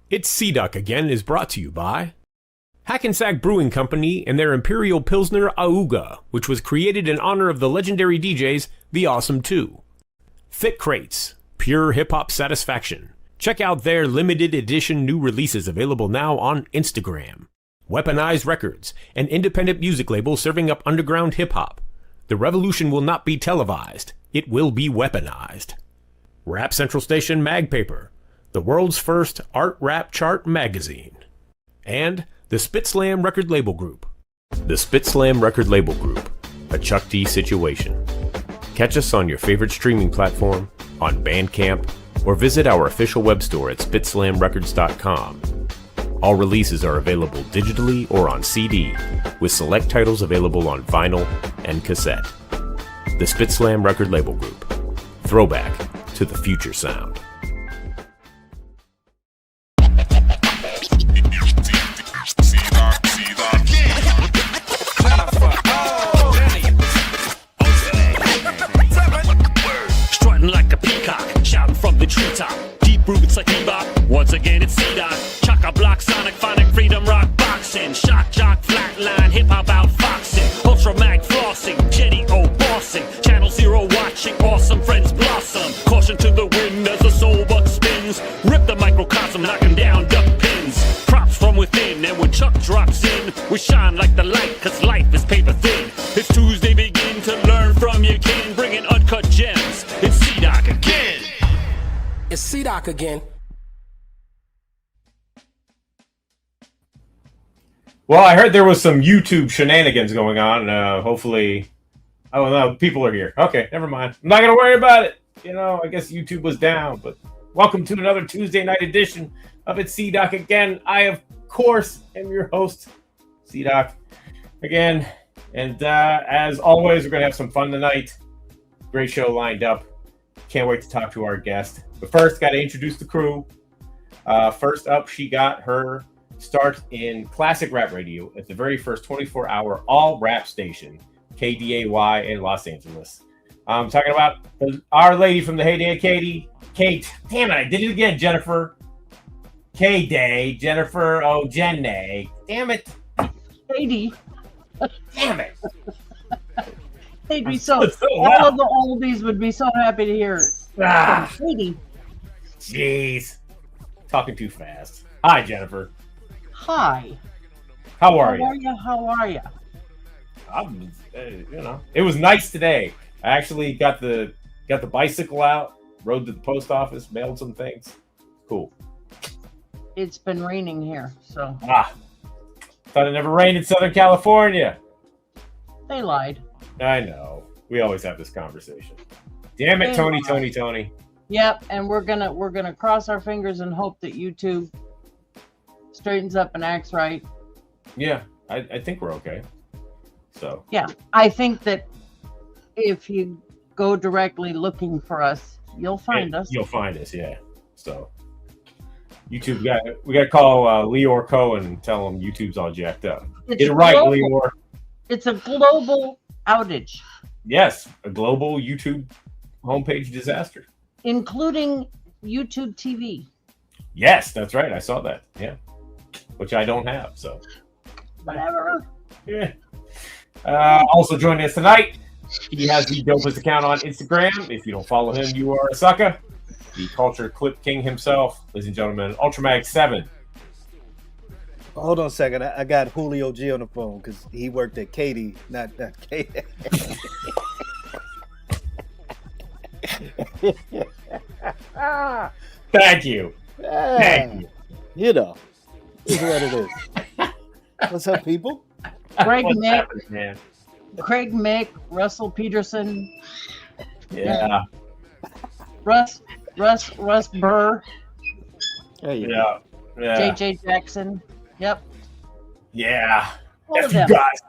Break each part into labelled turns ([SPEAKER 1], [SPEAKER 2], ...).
[SPEAKER 1] It's Sea Duck Again is brought to you by Hackensack Brewing Company and their Imperial Pilsner Auga, which was created in honor of the legendary DJs The Awesome Two. Thick Crates, pure hip-hop satisfaction. Check out their limited edition new releases available now on Instagram. Weaponized Records, an independent music label serving up underground hip-hop. The revolution will not be televised. It will be weaponized. Rap Central Station Mag Paper, the world's first art rap chart magazine. And the Spit Slam Record Label Group. The Spit Slam Record Label Group, a Chuck D situation. Catch us on your favorite streaming platform, on Bandcamp, or visit our official web store at spitslamrecords.com. All releases are available digitally or on CD, with select titles available on vinyl and cassette. The Spit Slam Record Label Group. Throwback to the future sound.
[SPEAKER 2] Strutting like a peacock, shouting from the treetop. Deep roots like bebop. Once again, it's C-Dot. Chock-a-block, sonic, phonic, freedom, rock, boxing. Shock, jock, flatline, hip-hop outfoxing. Ultra mag flossing, Jetty O bossing. Channel Zero watching, awesome friends blossom. Caution to the wind as the soul buck spins. Rip the microcosm, knocking down duck pins. Props from within, and when Chuck drops in, we shine like the light, cause life is paper thin. It's Tuesday, begin to learn from your kin, bringing uncut gems. It's C-Doc again.
[SPEAKER 3] It's C-Doc again.
[SPEAKER 1] Well, I heard there was some YouTube shenanigans going on. Hopefully, oh no, people are here. Okay, never mind. I'm not gonna worry about it. You know, I guess YouTube was down. But welcome to another Tuesday night edition of It's C-Doc Again. I, of course, am your host, C-Doc again. And as always, we're gonna have some fun tonight. Great show lined up. Can't wait to talk to our guest. But first, got to introduce the crew. First up, she got her start in classic rap radio at the very first 24-hour all-rap station, KDAY in Los Angeles. I'm talking about our lady from the heyday of Katie. Kate, damn it, I did it again, Jennifer. K-Day, Jennifer, oh, Jenny. Damn it.
[SPEAKER 4] Katie.
[SPEAKER 1] Damn it.
[SPEAKER 4] They'd be so, all of the oldies would be so happy to hear it.
[SPEAKER 1] Ah,
[SPEAKER 4] Katie.
[SPEAKER 1] jeez. Talking too fast. Hi, Jennifer.
[SPEAKER 4] Hi.
[SPEAKER 1] How are you?
[SPEAKER 4] How are you?
[SPEAKER 1] I'm, it was nice today. I actually got the bicycle out, rode to the post office, mailed some things. Cool.
[SPEAKER 4] It's been raining here, so.
[SPEAKER 1] Thought it never rained in Southern California.
[SPEAKER 4] They lied.
[SPEAKER 1] I know. We always have this conversation. Damn it, Tony.
[SPEAKER 4] Yep, and we're gonna cross our fingers and hope that YouTube straightens up and acts right.
[SPEAKER 1] Yeah, I think we're okay. So.
[SPEAKER 4] Yeah, I think that if you go directly looking for us, you'll find us.
[SPEAKER 1] You'll find us, yeah. So. YouTube, we got to call Leor Cohen and tell him YouTube's all jacked up. Get it right, Leor.
[SPEAKER 4] It's a global outage.
[SPEAKER 1] Yes, a global YouTube homepage disaster.
[SPEAKER 4] Including YouTube TV.
[SPEAKER 1] Yes, that's right. I saw that. Yeah. Which I don't have, so.
[SPEAKER 4] Whatever.
[SPEAKER 1] Yeah. Also joining us tonight, he has the dopest account on Instagram. If you don't follow him, you are a sucker. The Culture Clip King himself, ladies and gentlemen, Ultramag 7.
[SPEAKER 5] Hold on a second. I got Julio G on the phone because he worked at Katie, not Katie.
[SPEAKER 1] Thank you. Thank you.
[SPEAKER 5] You know, is what it is. What's up, people?
[SPEAKER 4] Craig Mick,
[SPEAKER 1] man?
[SPEAKER 4] Craig Mick, Russell Peterson.
[SPEAKER 1] Yeah.
[SPEAKER 4] Russ Burr.
[SPEAKER 5] There you
[SPEAKER 1] Yeah.
[SPEAKER 4] JJ Jackson. Yep.
[SPEAKER 1] Yeah.
[SPEAKER 4] All of
[SPEAKER 1] F you
[SPEAKER 4] them.
[SPEAKER 1] guys.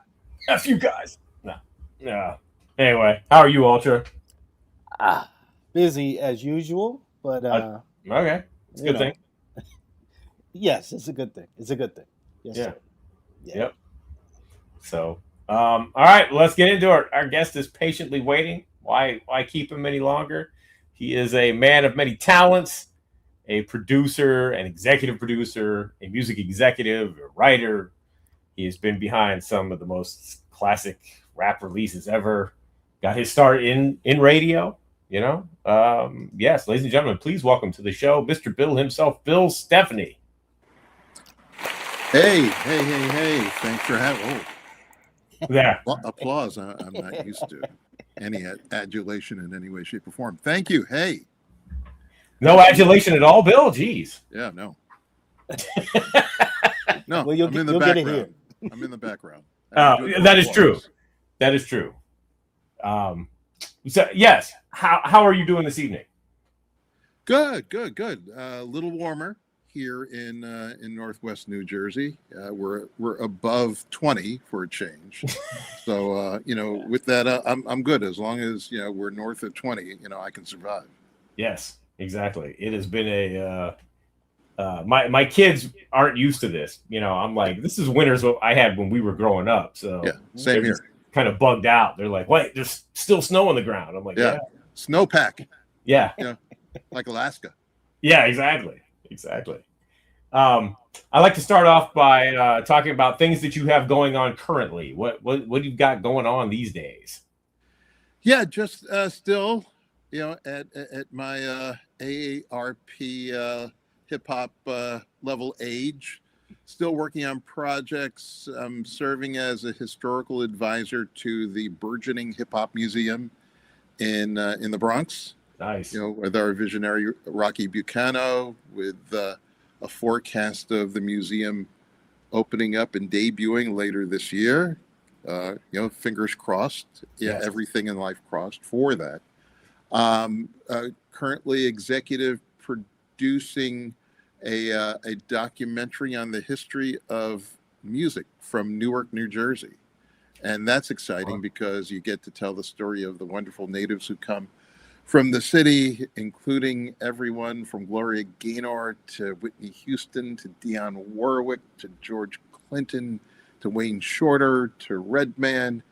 [SPEAKER 1] F you guys. No. Yeah. Anyway, how are you, Ultra?
[SPEAKER 5] Busy as usual, but
[SPEAKER 1] Okay. It's a good thing.
[SPEAKER 5] Yes, it's a good thing. It's a good thing. Yes,
[SPEAKER 1] Yeah.
[SPEAKER 5] sir. Yeah.
[SPEAKER 1] Yep. So, all right, let's get into it. Our guest is patiently waiting. Why keep him any longer? He is a man of many talents a producer, an executive producer, a music executive, a writer. He has been behind some of the most classic rap releases ever. Got his start in radio, you know. Yes, ladies and gentlemen, please welcome to the show, Mr. Bill himself, Bill Stephney.
[SPEAKER 6] Hey. Thanks for having
[SPEAKER 1] Yeah.
[SPEAKER 6] applause. I'm not used to any adulation in any way, shape, or form. Thank you. Hey.
[SPEAKER 1] No adulation at all, Bill? Jeez.
[SPEAKER 6] Yeah, no. No,
[SPEAKER 5] Well,
[SPEAKER 6] I'm in the
[SPEAKER 5] you'll get it
[SPEAKER 6] background. I'm in the background.
[SPEAKER 1] That is true. That is true. So, yes. How are you doing this evening?
[SPEAKER 6] Good. A little warmer here in Northwest New Jersey. We're above 20 for a change. So with that, I'm good as long as we're north of 20. I can survive.
[SPEAKER 1] Yes, exactly. It has been a my kids aren't used to this. I'm like, this is winters what I had when we were growing up. So
[SPEAKER 6] yeah, same here.
[SPEAKER 1] Kind of bugged out. They're like, wait, there's still snow on the ground. I'm like, yeah.
[SPEAKER 6] Snowpack.
[SPEAKER 1] Yeah.
[SPEAKER 6] Like Alaska.
[SPEAKER 1] Yeah, exactly. I like to start off by talking about things that you have going on currently. What you've got going on these days?
[SPEAKER 6] Yeah, just still, at my AARP hip hop level age, still working on projects. I'm serving as a historical advisor to the burgeoning hip hop museum in the Bronx.
[SPEAKER 1] Nice.
[SPEAKER 6] With our visionary Rocky Bucano, with a forecast of the museum opening up and debuting later this year. Fingers crossed. Yeah, yes. Everything in life crossed for that. Currently executive producing a documentary on the history of music from Newark, New Jersey. And that's exciting because you get to tell the story of the wonderful natives who come from the city, including everyone from Gloria Gaynor to Whitney Houston to Dionne Warwick to George Clinton to Wayne Shorter to Redman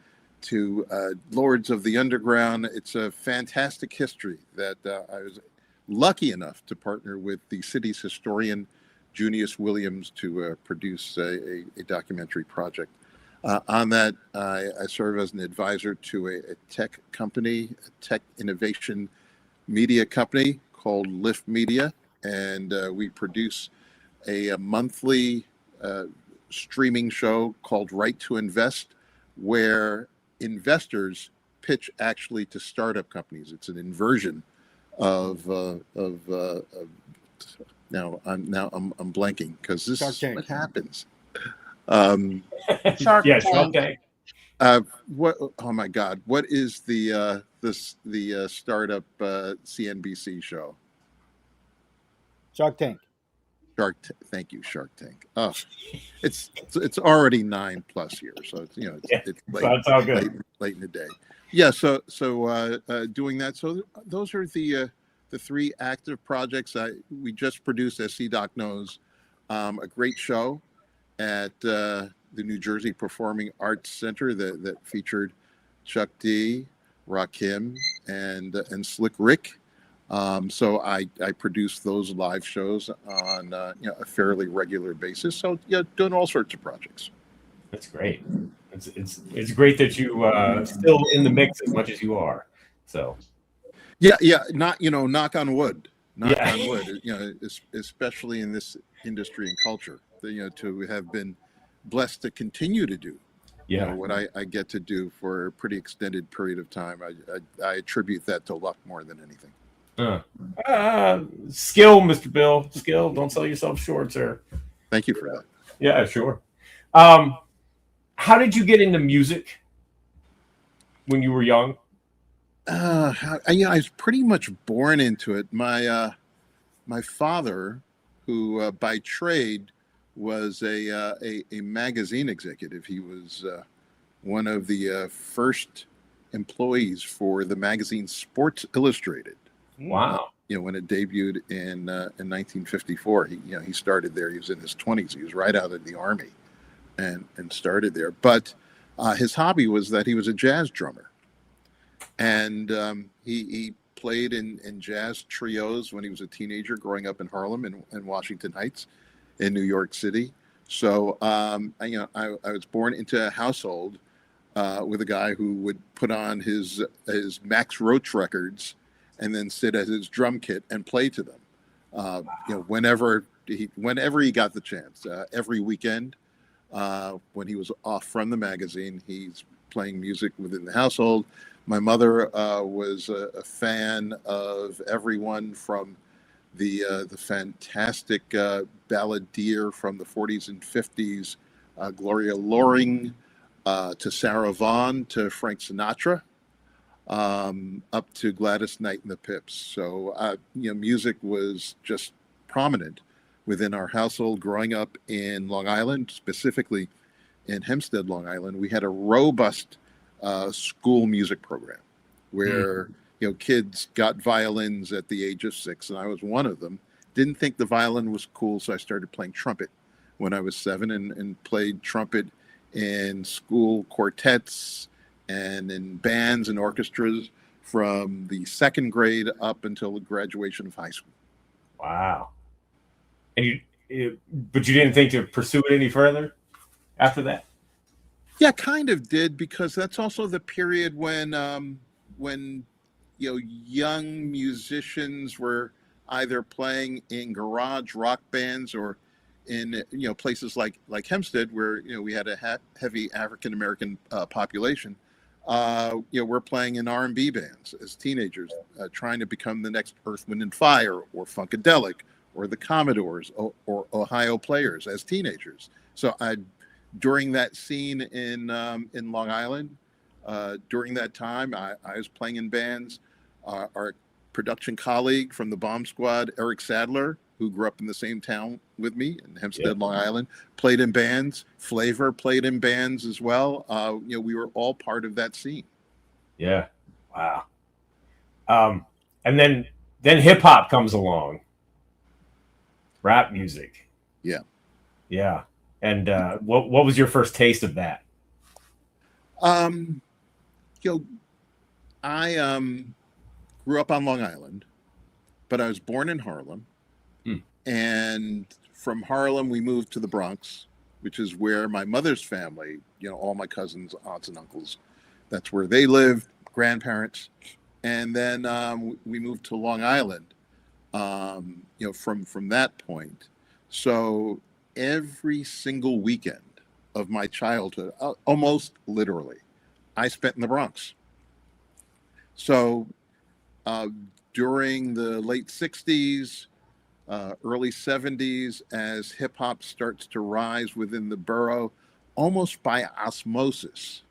[SPEAKER 6] to Lords of the Underground. It's a fantastic history that I was lucky enough to partner with the city's historian, Junius Williams, to produce a documentary project. On that, I serve as an advisor to a tech company, a tech innovation media company called Lift Media, and we produce a monthly streaming show called Right to Invest, where investors pitch actually to startup companies. It's an inversion of now I'm blanking because this is what happens.
[SPEAKER 4] Shark
[SPEAKER 1] yeah,
[SPEAKER 4] Tank.
[SPEAKER 6] What? Oh my God! What is the startup CNBC show?
[SPEAKER 5] Shark Tank.
[SPEAKER 6] Thank you, Shark Tank. Oh, it's already 9+ years, so it's late in the day. Yeah, so doing that. So those are the 3 active projects. We just produced, as C-Doc knows, a great show at the New Jersey Performing Arts Center that featured Chuck D, Rakim, and Slick Rick. So I produce those live shows on a fairly regular basis. So doing all sorts of projects.
[SPEAKER 1] That's great. It's great that you still in the mix as much as you are. So
[SPEAKER 6] yeah. Not knock on wood. Knock on wood. Especially in this industry and culture. To have been blessed to continue to do what I get to do for a pretty extended period of time. I attribute that to luck more than anything.
[SPEAKER 1] Skill, Mr. Bill. Skill. Don't sell yourself short, sir.
[SPEAKER 6] Thank you for that.
[SPEAKER 1] Yeah, sure. How did you get into music when you were young?
[SPEAKER 6] I was pretty much born into it. My father, who by trade was a magazine executive. He was one of the first employees for the magazine Sports Illustrated.
[SPEAKER 1] Wow.
[SPEAKER 6] When it debuted in 1954, he started there. He was in his 20s. He was right out of the Army and started there. But his hobby was that he was a jazz drummer. And he played in jazz trios when he was a teenager growing up in Harlem and Washington Heights in New York City. So, I was born into a household with a guy who would put on his Max Roach records and then sit at his drum kit and play to them. Whenever he got the chance, every weekend when he was off from the magazine, he's playing music within the household. My mother was a fan of everyone from the fantastic balladeer from the 40s and 50s, Gloria Loring, to Sarah Vaughan, to Frank Sinatra, up to Gladys Knight and the Pips. So, music was just prominent within our household growing up in Long Island, specifically in Hempstead, Long Island. We had a robust school music program where kids got violins at the age of 6, and I was one of them. Didn't think the violin was cool, so I started playing trumpet when I was 7 and played trumpet in school quartets and in bands and orchestras from the 2nd grade up until the graduation of high school.
[SPEAKER 1] Wow. And but you didn't think to pursue it any further after that?
[SPEAKER 6] Yeah, kind of did, because that's also the period when young musicians were either playing in garage rock bands or in places like Hempstead, where we had a heavy African American population. We're playing in R&B bands as teenagers, trying to become the next Earth, Wind and Fire or Funkadelic or the Commodores or Ohio Players as teenagers. So during that scene in Long Island, during that time, I was playing in bands. Our production colleague from the Bomb Squad, Eric Sadler, who grew up in the same town with me in Hempstead, Long Island, played in bands. Flavor played in bands as well. We were all part of that scene.
[SPEAKER 1] Yeah. Wow. And then hip hop comes along. Rap music.
[SPEAKER 6] Yeah.
[SPEAKER 1] Yeah. And what was your first taste of that?
[SPEAKER 6] I grew up on Long Island, but I was born in Harlem. And from Harlem, we moved to the Bronx, which is where my mother's family, all my cousins, aunts and uncles, that's where they lived, grandparents. And then we moved to Long Island, from that point. So every single weekend of my childhood, almost literally, I spent in the Bronx. So during the late 60s, early 70s, as hip hop starts to rise within the borough, almost by osmosis,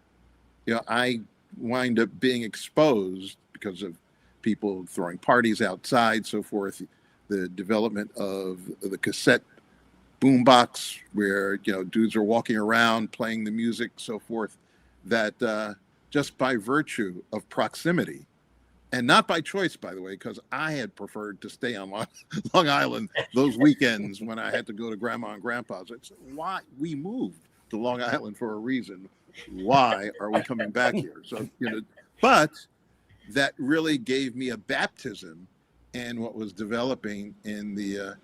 [SPEAKER 6] I wind up being exposed because of people throwing parties outside, so forth, the development of the cassette boombox, where dudes are walking around playing the music, so forth, that just by virtue of proximity, and not by choice, by the way, because I had preferred to stay on Long Island those weekends when I had to go to Grandma and Grandpa's. It's why we moved to Long Island, for a reason. Why are we coming back here? So but that really gave me a baptism in what was developing in the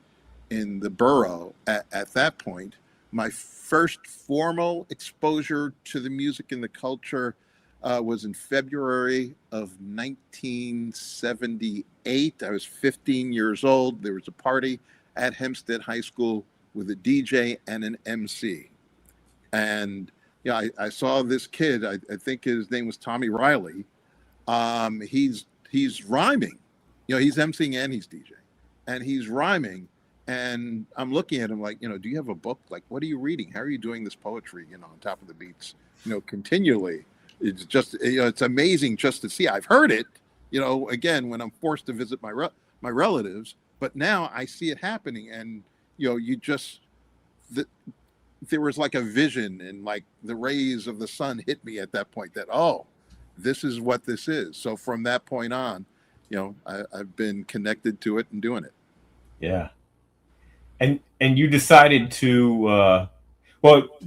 [SPEAKER 6] borough at that point. My first formal exposure to the music and the culture was in February of 1978. I was 15 years old. There was a party at Hempstead High School with a DJ and an MC. And I saw this kid, I think his name was Tommy Riley. He's rhyming. He's MCing and he's DJing. And he's rhyming. And I'm looking at him like, do you have a book? Like, what are you reading? How are you doing this poetry, on top of the beats, continually? It's just, it's amazing just to see. I've heard it, again, when I'm forced to visit my relatives, but now I see it happening. And, there was like a vision, and like the rays of the sun hit me at that point that, oh, this is what this is. So from that point on, I've been connected to it and doing it.
[SPEAKER 1] Yeah. And you decided to,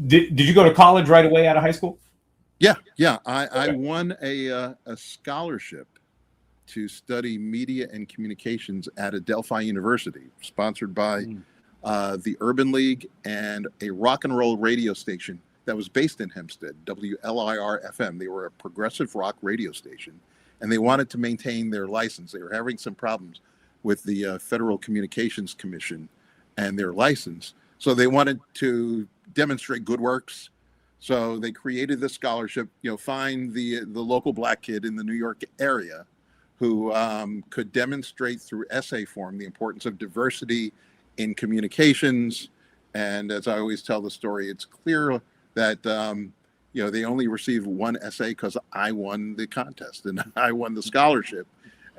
[SPEAKER 1] did you go to college right away out of high school?
[SPEAKER 6] Yeah. I won a scholarship to study media and communications at Adelphi University, sponsored by the Urban League and a rock and roll radio station that was based in Hempstead, WLIR-FM. They were a progressive rock radio station, and they wanted to maintain their license. They were having some problems with the Federal Communications Commission and their license. So they wanted to demonstrate good works. So they created this scholarship, find the local black kid in the New York area who could demonstrate through essay form the importance of diversity in communications. And as I always tell the story, it's clear that they only received one essay because I won the contest and I won the scholarship.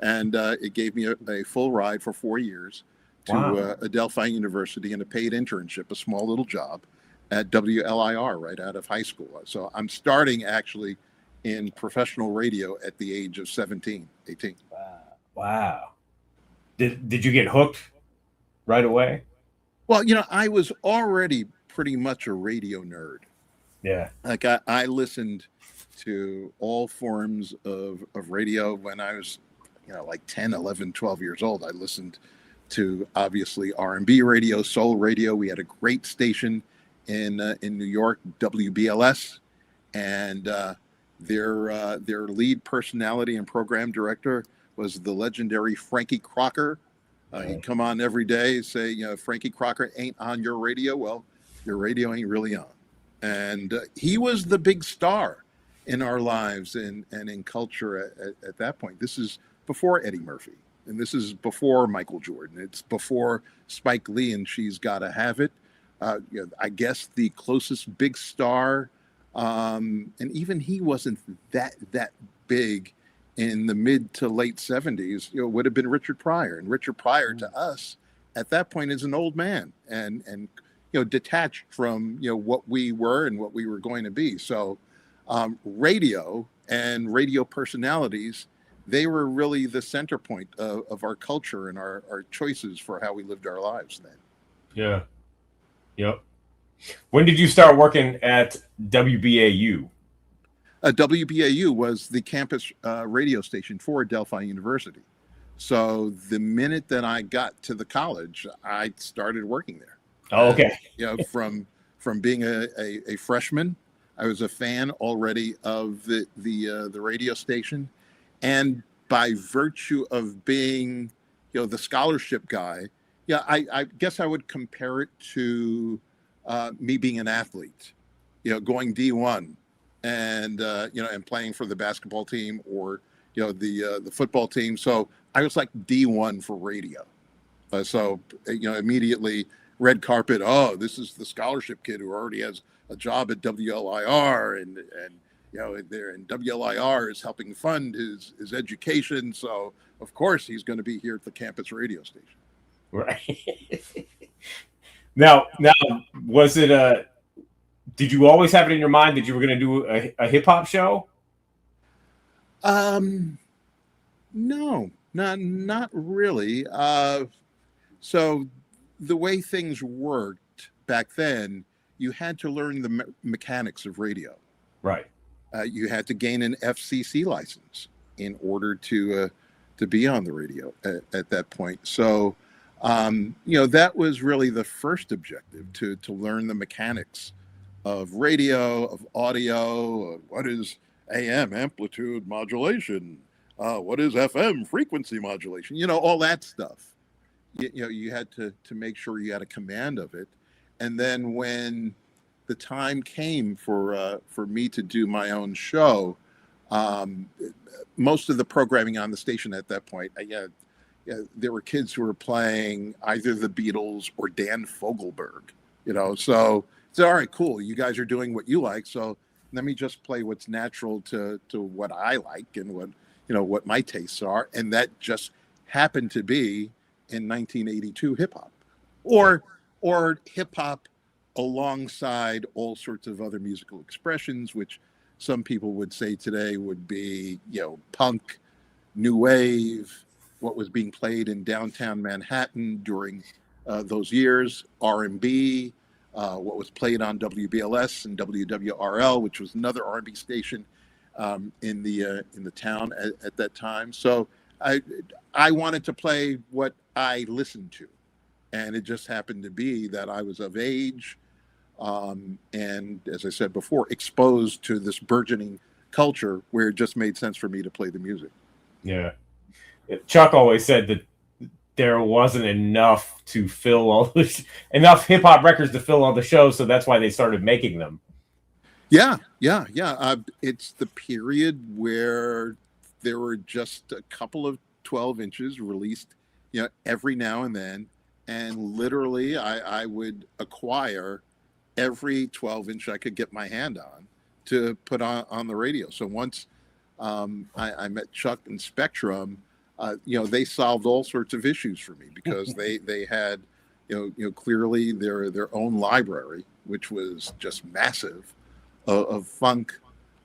[SPEAKER 6] And it gave me a full ride for 4 years to Adelphi University and a paid internship, a small little job at WLIR right out of high school. So I'm starting actually in professional radio at the age of 18.
[SPEAKER 1] Wow. Did you get hooked right away?
[SPEAKER 6] Well, I was already pretty much a radio nerd.
[SPEAKER 1] Yeah.
[SPEAKER 6] Like I listened to all forms of radio when I was, like 10, 11, 12 years old. I listened to obviously R&B radio, soul radio. We had a great station in New York, WBLS, and their lead personality and program director was the legendary Frankie Crocker. He'd come on every day, say, Frankie Crocker ain't on your radio. Well, your radio ain't really on. And he was the big star in our lives and in culture at that point. This is before Eddie Murphy, and this is before Michael Jordan. It's before Spike Lee and She's Gotta Have It. I guess the closest big star, and even he wasn't that big in the mid to late 70s, would have been Richard Pryor. And Richard Pryor to us at that point is an old man and detached from what we were and what we were going to be. So radio and radio personalities, they were really the center point of our culture and our choices for how we lived our lives then.
[SPEAKER 1] Yeah. Yep. When did you start working at WBAU?
[SPEAKER 6] WBAU was the campus radio station for Adelphi University. So the minute that I got to the college, I started working there.
[SPEAKER 1] Oh, okay.
[SPEAKER 6] From being a freshman, I was a fan already of the radio station, and by virtue of being the scholarship guy, I guess I would compare it to me being an athlete, going D1 and and playing for the basketball team or the football team. So I was like D1 for radio. So immediately red carpet. Oh, this is the scholarship kid who already has a job at WLIR and there, and WLIR is helping fund his education. So of course he's going to be here at the campus radio station.
[SPEAKER 1] Right. Now, was it did you always have it in your mind that you were going to do a hip hop show?
[SPEAKER 6] No, not really. So the way things worked back then, you had to learn the mechanics of radio.
[SPEAKER 1] Right.
[SPEAKER 6] You had to gain an FCC license in order to be on the radio at that point. So, that was really the first objective, to learn the mechanics of radio, of audio. What is AM, amplitude modulation? What is FM, frequency modulation? All that stuff. You had to make sure you had a command of it. And then when the time came for me to do my own show, most of the programming on the station at that point, there were kids who were playing either the Beatles or Dan Fogelberg, so it's all right, cool. You guys are doing what you like. So let me just play what's natural to what I like and what my tastes are. And that just happened to be in 1982 hip hop or hip hop alongside all sorts of other musical expressions, which some people would say today would be, punk, new wave, what was being played in downtown Manhattan during those years, R&B, what was played on WBLS and WWRL, which was another R&B station in the town at that time. So I wanted to play what I listened to, and it just happened to be that I was of age, and as I said before, exposed to this burgeoning culture where it just made sense for me to play the music.
[SPEAKER 1] Yeah. Chuck always said that there wasn't enough to fill enough hip hop records to fill all the shows, so that's why they started making them.
[SPEAKER 6] Yeah. It's the period where there were just a couple of 12 inches released, every now and then, and literally I would acquire every 12-inch I could get my hand on to put on the radio. So once I met Chuck and Spectrum, they solved all sorts of issues for me because they had, clearly their own library, which was just massive, of funk,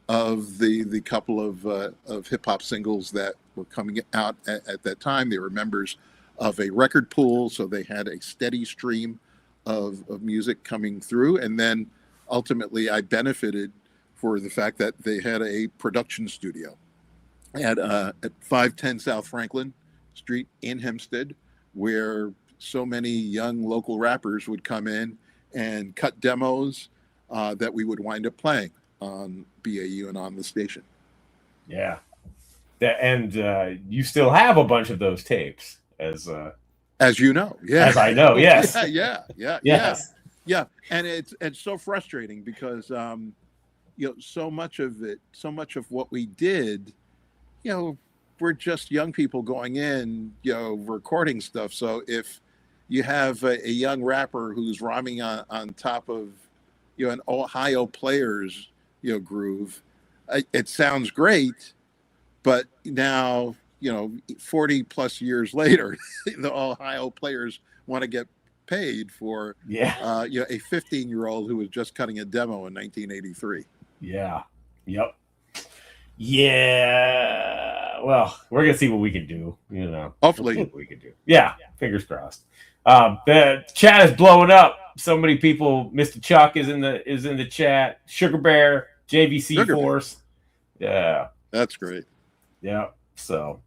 [SPEAKER 6] of the couple of hip hop singles that were coming out at that time. They were members of a record pool, so they had a steady stream of music coming through. And then ultimately, I benefited for the fact that they had a production studio at 510 South Franklin Street in Hempstead, where so many young local rappers would come in and cut demos that we would wind up playing on BAU and on the station.
[SPEAKER 1] Yeah. And you still have a bunch of those tapes, as
[SPEAKER 6] you know. Yeah.
[SPEAKER 1] As I know, yes.
[SPEAKER 6] Yeah.
[SPEAKER 1] Yes.
[SPEAKER 6] Yeah. And it's so frustrating because so much of what we did, we're just young people going in, recording stuff. So if you have a young rapper who's rhyming on top of, an Ohio Players, groove, it sounds great, but now, 40 plus years later, the Ohio Players want to get paid for, a 15-year-old who was just cutting a demo in 1983.
[SPEAKER 1] Yeah. Yep. Yeah. Well, we're gonna see what we can do.
[SPEAKER 6] Hopefully,
[SPEAKER 1] what we can do. Yeah. Fingers crossed. The chat is blowing up. So many people. Mr. Chuck is in the chat. Sugar Bear, JVC
[SPEAKER 6] Sugar
[SPEAKER 1] Force.
[SPEAKER 6] Bear.
[SPEAKER 1] Yeah.
[SPEAKER 6] That's great.
[SPEAKER 1] Yeah. So,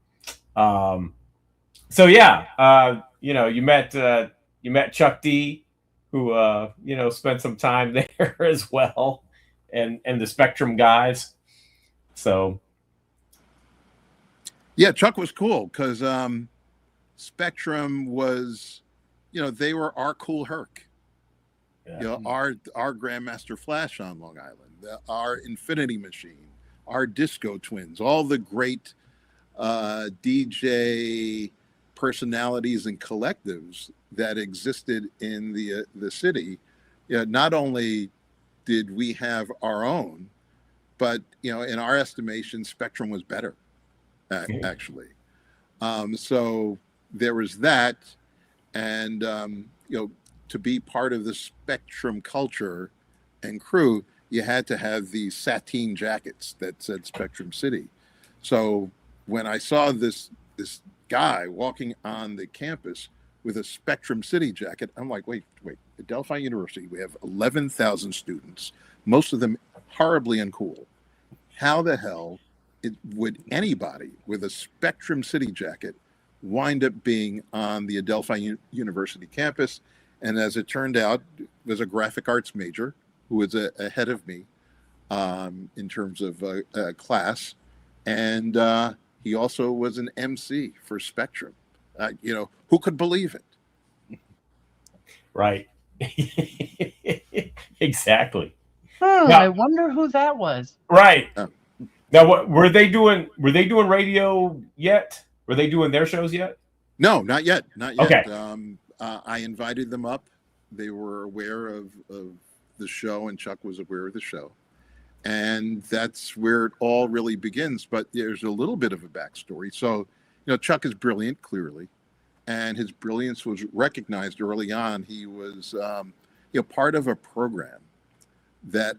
[SPEAKER 1] yeah. You met Chuck D, who spent some time there as well, and the Spectrum guys. So,
[SPEAKER 6] yeah, Chuck was cool because Spectrum was, they were our Cool Herc.
[SPEAKER 1] yeah.
[SPEAKER 6] Our Grandmaster Flash on Long Island, our Infinity Machine, our Disco Twins, all the great DJ personalities and collectives that existed in the city. Not only did we have our own, but in our estimation, Spectrum was better, actually. So there was that, and to be part of the Spectrum culture and crew, you had to have these sateen jackets that said Spectrum City. So when I saw this guy walking on the campus with a Spectrum City jacket, I'm like, wait, at Delphi University, we have 11,000 students, most of them horribly uncool. How the hell would anybody with a Spectrum City jacket wind up being on the Adelphi University campus? And as it turned out, was a graphic arts major who was ahead of me in terms of class. And he also was an MC for Spectrum. Who could believe it?
[SPEAKER 1] Right. Exactly.
[SPEAKER 4] I wonder who that was.
[SPEAKER 1] Right. Now, what were they doing? Were they doing radio yet? Were they doing their shows yet?
[SPEAKER 6] No, not yet. Not yet.
[SPEAKER 1] Okay.
[SPEAKER 6] I invited them up. They were aware of the show, and Chuck was aware of the show. And that's where it all really begins. But there's a little bit of a backstory. So, Chuck is brilliant, clearly. And his brilliance was recognized early on. He was, part of a program that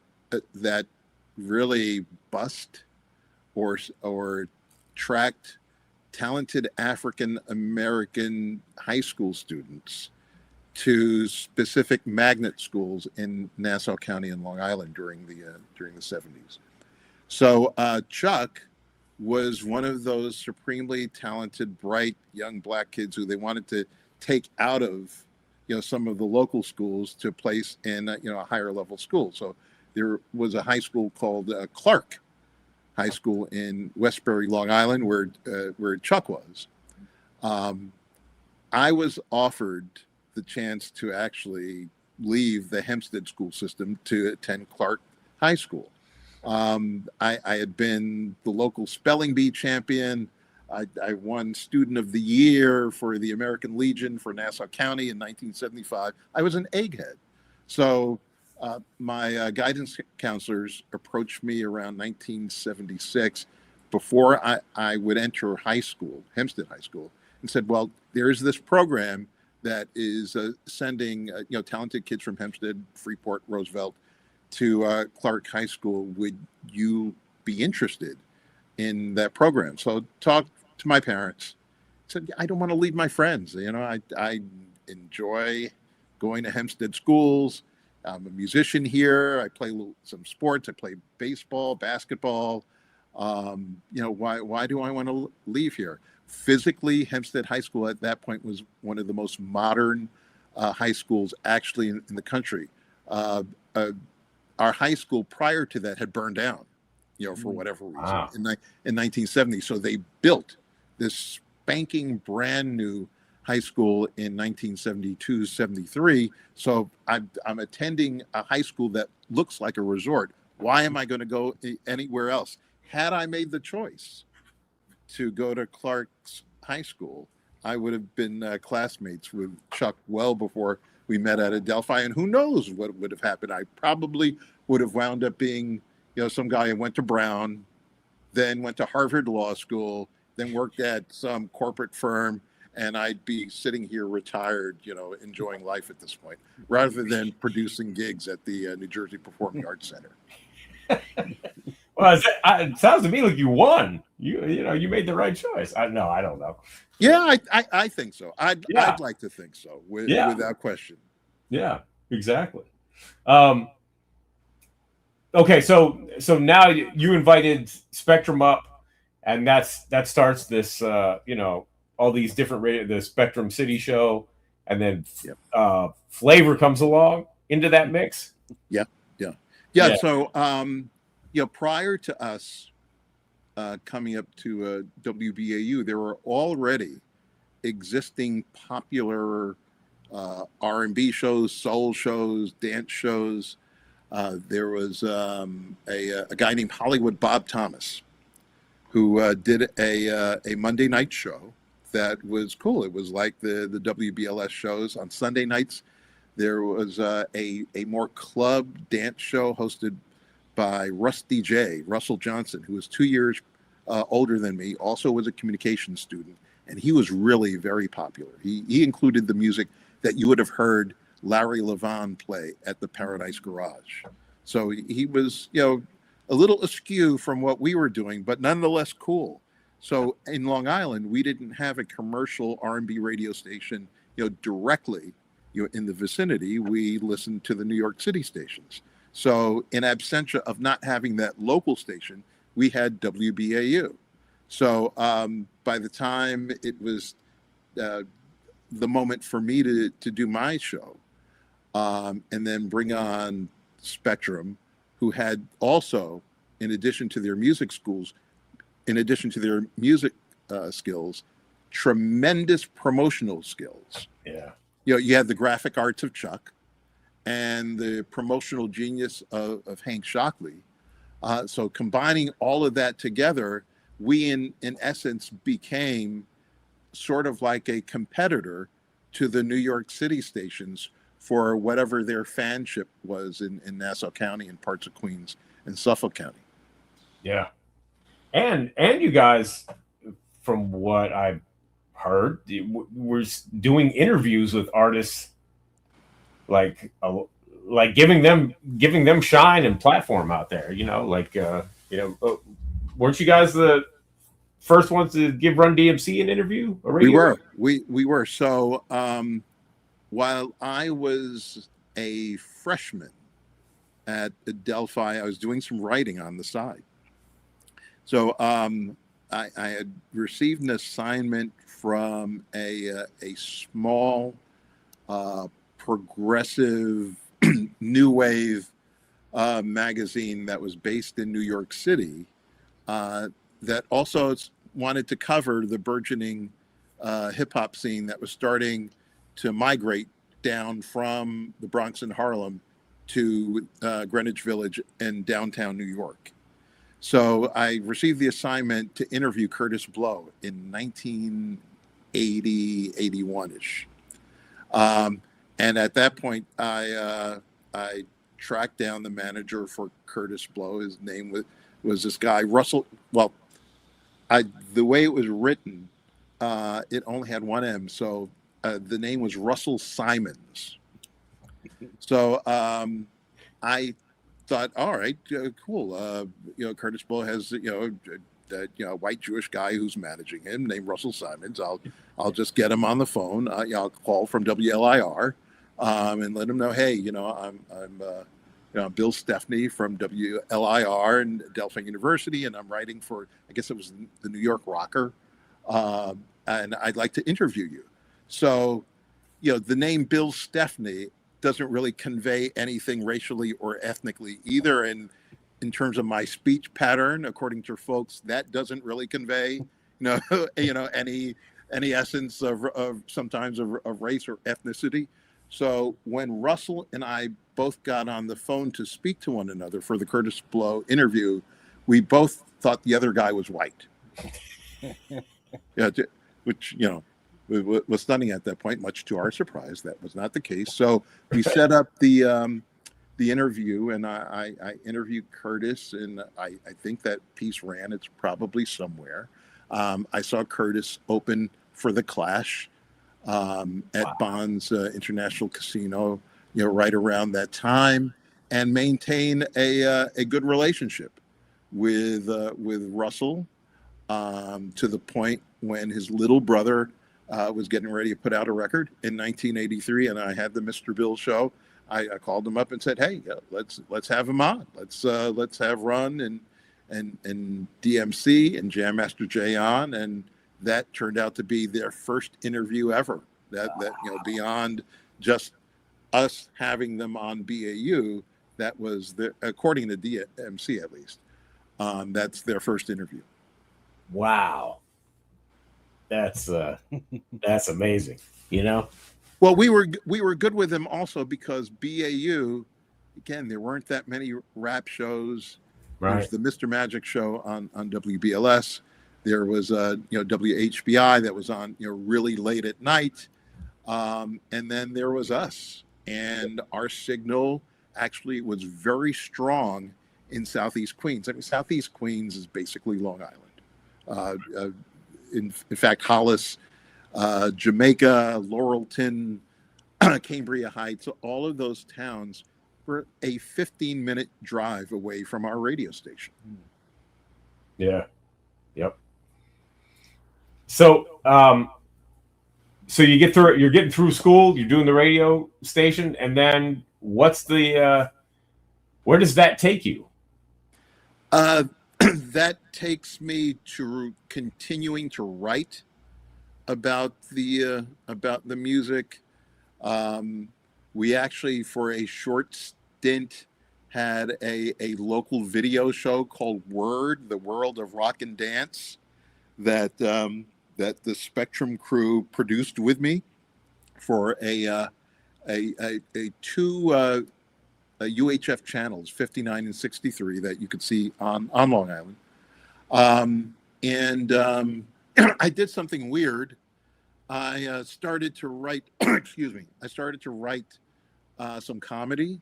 [SPEAKER 6] really bussed or tracked talented African American high school students to specific magnet schools in Nassau County and Long Island during the 70s. So Chuck was one of those supremely talented, bright young black kids who they wanted to take out of, some of the local schools to place in, a higher level school. So there was a high school called Clark High School in Westbury, Long Island, where Chuck was. I was offered the chance to actually leave the Hempstead school system to attend Clark High School. I had been the local spelling bee champion. I won Student of the Year for the American Legion for Nassau County in 1975. I was an egghead. So my guidance counselors approached me around 1976 before I would enter high school, Hempstead High School, and said, well, there's this program that is sending talented kids from Hempstead, Freeport, Roosevelt to Clark High School. Would you be interested in that program? So talked to my parents. Said, I don't want to leave my friends. I enjoy going to Hempstead schools. I'm a musician here. I play some sports. I play baseball, basketball. Why do I want to leave here? Physically, Hempstead High School at that point was one of the most modern high schools actually in the country. Our high school prior to that had burned down, for whatever reason in 1970. So they built this spanking brand new high school in 1972, 73. So I'm attending a high school that looks like a resort. Why am I going to go anywhere else? Had I made the choice to go to Clark's High School, I would have been classmates with Chuck well before we met at Adelphi, and who knows what would have happened. I probably would have wound up being, some guy who went to Brown, then went to Harvard Law School, then worked at some corporate firm, and I'd be sitting here retired, enjoying life at this point, rather than producing gigs at the New Jersey Performing Arts Center.
[SPEAKER 1] Well, it sounds to me like you won. You made the right choice. I don't know.
[SPEAKER 6] Yeah, I think so. I'd like to think so, without question.
[SPEAKER 1] Yeah, exactly. Okay, so now you invited Spectrum up, and that starts this, all these different the Spectrum City show, and then Flavor comes along into that mix.
[SPEAKER 6] Yeah. So, prior to us coming up to WBAU, there were already existing popular R&B shows, soul shows, dance shows. There was a guy named Hollywood Bob Thomas who did a Monday night show that was cool. It was like the WBLS shows. On Sunday nights, there was a more club dance show hosted by Rusty J, Russell Johnson, who was 2 years older than me, also was a communications student, and he was really very popular. He included the music that you would have heard Larry Levan play at the Paradise Garage. So he was, a little askew from what we were doing, but nonetheless cool. So in Long Island, we didn't have a commercial R&B radio station, directly, in the vicinity. We listened to the New York City stations. So in absentia of not having that local station, we had WBAU. So by the time it was the moment for me to do my show, and then bring on Spectrum, who had also, in addition to their music schools, in addition to their music skills, tremendous promotional skills.
[SPEAKER 1] Yeah.
[SPEAKER 6] You had the graphic arts of Chuck and the promotional genius of Hank Shockley. So combining all of that together, we in essence became sort of like a competitor to the New York City stations for whatever their fanship was in Nassau County and parts of Queens and Suffolk County.
[SPEAKER 1] Yeah. And you guys, from what I've heard, were doing interviews with artists, like giving them shine and platform out there. Weren't you guys the first ones to give Run DMC an interview?
[SPEAKER 6] We were. So while I was a freshman at Adelphi, I was doing some writing on the side. So I had received an assignment from a small progressive new wave magazine that was based in New York City that also wanted to cover the burgeoning hip hop scene that was starting to migrate down from the Bronx and Harlem to Greenwich Village and downtown New York. So I received the assignment to interview Curtis Blow in 1980, 81-ish. And at that point, I tracked down the manager for Curtis Blow. His name was this guy, Russell. Well, the way it was written, it only had one M. So the name was Russell Simons. So I thought, all right, cool. Curtis Blow has a white Jewish guy who's managing him named Russell Simons. I'll just get him on the phone. I'll call from WLIR and let him know, hey, I'm Bill Stephney from WLIR and Delphi University, and I'm writing for, I guess it was the New York Rocker, and I'd like to interview you. So, the name Bill Stephney doesn't really convey anything racially or ethnically either. And in terms of my speech pattern, according to folks, that doesn't really convey, any essence of sometimes of race or ethnicity. So when Russell and I both got on the phone to speak to one another for the Curtis Blow interview, we both thought the other guy was white. Which, was stunning at that point, much to our surprise. That was not the case. So we set up the interview, and I interviewed Curtis, and I think that piece ran. It's probably somewhere. I saw Curtis open for The Clash at Bond's International Casino, right around that time, and maintain a good relationship with Russell to the point when his little brother was getting ready to put out a record in 1983, and I had the Mr. Bill show. I called him up and said, "Hey, let's have him on. Let's have Run and DMC and Jam Master Jay on." And that turned out to be their first interview ever. That beyond just us having them on BAU, that was according to DMC at least. That's their first interview.
[SPEAKER 1] Wow. That's amazing.
[SPEAKER 6] Well, we were good with them also because BAU, again, there weren't that many rap shows.
[SPEAKER 1] Right.
[SPEAKER 6] There's the Mr. Magic show on WBLS. There was WHBI that was on really late at night, and then there was us, and our signal actually was very strong in Southeast Queens. I mean, Southeast Queens is basically Long Island. In fact, Hollis, Jamaica, Laurelton, Cambria Heights, all of those towns were a 15-minute drive away from our radio station.
[SPEAKER 1] Yeah. Yep. So, so you're getting through school, you're doing the radio station, and then what's where does that take you?
[SPEAKER 6] That takes me to continuing to write about the music. We actually, for a short stint, had a local video show called Word, the World of Rock and Dance, that the Spectrum crew produced with me for a two UHF channels, 59 and 63, that you could see on Long Island. I did something weird. I started to write, excuse me, some comedy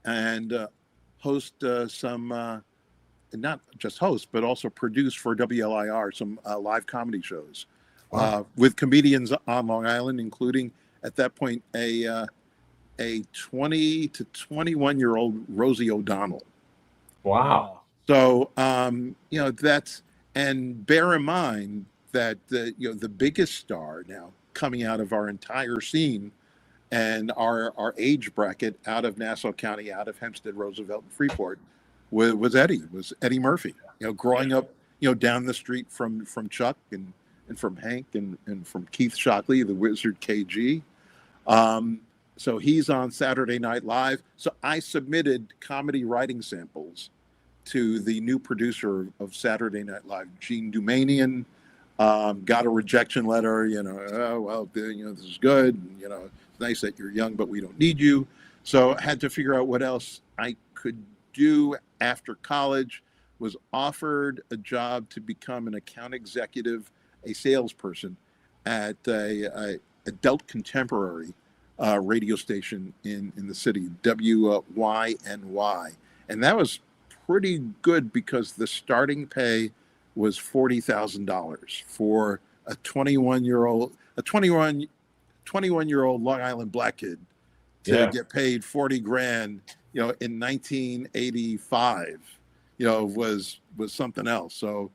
[SPEAKER 6] and host some, not just host, but also produce for WLIR some live comedy shows with comedians on Long Island, including at that point a 20 to 21-year-old Rosie O'Donnell.
[SPEAKER 1] Wow.
[SPEAKER 6] So, that's, and bear in mind that, the biggest star now coming out of our entire scene and our age bracket out of Nassau County, out of Hempstead, Roosevelt, and Freeport was Eddie Murphy. Growing up down the street from Chuck and from Hank and from Keith Shockley, the Wizard KG. So he's on Saturday Night Live. So I submitted comedy writing samples to the new producer of Saturday Night Live, Gene Dumanian. Got a rejection letter, oh, well, this is good. It's nice that you're young, but we don't need you. So I had to figure out what else I could do after college. Was offered a job to become an account executive, a salesperson at a adult contemporary radio station in the city, WYNY. And that was pretty good because the starting pay was $40,000 for a 21-year-old Long Island black kid to get paid 40 grand, in 1985, was something else. So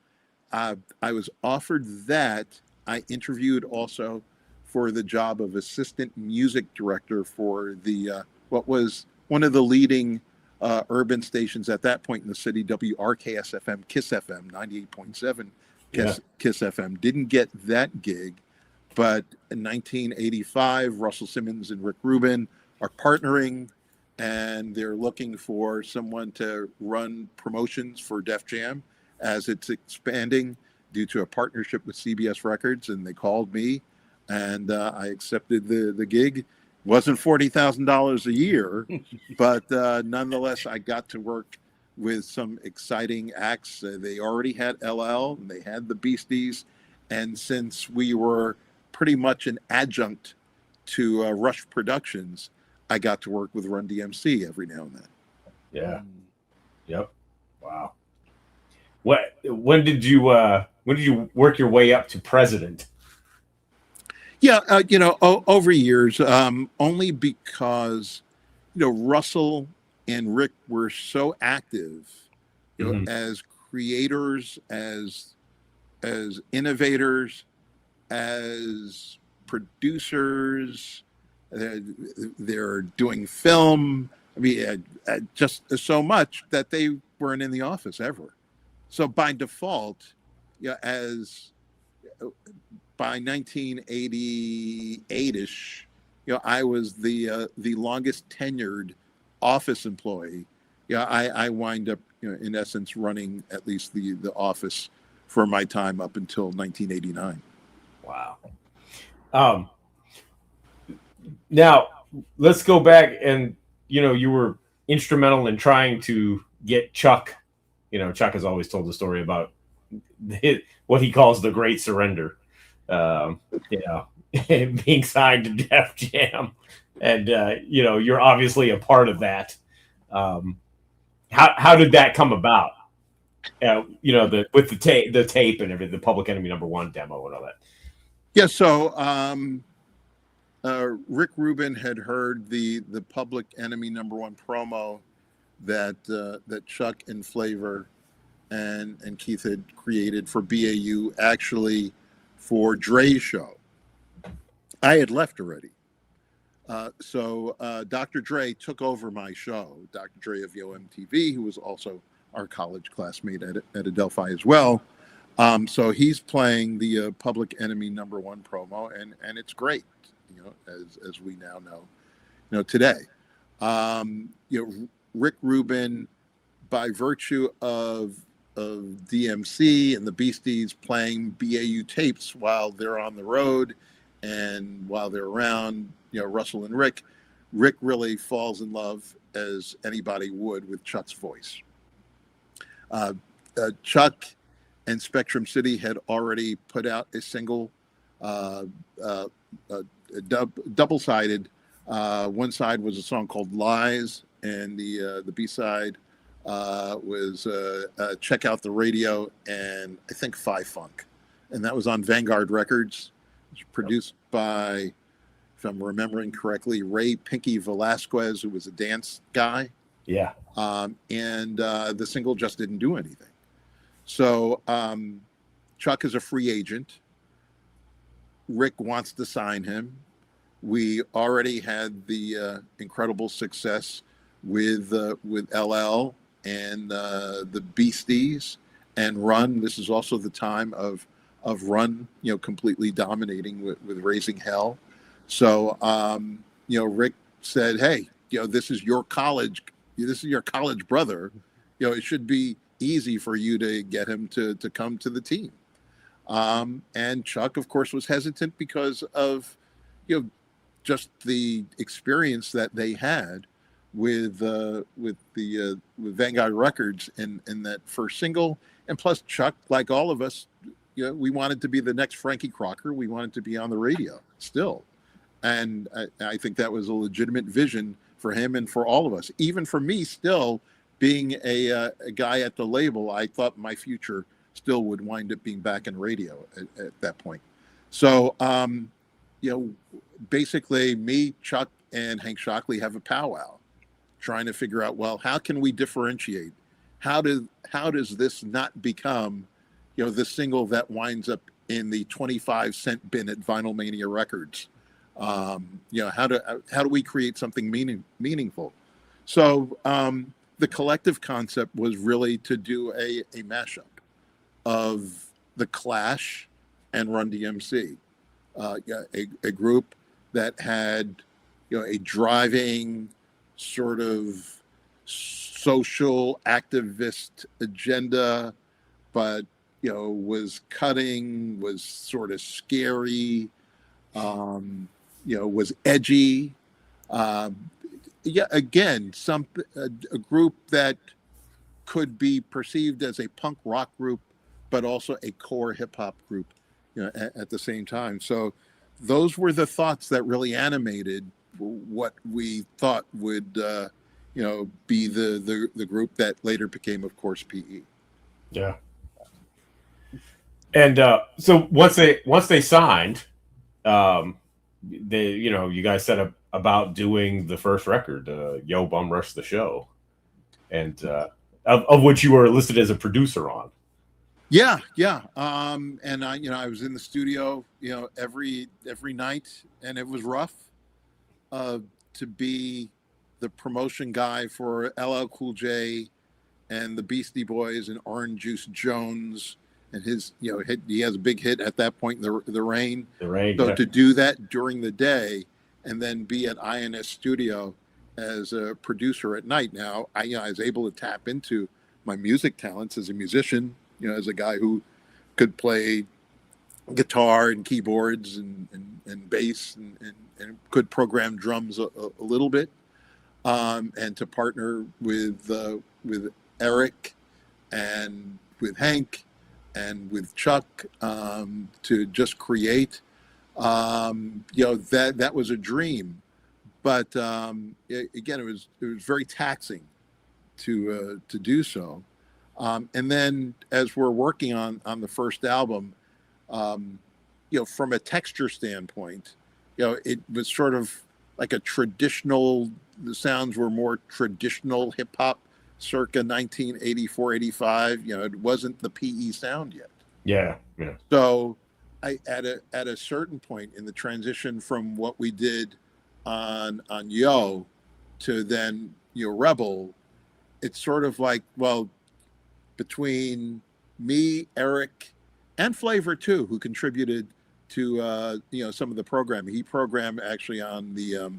[SPEAKER 6] I was offered that. I interviewed also for the job of assistant music director for the what was one of the leading urban stations at that point in the city, WRKS-FM, KISS FM, 98.7 KISS FM. Didn't get that gig, but in 1985, Russell Simmons and Rick Rubin are partnering, and they're looking for someone to run promotions for Def Jam as it's expanding due to a partnership with CBS Records, and they called me, and I accepted the gig. Wasn't $40,000 a year, but nonetheless, I got to work with some exciting acts. They already had LL, and they had the Beasties, and since we were pretty much an adjunct to Rush Productions, I got to work with Run DMC every now and then.
[SPEAKER 1] Yeah. Yep. Wow. When did you work your way up to president?
[SPEAKER 6] Yeah, over years, only because, Russell and Rick were so active, as creators, as innovators, as producers. They're doing film. I mean, just so much that they weren't in the office ever. So by default, by 1988-ish, I was the longest tenured office employee. I wind up, in essence, running at least the office for my time up until 1989.
[SPEAKER 1] Wow. Now let's go back, and you were instrumental in trying to get Chuck. Chuck has always told the story about what he calls the Great Surrender. Being signed to Def Jam, and you're obviously a part of that. How did that come about? With the tape and everything, the Public Enemy #1 demo and all that.
[SPEAKER 6] Yeah. So Rick Rubin had heard the Public Enemy #1 promo that Chuck and Flavor and Keith had created for BAU, actually for Dre's show. I had left already. So Dr. Dre took over my show, Dr. Dre of Yo MTV, who was also our college classmate at Adelphi as well. So he's playing the Public Enemy #1 promo, and it's great, as we now know, today. Rick Rubin, by virtue of DMC and the Beasties playing BAU tapes while they're on the road and while they're around, Russell and Rick really falls in love, as anybody would, with Chuck's voice. Chuck and Spectrum City had already put out a single, double-sided. One side was a song called Lies, and the B-side was Check Out the Radio and I think Phi Funk. And that was on Vanguard Records. It was produced by, if I'm remembering correctly, Ray Pinky Velasquez, who was a dance guy.
[SPEAKER 1] Yeah.
[SPEAKER 6] And the single just didn't do anything. So Chuck is a free agent. Rick wants to sign him. We already had the incredible success with LL and the Beasties, and Run. This is also the time of Run, completely dominating with Raising Hell. So, Rick said, "Hey, this is your college brother. It should be easy for you to get him to come to the team." And Chuck, of course, was hesitant because of, just the experience that they had with Vanguard Records and that first single. And plus, Chuck, like all of us, we wanted to be the next Frankie Crocker. We wanted to be on the radio still. And I think that was a legitimate vision for him and for all of us. Even for me, still being a guy at the label, I thought my future still would wind up being back in radio at that point. So, basically me, Chuck, and Hank Shockley have a powwow trying to figure out, well, how can we differentiate? How does this not become, the single that winds up in the 25-cent bin at Vinyl Mania Records? How do we create something meaningful? So the collective concept was really to do a mashup of The Clash and Run DMC, a group that had, a driving sort of social activist agenda, but, was cutting, was sort of scary, was edgy. Again, a group that could be perceived as a punk rock group, but also a core hip hop group, at the same time. So those were the thoughts that really animated what we thought would, be the group that later became, of course, PE.
[SPEAKER 1] Yeah. And so once they signed, you guys set up about doing the first record, Yo Bum Rush the Show, and of which you were listed as a producer on.
[SPEAKER 6] Yeah. And I was in the studio, every night, and it was rough to be the promotion guy for LL Cool J and the Beastie Boys and Orange Juice Jones and his, hit. He has a big hit at that point, the Rain.
[SPEAKER 1] The Rain.
[SPEAKER 6] So
[SPEAKER 1] yeah.
[SPEAKER 6] to do that during the day and then be at INS Studio as a producer at night. Now, I was able to tap into my music talents as a musician, as a guy who could play guitar and keyboards and bass and could program drums a little bit, and to partner with Eric and with Hank and with Chuck, to just create, that was a dream. But again, it was very taxing to do so. And then as we're working on the first album, from a texture standpoint, it was sort of like a traditional, the sounds were more traditional hip hop circa 1984, 85. It wasn't the PE sound yet.
[SPEAKER 1] Yeah.
[SPEAKER 6] So at a certain point in the transition from what we did on Yo to then, Rebel, it's sort of like, well, between me, Eric, and Flavor too, who contributed to some of the programming. He programmed actually on the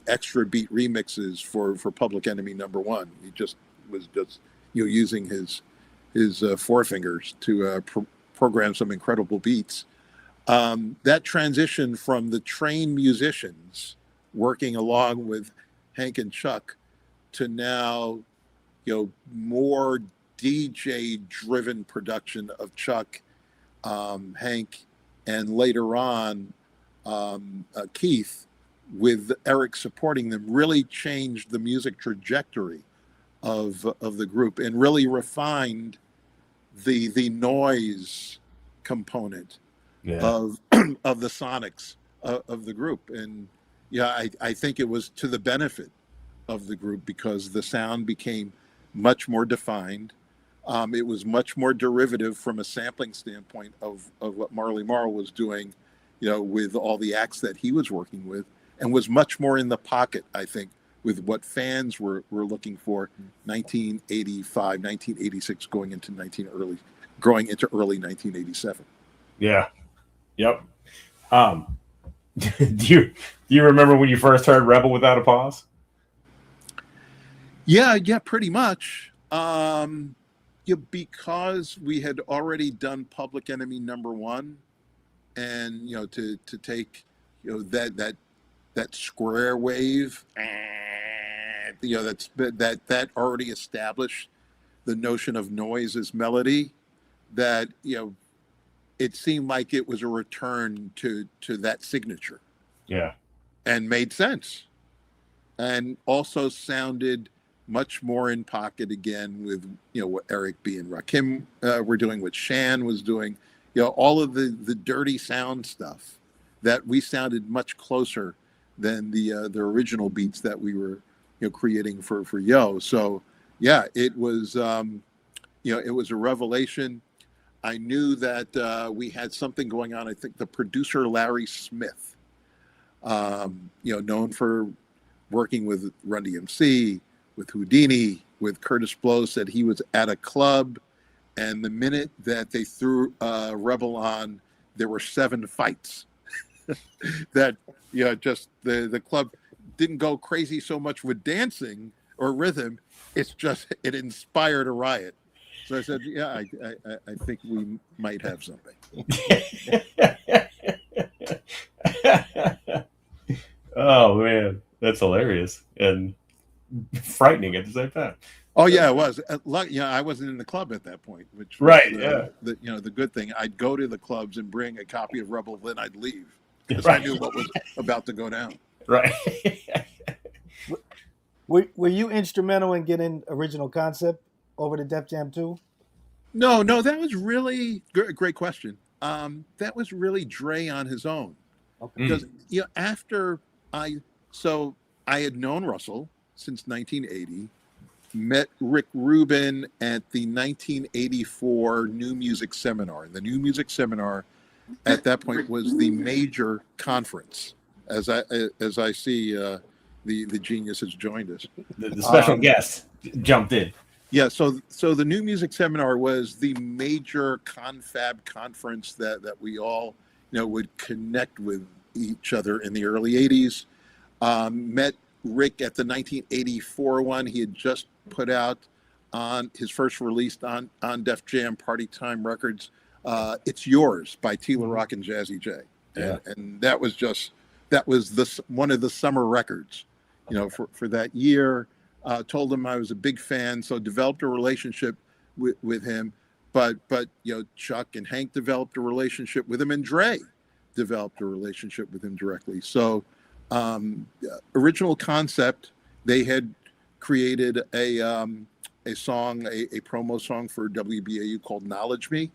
[SPEAKER 6] extra beat remixes for Public Enemy #1. He was using his forefingers to program some incredible beats. That transition from the trained musicians working along with Hank and Chuck to now, more DJ-driven production of Chuck, Hank, and later on Keith, with Eric supporting them, really changed the music trajectory of the group and really refined the noise component of the sonics of the group. And I think it was to the benefit of the group because the sound became much more defined. It was much more derivative from a sampling standpoint of what Marley Marl was doing, with all the acts that he was working with, and was much more in the pocket, I think, with what fans were looking for. 1985, 1986, growing into early 1987.
[SPEAKER 1] Yeah. Yep. Do you remember when you first heard Rebel Without a Pause?
[SPEAKER 6] Yeah, pretty much. Because we had already done Public Enemy #1, and to take that square wave, that already established the notion of noise as melody. That it seemed like it was a return to that signature.
[SPEAKER 1] Yeah.
[SPEAKER 6] And made sense, and also sounded much more in pocket again with what Eric B and Rakim were doing, what Shan was doing, all of the dirty sound stuff that we sounded much closer than the original beats that we were creating for Yo. So yeah, it was it was a revelation. I knew that we had something going on. I think the producer Larry Smith, known for working with Run DMC, with Houdini, with Curtis Blow, said he was at a club, and the minute that they threw Rebel on, there were 7 fights. That just the club didn't go crazy so much with dancing or rhythm. It's just it inspired a riot. So I said, yeah, I think we might have something.
[SPEAKER 1] Oh man, that's hilarious and frightening at the same time.
[SPEAKER 6] Oh yeah, it was. I wasn't in the club at that point, which was,
[SPEAKER 1] right. Yeah.
[SPEAKER 6] The good thing. I'd go to the clubs and bring a copy of Rebel, then I'd leave because
[SPEAKER 1] Right.
[SPEAKER 6] I knew what was about to go down.
[SPEAKER 1] Right.
[SPEAKER 5] Were you instrumental in getting original concept over to Def Jam 2?
[SPEAKER 6] No, that was really great question. That was really Dre on his own.
[SPEAKER 5] Okay.
[SPEAKER 6] Because after I had known Russell since 1980, met Rick Rubin at the 1984 New Music Seminar. The New Music Seminar at that point was the major conference. As I see the genius has joined us.
[SPEAKER 1] The special guest jumped in.
[SPEAKER 6] Yeah, so the New Music Seminar was the major confab conference that we all would connect with each other in the early 80s. Met Rick at the 1984 one. He had just put out on his first release on Def Jam Party Time Records, It's Yours by Tila Rock and Jazzy J. And that was one of the summer records, for that year. Told him I was a big fan, so developed a relationship with him. But Chuck and Hank developed a relationship with him, and Dre developed a relationship with him directly. So original concept, they had created a song, a promo song for WBAU called Knowledge Me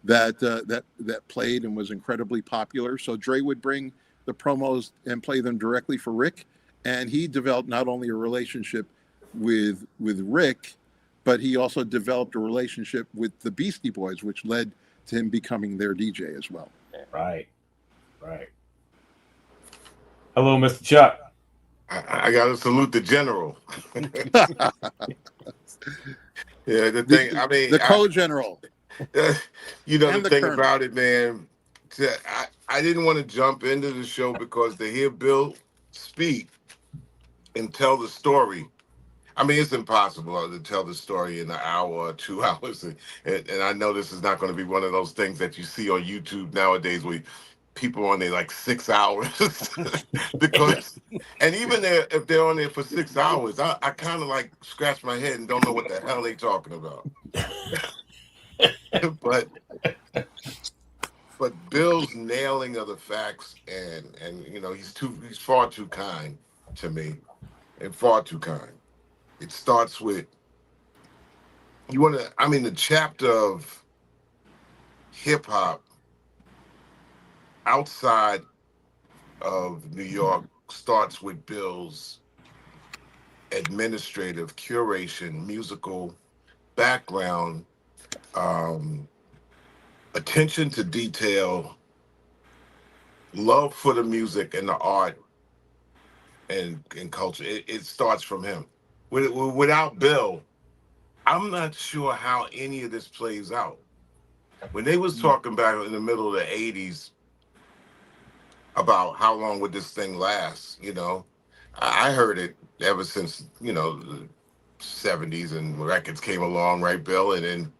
[SPEAKER 6] that played and was incredibly popular. So Dre would bring the promos and play them directly for Rick. And he developed not only a relationship with Rick, but he also developed a relationship with the Beastie Boys, which led to him becoming their DJ as well.
[SPEAKER 1] Right. Hello, Mr. Chuck.
[SPEAKER 7] I got to salute the general. Yeah, the thing. I mean,
[SPEAKER 6] the co-general.
[SPEAKER 7] The thing
[SPEAKER 6] colonel
[SPEAKER 7] about it, man. I didn't want to jump into the show because to hear Bill speak and tell the story. I mean, it's impossible to tell the story in an hour or 2 hours. And I know this is not going to be one of those things that you see on YouTube nowadays where people are on there like 6 hours. Because, and even if they're on there for 6 hours, I kind of like scratch my head and don't know what the hell they're talking about. But Bill's nailing of the facts and he's far too kind to me. And far too kind. It starts with the chapter of hip hop outside of New York starts with Bill's administrative curation, musical background, attention to detail, love for the music and the art, and culture. It starts from him. Without Bill, I'm not sure how any of this plays out. When they was talking back in the middle of the 80s about how long would this thing last, I heard it ever since, the 70s and records came along, right, Bill? And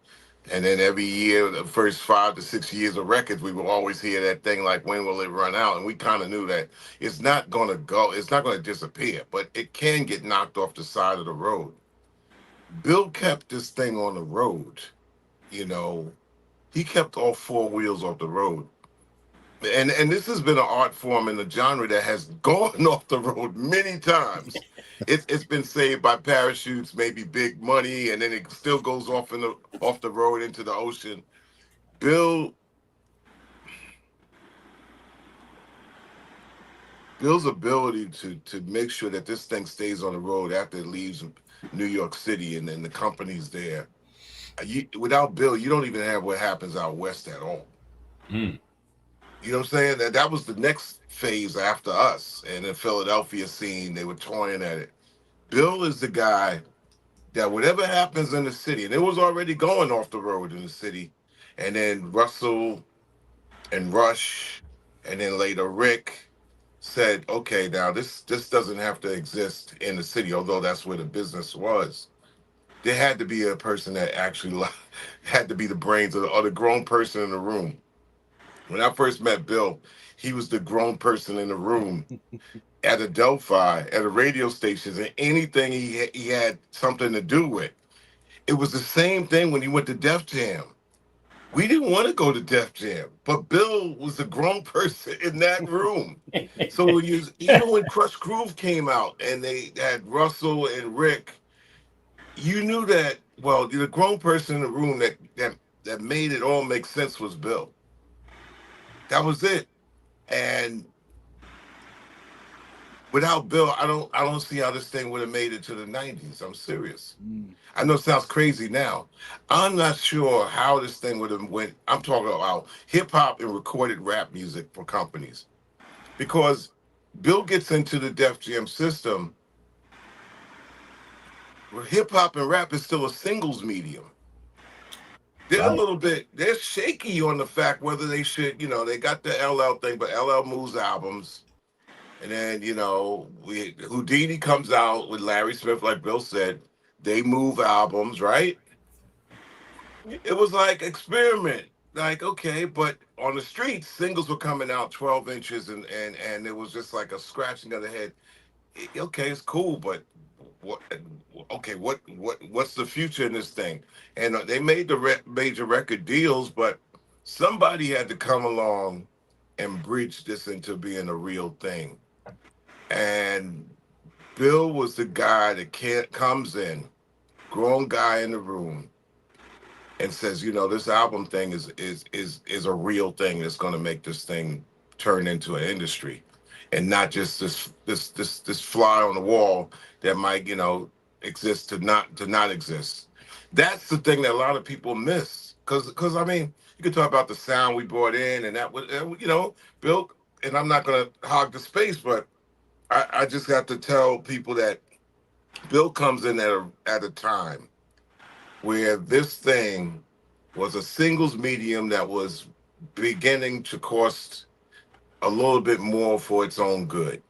[SPEAKER 7] then every year, the first 5 to 6 years of records, we will always hear that thing like, when will it run out? And we kind of knew that it's not going to go, it's not going to disappear, but it can get knocked off the side of the road. Bill kept this thing on the road, you know. He kept all four wheels off the road. And this has been an art form in the genre that has gone off the road many times. It's been saved by parachutes, maybe big money, and then it still goes off off the road into the ocean. Bill's ability to make sure that this thing stays on the road after it leaves New York City and then the company's there. Without Bill, you don't even have what happens out west at all.
[SPEAKER 1] Mm.
[SPEAKER 7] You know what I'm saying? That was the next phase after us. And the Philadelphia scene, they were toying at it. Bill is the guy that whatever happens in the city, and it was already going off the road in the city, and then Russell and Rush, and then later Rick said, okay, now this doesn't have to exist in the city, although that's where the business was. There had to be a person that actually had to be the brains or the grown person in the room. When I first met Bill, he was the grown person in the room at Adelphi, at a radio station, and anything he had something to do with. It was the same thing when he went to Def Jam. We didn't want to go to Def Jam, but Bill was the grown person in that room. So even when Crush Groove came out and they had Russell and Rick, you knew that, well, the grown person in the room that made it all make sense was Bill. That was it. And without Bill, I don't see how this thing would have made it to the 90s. I'm serious. I know it sounds crazy now. I'm not sure how this thing would have went. I'm talking about hip hop and recorded rap music for companies. Because Bill gets into the Def Jam system where hip hop and rap is still a singles medium. They're shaky on the fact whether they should, they got the LL thing, but LL moves albums. And then, Houdini comes out with Larry Smith, like Bill said, they move albums, right? It was like experiment. Like, okay, but on the streets, singles were coming out 12 inches and it was just like a scratching of the head. Okay, it's cool, but what's the future in this thing? And they made the major record deals, but somebody had to come along and bridge this into being a real thing. And Bill was the guy that comes in, grown guy in the room, and says, this album thing is a real thing that's going to make this thing turn into an industry, and not just this fly on the wall that might exist to not exist. That's the thing that a lot of people miss, because I mean, you could talk about the sound we brought in, and that was Bill. And I'm not going to hog the space, but I just have to tell people that Bill comes in at a time where this thing was a singles medium that was beginning to cost a little bit more for its own good.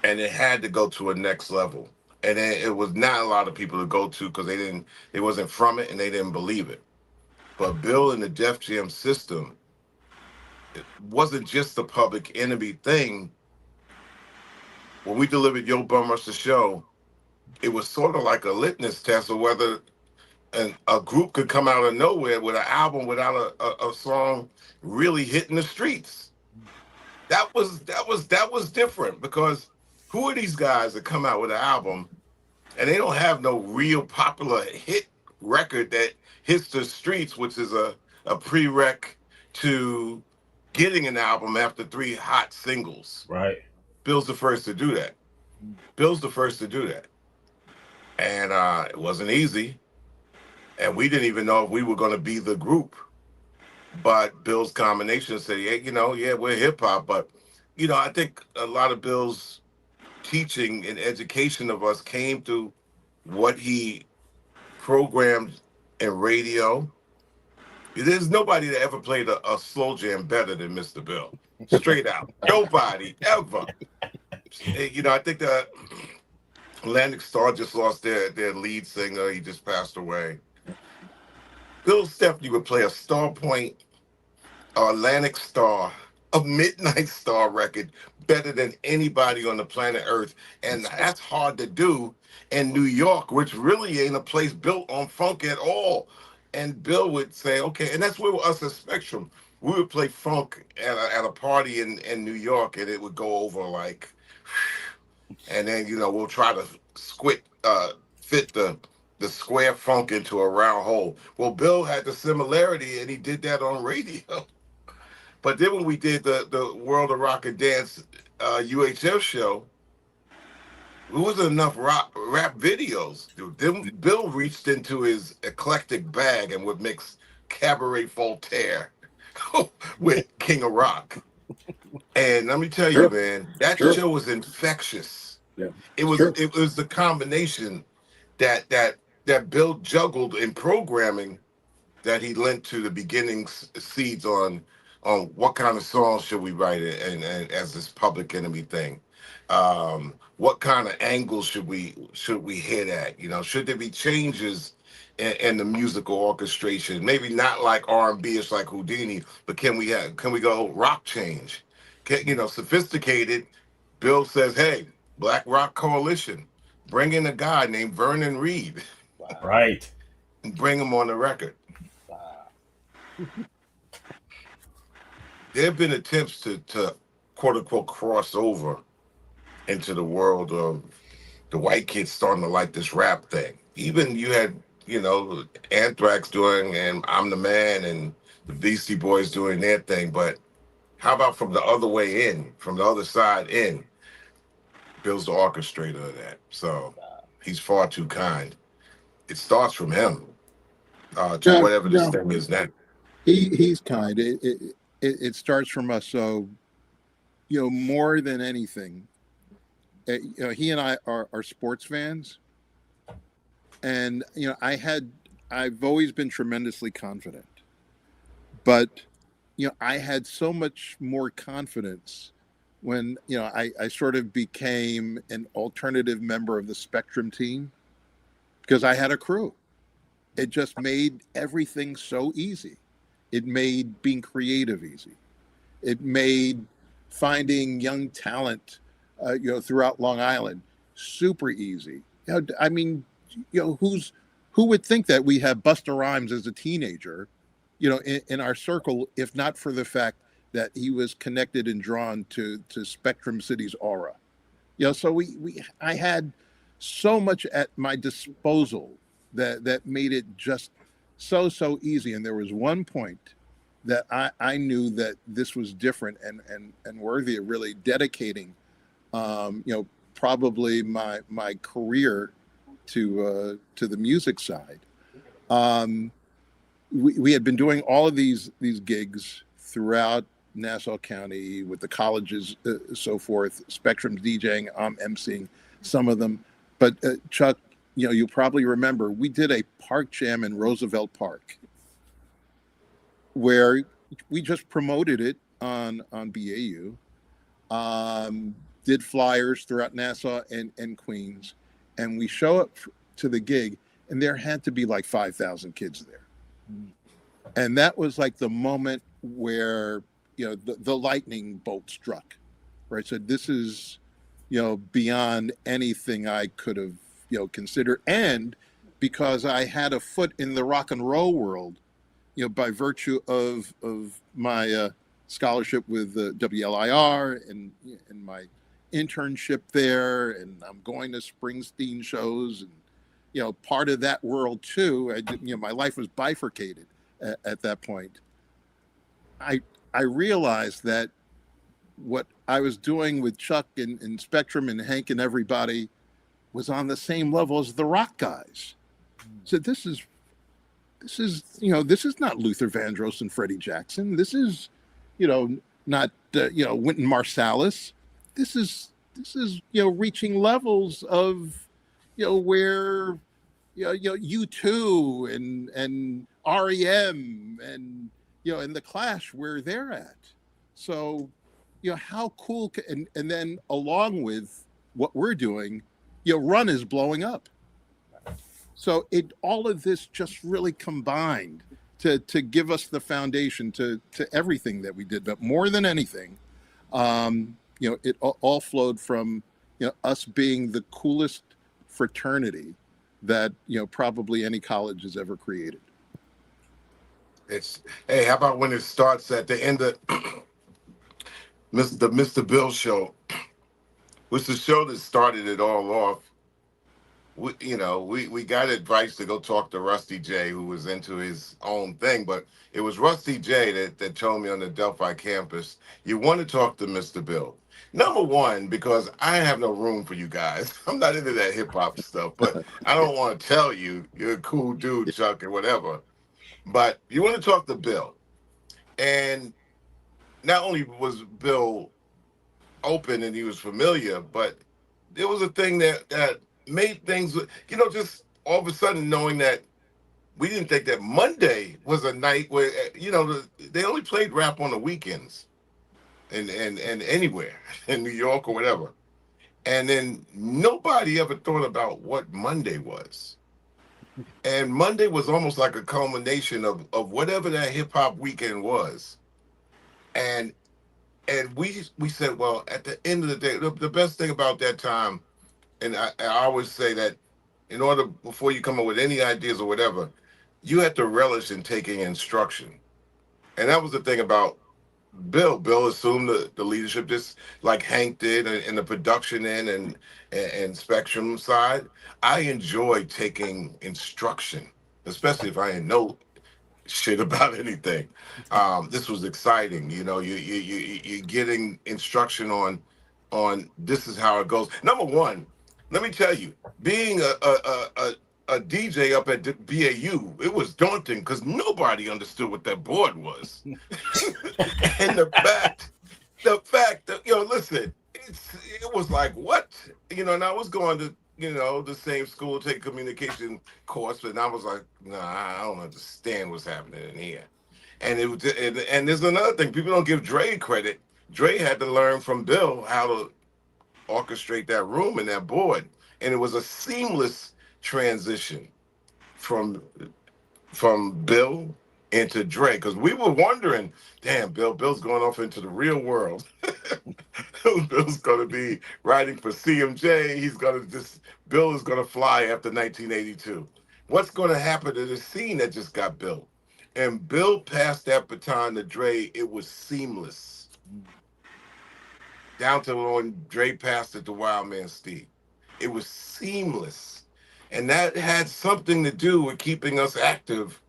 [SPEAKER 7] And it had to go to a next level. And it was not a lot of people to go to because they wasn't from it and they didn't believe it. But Bill and the Def Jam system, it wasn't just the Public Enemy thing. When we delivered Yo Bum Rush the Show, it was sort of like a litmus test of whether a group could come out of nowhere with an album without a song really hitting the streets. That was different, because who are these guys that come out with an album and they don't have no real popular hit record that hits the streets, which is a prereq to getting an album after 3 hot singles.
[SPEAKER 1] Right.
[SPEAKER 7] Bill's the first to do that. And it wasn't easy. And we didn't even know if we were going to be the group. But Bill's combination said, we're hip hop. But, I think a lot of Bill's teaching and education of us came through what he programmed in radio. There's nobody that ever played a slow jam better than Mr. Bill. Straight out. Nobody ever. You know, I think that Atlantic Starr just lost their lead singer. He just passed away. Bill Stephney would play a Star Point, Atlantic Starr, a Midnight Star record better than anybody on the planet Earth. And that's hard to do in New York, which really ain't a place built on funk at all. And Bill would say, okay, and that's where us at Spectrum, we would play funk at a party in New York, and it would go over like, and then, you know, we'll try to fit the square funk into a round hole. Well, Bill had the similarity, and he did that on radio. But then when we did the World of Rock and Dance UHF show, there wasn't enough rap videos. Then Bill reached into his eclectic bag and would mix Cabaret Voltaire with King of Rock. And let me tell you, man, that show was infectious.
[SPEAKER 8] Yeah.
[SPEAKER 7] It was the combination that Bill juggled in programming that he lent to the beginning seeds on what kind of songs should we write and as this Public Enemy thing. What kind of angles should we hit at? You know, should there be changes in the musical orchestration? Maybe not like R&B, it's like Houdini, but can we go rock change? Sophisticated. Bill says, hey, Black Rock Coalition, bring in a guy named Vernon Reid.
[SPEAKER 5] Wow.
[SPEAKER 1] Right.
[SPEAKER 7] And bring him on the record.
[SPEAKER 5] Wow.
[SPEAKER 7] There have been attempts to quote unquote cross over into the world of the white kids starting to like this rap thing. Even you had, Anthrax doing and I'm the Man and the Beastie Boys doing their thing. But how about from the other way in, from the other side in? Bill's the orchestrator of that. So he's far too kind. It starts from him to whatever this thing is now.
[SPEAKER 6] He's kind. It starts from us. So, more than anything, he and I are sports fans, and I've always been tremendously confident, but I had so much more confidence when I sort of became an alternative member of the Spectrum team, because I had a crew. It just made everything so easy. It made being creative easy. It made finding young talent, throughout Long Island super easy. Who would think that we have Busta Rhymes as a teenager, in our circle, if not for the fact that he was connected and drawn to Spectrum City's aura. So I had so much at my disposal that made it just so easy. And there was one point that I knew that this was different and worthy of really dedicating, probably my career to the music side. We had been doing all of these gigs throughout Nassau County with the colleges, so forth. Spectrum's DJing, I'm emceeing some of them. But Chuck, you'll probably remember we did a park jam in Roosevelt Park, where we just promoted it on BAU, did flyers throughout Nassau and Queens, and we show up to the gig, and there had to be like 5,000 kids there. And that was like the moment where, the lightning bolt struck, right? So this is, beyond anything I could have, considered. And because I had a foot in the rock and roll world, by virtue of my scholarship with WLIR and my internship there, and I'm going to Springsteen shows, and part of that world too. My life was bifurcated at that point. I realized that what I was doing with Chuck and Spectrum and Hank and everybody was on the same level as the rock guys. So this is not Luther Vandross and Freddie Jackson. This is, not Wynton Marsalis. This this is reaching levels of where U2 and REM and the Clash where they're at. So how cool and then along with what we're doing, Run is blowing up. So all of this just really combined to give us the foundation to everything that we did. But more than anything, it all flowed from us being the coolest fraternity that probably any college has ever created.
[SPEAKER 7] Hey, how about when it starts at the end of the Mr. Bill show, which the show that started it all off. We got advice to go talk to Rusty J, who was into his own thing, but it was Rusty J that told me on the Delphi campus, you want to talk to Mr. Bill. Number one, because I have no room for you guys. I'm not into that hip hop stuff, but I don't want to tell you you're a cool dude, Chuck, and whatever. But you want to talk to Bill. And not only was Bill open and he was familiar, but there was a thing that made things, just all of a sudden knowing that we didn't think that Monday was a night where, they only played rap on the weekends and anywhere in New York or whatever. And then nobody ever thought about what Monday was. And Monday was almost like a culmination of whatever that hip hop weekend was. And we said, well, at the end of the day, the best thing about that time, and I always say that in order, before you come up with any ideas or whatever, you have to relish in taking instruction. And that was the thing about Bill. Bill assumed the leadership, just like Hank did in the production end and Spectrum side. I enjoy taking instruction, especially if I didn't know shit about anything. This was exciting. You're getting instruction on this is how it goes. Number one, let me tell you, being a DJ up at BAU, it was daunting because nobody understood what that board was. And the fact that, listen, it was like, what? And I was going to, the same school, take a communication course, but I was like, nah, I don't understand what's happening in here. And and there's another thing, people don't give Dre credit. Dre had to learn from Bill how to orchestrate that room and that board. And it was a seamless transition from Bill into Dre, because we were wondering, damn, Bill's going off into the real world. Bill's going to be writing for CMJ. Bill is going to fly after 1982. What's going to happen to the scene that just got built? And Bill passed that baton to Dre. It was seamless. Down to when Dre passed it to Wild Man Steve. It was seamless. And that had something to do with keeping us active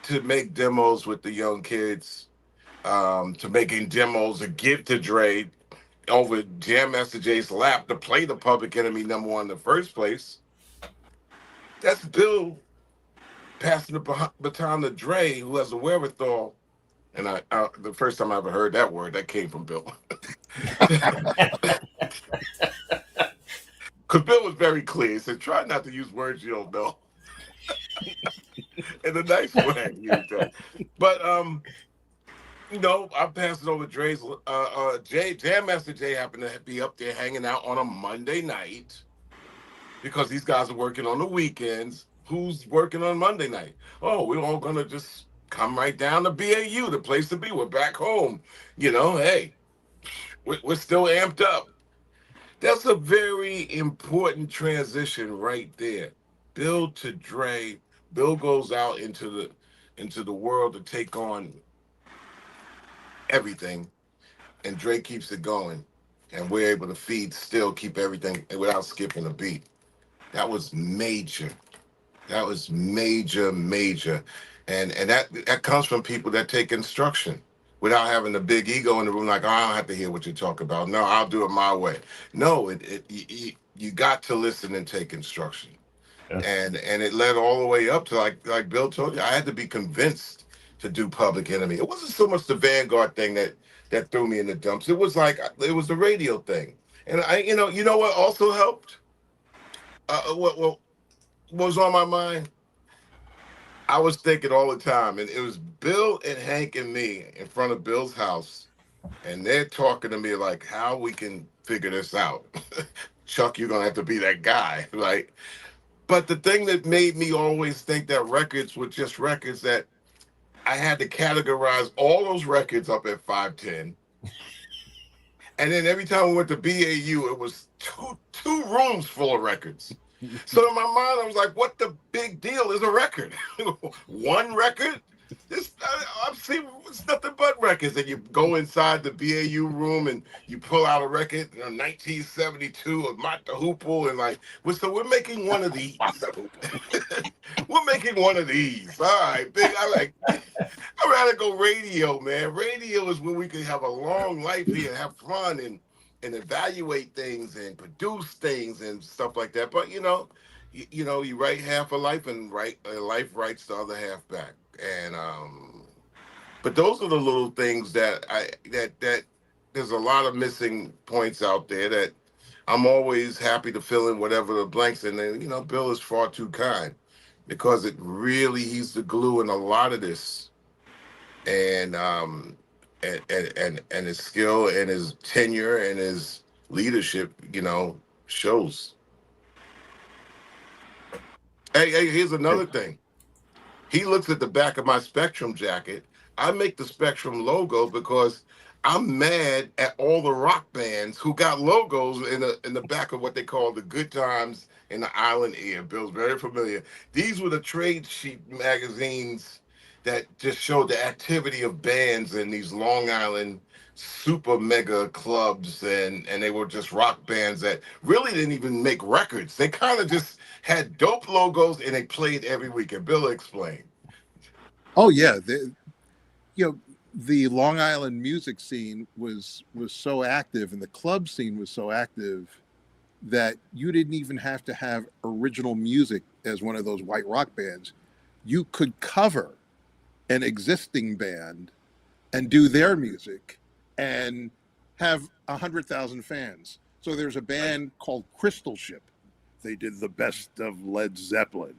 [SPEAKER 7] to make demos with the young kids, to making demos to give to Dre over Jam Master Jay's lap to play the Public Enemy #1 in the first place. That's Bill passing the baton to Dre, who has the wherewithal. And the first time I ever heard that word, that came from Bill. Because Bill was very clear. He said, try not to use words you don't know. In a nice way. But, I passed it over Dre's. Jam Master Jay happened to be up there hanging out on a Monday night because these guys are working on the weekends. Who's working on Monday night? Oh, we're all going to just come right down to BAU, the place to be. We're back home. Hey, we're still amped up. That's a very important transition right there. Bill to Dre. Bill goes out into the world to take on everything, and Dre keeps it going, and we're able to keep everything without skipping a beat. That was major. That was major, and that comes from people that take instruction without having a big ego in the room. Like, oh, I don't have to hear what you talk about. No, I'll do it my way. No, you got to listen and take instruction. Yeah. And it led all the way up to like Bill told you, I had to be convinced to do Public Enemy. It wasn't so much the Vanguard thing that threw me in the dumps. It was the radio thing. And you know what also helped? What was on my mind? I was thinking all the time, and it was Bill and Hank and me in front of Bill's house, and they're talking to me like how we can figure this out. Chuck, you're gonna have to be that guy, right? But the thing that made me always think that records were just records, that I had to categorize all those records up at 510. And then every time we went to BAU, it was two rooms full of records. So in my mind, I was like, what the big deal is a record? One record? I've seen it's nothing but records. And you go inside the BAU room and you pull out a record, 1972 of Mott the Hoople, and like, so we're making one of these. We're making one of these. All right, big. I'd rather go radio, man. Radio is where we can have a long life here and have fun and evaluate things and produce things and stuff like that. But you write half a life and life writes the other half back. And but those are the little things that that there's a lot of missing points out there that I'm always happy to fill in whatever the blanks. And then Bill is far too kind, because he's the glue in a lot of this. And his skill and his tenure and his leadership, shows. Hey, here's another thing. He looks at the back of my Spectrum jacket. I make the Spectrum logo because I'm mad at all the rock bands who got logos in the back of what they call the Good Times and the Island Ear. Bill's very familiar. These were the trade sheet magazines that just showed the activity of bands in these Long Island super mega clubs, and they were just rock bands that really didn't even make records. They kind of just had dope logos and they played every week. And Bill explained.
[SPEAKER 6] Oh yeah, the Long Island music scene was so active, and the club scene was so active that you didn't even have to have original music as one of those white rock bands. You could cover an existing band and do their music and have 100,000 fans. So there's a band called Crystal Ship. They did the best of Led Zeppelin.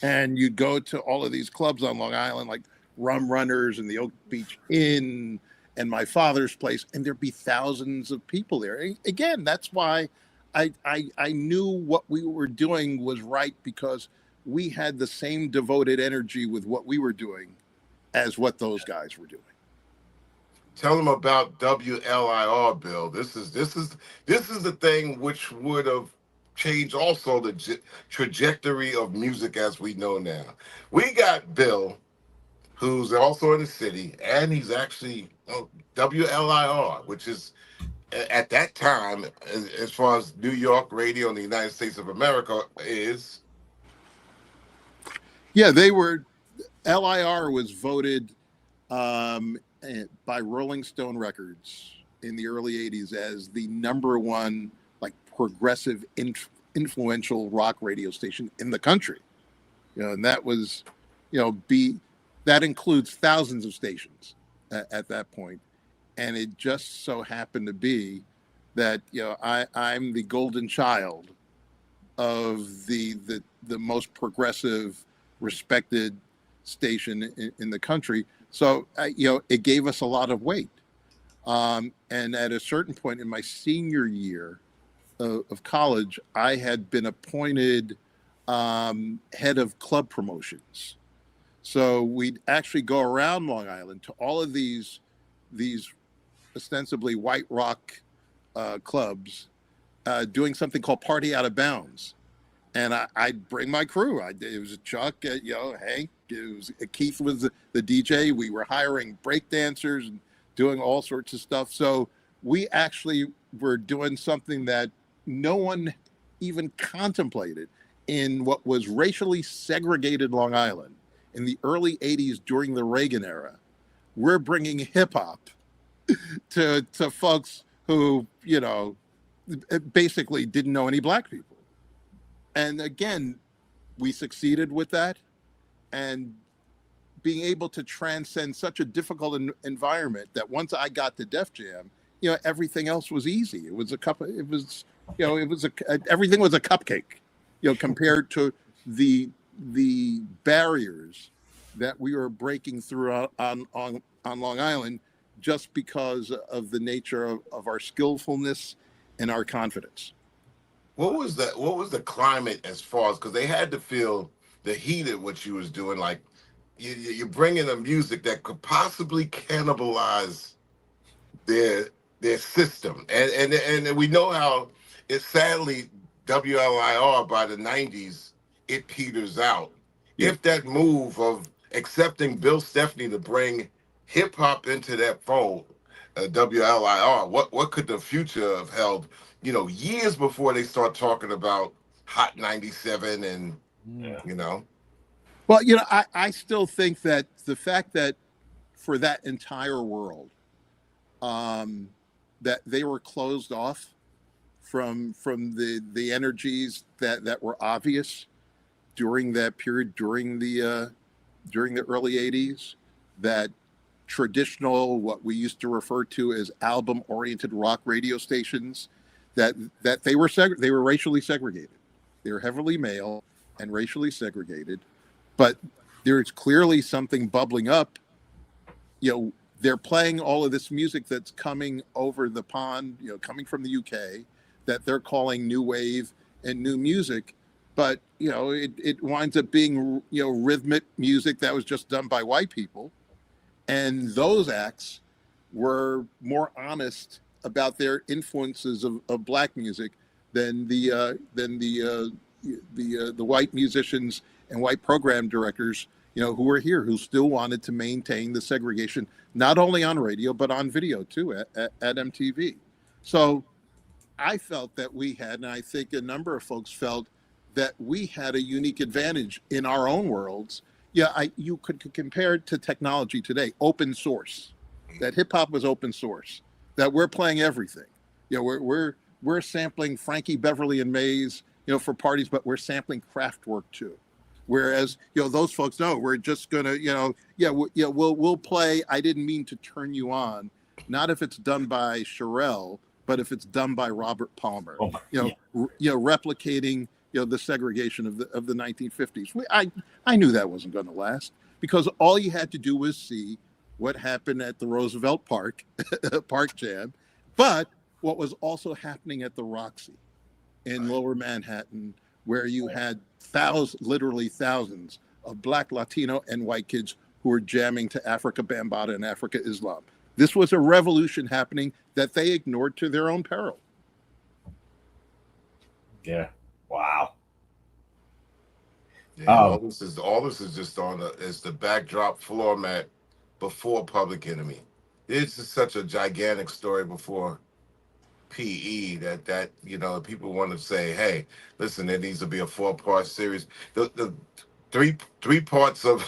[SPEAKER 6] And you'd go to all of these clubs on Long Island, like Rum Runners and the Oak Beach Inn and My Father's Place, and there'd be thousands of people there. And again, that's why I knew what we were doing was right, because we had the same devoted energy with what we were doing as what those guys were doing.
[SPEAKER 7] Tell them about WLIR, Bill. This is the thing which would have changed also the trajectory of music as we know now. We got Bill, who's also in the city, and he's actually WLIR, which is at that time, as far as New York radio in the United States of America is.
[SPEAKER 6] Yeah, LIR was voted by Rolling Stone Records in the early 80s as the number one progressive influential rock radio station in the country. And that was, that includes thousands of stations at that point. And it just so happened to be that, I'm the golden child of the most progressive, respected station in the country. So, it gave us a lot of weight. And at a certain point in my senior year of college, I had been appointed head of club promotions. So we'd actually go around Long Island to all of these ostensibly white rock clubs, doing something called Party Out of Bounds. And I'd bring my crew. It was Chuck, Hank. Keith was the DJ. We were hiring break dancers and doing all sorts of stuff. So we actually were doing something that no one even contemplated in what was racially segregated Long Island in the early 80s during the Reagan era. We're bringing hip hop to folks who, basically didn't know any black people. And again, we succeeded with that, and being able to transcend such a difficult environment that once I got to Def Jam, everything else was easy. It was a cup. It was, it was everything was a cupcake, compared to the barriers that we were breaking through on Long Island, just because of the nature of our skillfulness and our confidence.
[SPEAKER 7] What was the climate as far as, because they had to feel the heat of what you was doing, like you're bringing a music that could possibly cannibalize their system, and we know how it's sadly WLIR by the 90s it peters out.
[SPEAKER 6] Yeah.
[SPEAKER 7] If that move of accepting Bill Stephney to bring hip hop into that fold, WLIR, what could the future have held? Years before they start talking about Hot 97 and
[SPEAKER 6] Well, I still think that the fact that for that entire world, that they were closed off from the energies that were obvious during that period, during the early 80s, that traditional, what we used to refer to as album-oriented rock radio stations, that they were racially segregated. They were heavily male and racially segregated, but there's clearly something bubbling up. They're playing all of this music that's coming over the pond, coming from the UK, that they're calling new wave and new music, but it winds up being rhythmic music that was just done by white people, and those acts were more honest about their influences of black music than the white musicians and white program directors who were here, who still wanted to maintain the segregation, not only on radio, but on video too, at MTV. So I felt that we had, and I think a number of folks felt, that we had a unique advantage in our own worlds. You could compare it to technology today, open source, that hip hop was open source, that we're playing everything. We're sampling Frankie Beverly and Mays, for parties, but we're sampling Kraftwerk too. Whereas, those folks, no, we're just gonna, we'll play I Didn't Mean to Turn You On, not if it's done by Sherelle, but if it's done by Robert Palmer, replicating, the segregation of the 1950s. I knew that wasn't going to last, because all you had to do was see what happened at the Roosevelt Park Jam, but what was also happening at the Roxy in Lower Manhattan, where you had literally thousands of Black, Latino, and white kids who were jamming to Africa Bambaataa and Africa Islam. This was a revolution happening that they ignored to their own peril.
[SPEAKER 1] Yeah. Wow.
[SPEAKER 7] Yeah, all this is just is the backdrop floor mat before Public Enemy. It's just such a gigantic story before PE that people want to say, hey, listen, there needs to be a 4-part series. The three parts of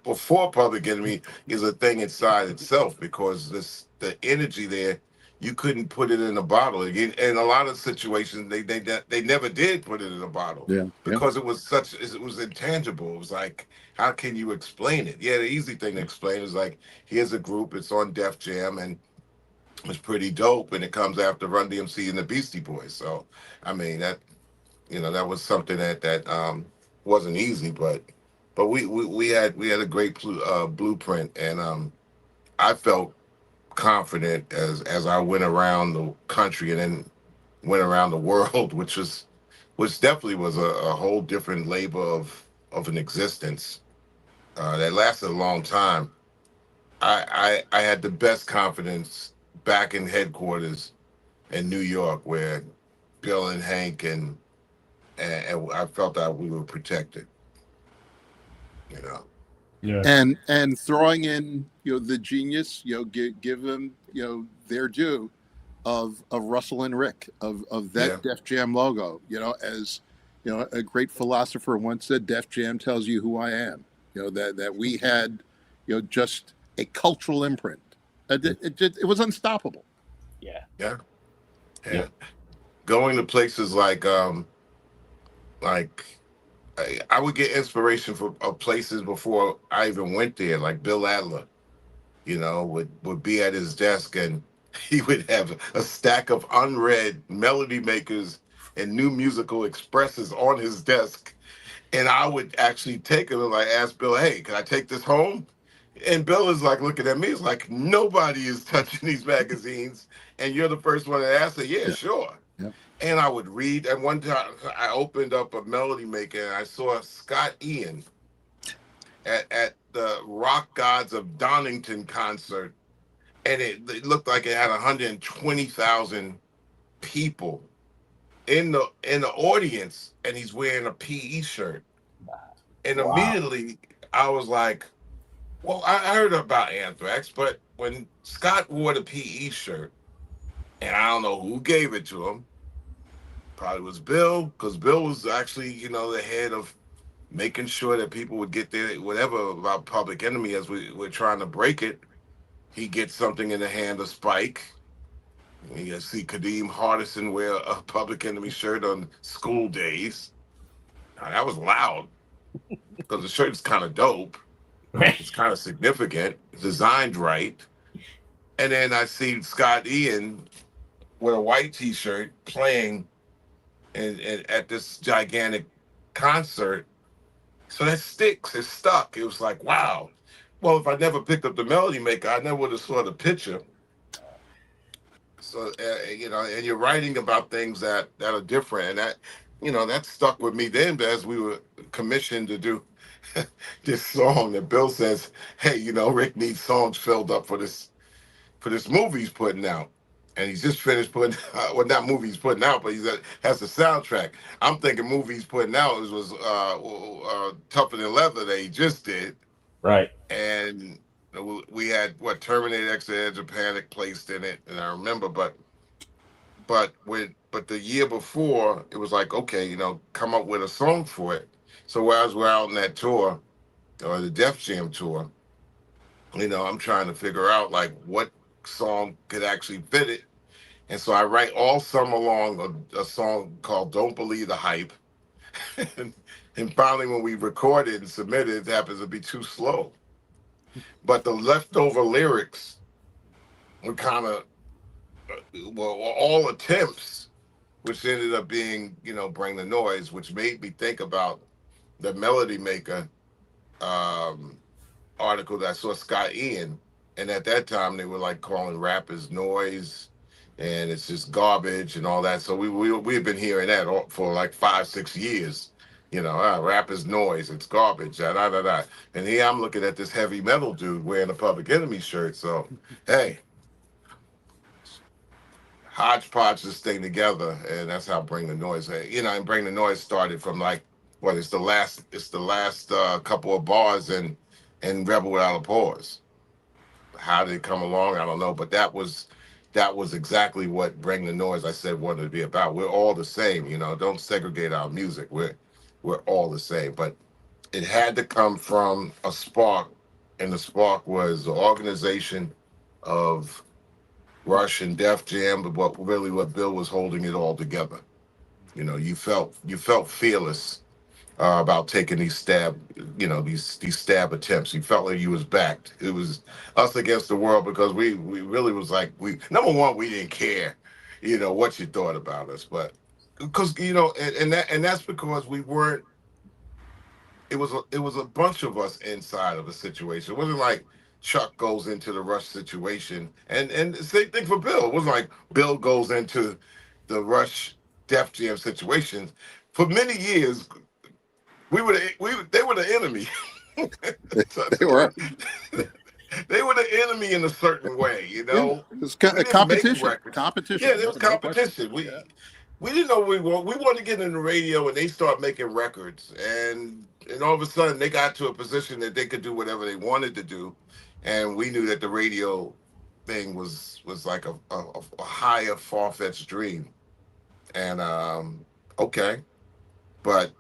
[SPEAKER 7] before Public Enemy is a thing inside itself, because the energy there, you couldn't put it in a bottle. In a lot of situations, they never did put it in a bottle, because it was intangible. It was like, how can you explain it? Yeah, the easy thing to explain is like, here's a group, it's on Def Jam, and it's pretty dope, and it comes after Run DMC and the Beastie Boys. So, I mean, that was something that wasn't easy, but we had a great blueprint, and I felt confident as I went around the country and then went around the world, which definitely was a whole different labor of an existence that lasted a long time. I had the best confidence back in headquarters in New York, where Bill and Hank and I felt that we were protected.
[SPEAKER 1] Yeah.
[SPEAKER 6] And throwing in the genius, give them their due of Russell and Rick, of that Def Jam logo. As a great philosopher once said, Def Jam tells you who I am. That we had just a cultural imprint. It was unstoppable.
[SPEAKER 7] Yeah. Going to places like I would get inspiration of places before I even went there, like Bill Adler, would be at his desk, and he would have a stack of unread Melody Makers and New Musical Expresses on his desk. And I would actually take them and like ask Bill, hey, can I take this home? And Bill is like looking at me, he's like, nobody is touching these magazines. And you're the first one to ask it. Yeah, sure.
[SPEAKER 8] Yep.
[SPEAKER 7] And I would read. And one time I opened up a Melody Maker and I saw Scott Ian at the Rock Gods of Donington concert. And it looked like it had 120,000 people in the audience, and he's wearing a PE shirt. And immediately I was like, well, I heard about Anthrax, but when Scott wore the PE shirt, and I don't know who gave it to him, probably was Bill, because Bill was actually, the head of making sure that people would get their whatever about Public Enemy as we're trying to break it. He gets something in the hand of Spike. You see Kadeem Hardison wear a Public Enemy shirt on school days. Now, that was loud because the shirt is kind of dope. It's kind of significant, designed right. And then I see Scott Ian with a white T-shirt playing at this gigantic concert. So that sticks. It stuck. It was like, wow. Well, if I never picked up the Melody Maker, I never would have saw the picture. So, and you're writing about things that are different. And that stuck with me then as we were commissioned to do this song that Bill says, hey, Rick needs songs filled up for this movie he's putting out. And he's just finished putting, well, not movie he's putting out, but has the soundtrack. I'm thinking movie he's putting out was Tougher Than Leather that he just did.
[SPEAKER 1] Right.
[SPEAKER 7] And we had Terminator X: The Edge of Panic placed in it, and I remember, but the year before it was like, okay, come up with a song for it. So as we're out on that tour, or the Def Jam tour, I'm trying to figure out like what song could actually fit it, and so I write all summer long a song called "Don't Believe the Hype," and finally when we record it and submit it, it happens to be too slow. But the leftover lyrics were kind of, all attempts, which ended up being, Bring the Noise, which made me think about the Melody Maker article that I saw Scott Ian. And at that time, they were like calling rappers noise and it's just garbage and all that. So we've been hearing that for like 5-6 years. Rap is noise, it's garbage, da. And here I'm looking at this heavy metal dude wearing a Public Enemy shirt. So, hey, hodgepodge this thing together, and that's how Bring the Noise. And Bring the Noise started from like it's the last couple of bars and Rebel Without a Pause. How did it come along? I don't know, but that was exactly what Bring the Noise I said wanted to be about. We're all the same, don't segregate our music. We're all the same, but it had to come from a spark, and the spark was the organization of Rush and Def Jam, but what Bill was holding it all together. You felt fearless about taking these stab attempts. You felt like you was backed. It was us against the world because we really was like, number one, we didn't care, what you thought about us, but because and that's because we weren't. It was a bunch of us inside of a situation. It wasn't like Chuck goes into the Rush situation, and the same thing for Bill. It wasn't like Bill goes into the Rush Def Jam situation. For many years, they were the enemy.
[SPEAKER 8] They were.
[SPEAKER 7] They were the enemy in a certain way,
[SPEAKER 8] Yeah, it was competition. Competition.
[SPEAKER 7] Yeah, there was competition. We didn't know what we want. We wanted to get in the radio, and they start making records, and all of a sudden they got to a position that they could do whatever they wanted to do, and we knew that the radio thing was like a higher, far-fetched dream, and okay, but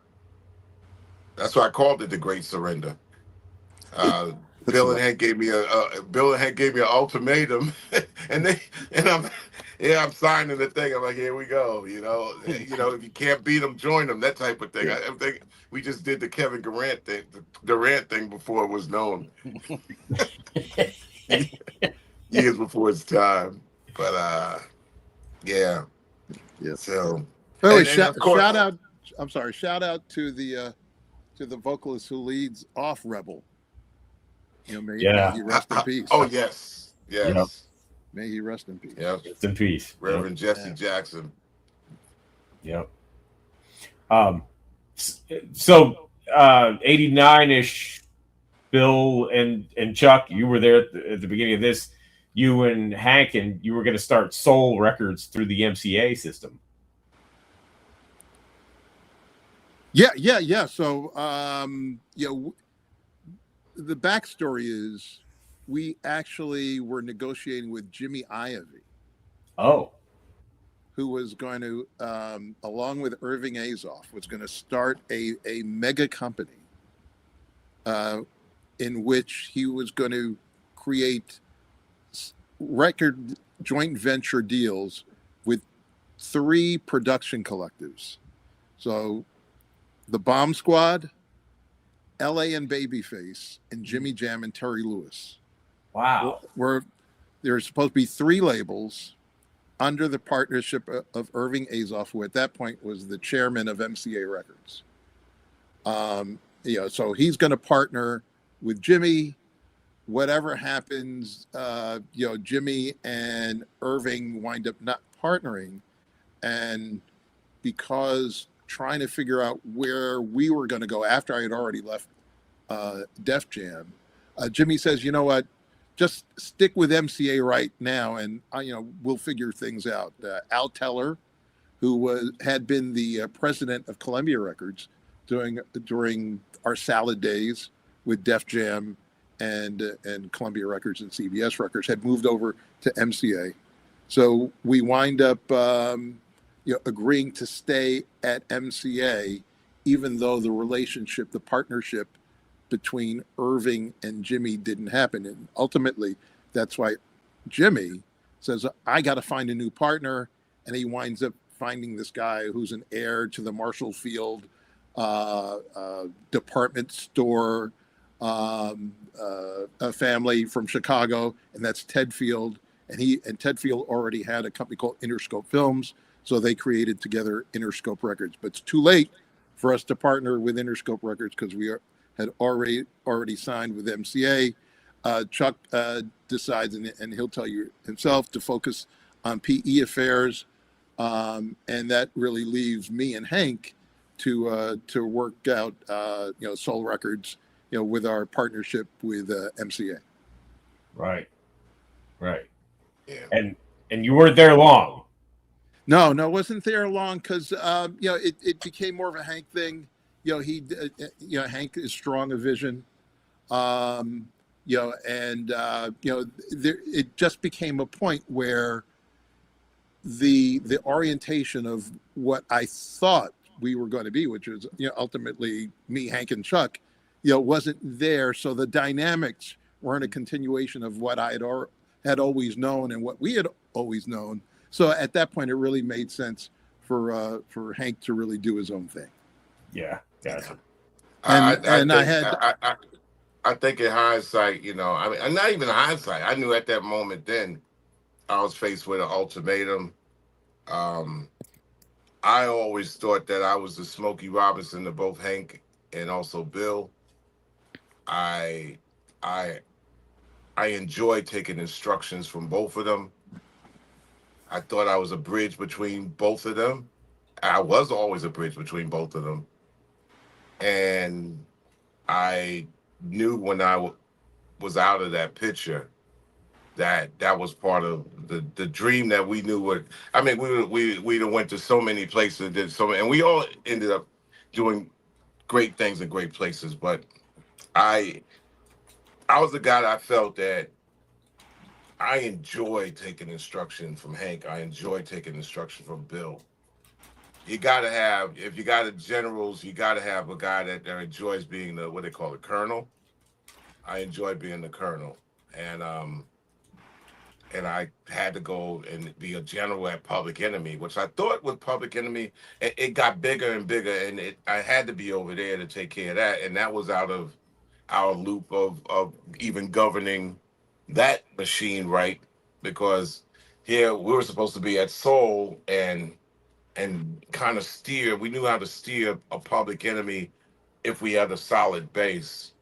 [SPEAKER 7] that's why I called it the Great Surrender. Bill and Hank gave me an ultimatum, and I'm signing the thing. I'm like, here we go. If you can't beat them, join them. That type of thing. I think we just did the Kevin Durant thing, before it was known. Years before its time. But yeah.
[SPEAKER 6] Yeah.
[SPEAKER 7] So.
[SPEAKER 6] By the way,
[SPEAKER 7] of course,
[SPEAKER 6] shout out. I'm sorry. Shout out to the vocalist who leads off Rebel. May he rest in peace.
[SPEAKER 7] Oh yes.
[SPEAKER 1] Yep.
[SPEAKER 6] May he rest in peace.
[SPEAKER 7] Yep.
[SPEAKER 1] Rest in peace.
[SPEAKER 7] Reverend Jesse Jackson.
[SPEAKER 1] Yep. So 89-ish, Bill and Chuck, you were there at the beginning of this. You and Hank, and you were going to start Soul Records through the MCA system.
[SPEAKER 6] Yeah. So, the backstory is we actually were negotiating with Jimmy Iovine.
[SPEAKER 1] Oh.
[SPEAKER 6] Who was going to, along with Irving Azoff, was going to start a mega company in which he was going to create record joint venture deals with 3 production collectives. So the Bomb Squad, LA and Babyface, and Jimmy Jam and Terry Lewis.
[SPEAKER 1] Wow.
[SPEAKER 6] Where there were supposed to be 3 labels under the partnership of Irving Azoff, who at that point was the chairman of MCA Records. So he's going to partner with Jimmy. Whatever happens, Jimmy and Irving wind up not partnering. And because trying to figure out where we were going to go after I had already left Def Jam, Jimmy says, you know what? Just stick with MCA right now, and we'll figure things out. Al Teller, who had been the president of Columbia Records during our salad days with Def Jam and Columbia Records and CBS Records, had moved over to MCA. So we wind up agreeing to stay at MCA, even though the partnership between Irving and Jimmy didn't happen. And ultimately, that's why Jimmy says, I got to find a new partner. And he winds up finding this guy who's an heir to the Marshall Field department store a family from Chicago, and that's Ted Field. And Ted Field already had a company called Interscope Films, so they created together Interscope Records. But it's too late for us to partner with Interscope Records because we had already signed with MCA. Chuck decides, and he'll tell you himself, to focus on PE affairs, and that really leaves me and Hank to work out Soul Records, with our partnership with MCA.
[SPEAKER 1] Right.
[SPEAKER 7] Yeah.
[SPEAKER 1] And you weren't there long.
[SPEAKER 6] No, wasn't there long because it became more of a Hank thing. Hank is strong of vision, it just became a point where the orientation of what I thought we were going to be, which was ultimately me, Hank, and Chuck, wasn't there. So the dynamics weren't a continuation of what I had always known and what we had always known. So at that point, it really made sense for Hank to really do his own thing.
[SPEAKER 1] Yeah, gotcha.
[SPEAKER 7] I think in hindsight, not even hindsight. I knew at that moment then I was faced with an ultimatum. I always thought that I was the Smokey Robinson to both Hank and also Bill. I enjoyed taking instructions from both of them. I thought I was a bridge between both of them. I was always a bridge between both of them. And I knew when I was out of that picture that was part of the dream that we knew would. I mean, we went to so many places, and we all ended up doing great things in great places. But I was the guy that I felt that I enjoyed taking instruction from Hank. I enjoyed taking instruction from Bill. You gotta have, if you got generals, you gotta have a guy that enjoys being what they call a colonel. I enjoyed being the colonel, and I had to go and be a general at Public Enemy, which I thought with Public Enemy, it got bigger and bigger, and I had to be over there to take care of that, and that was out of our loop of even governing that machine right, because here we were supposed to be at Soul and kind of steer. We knew how to steer a Public Enemy if we had a solid base.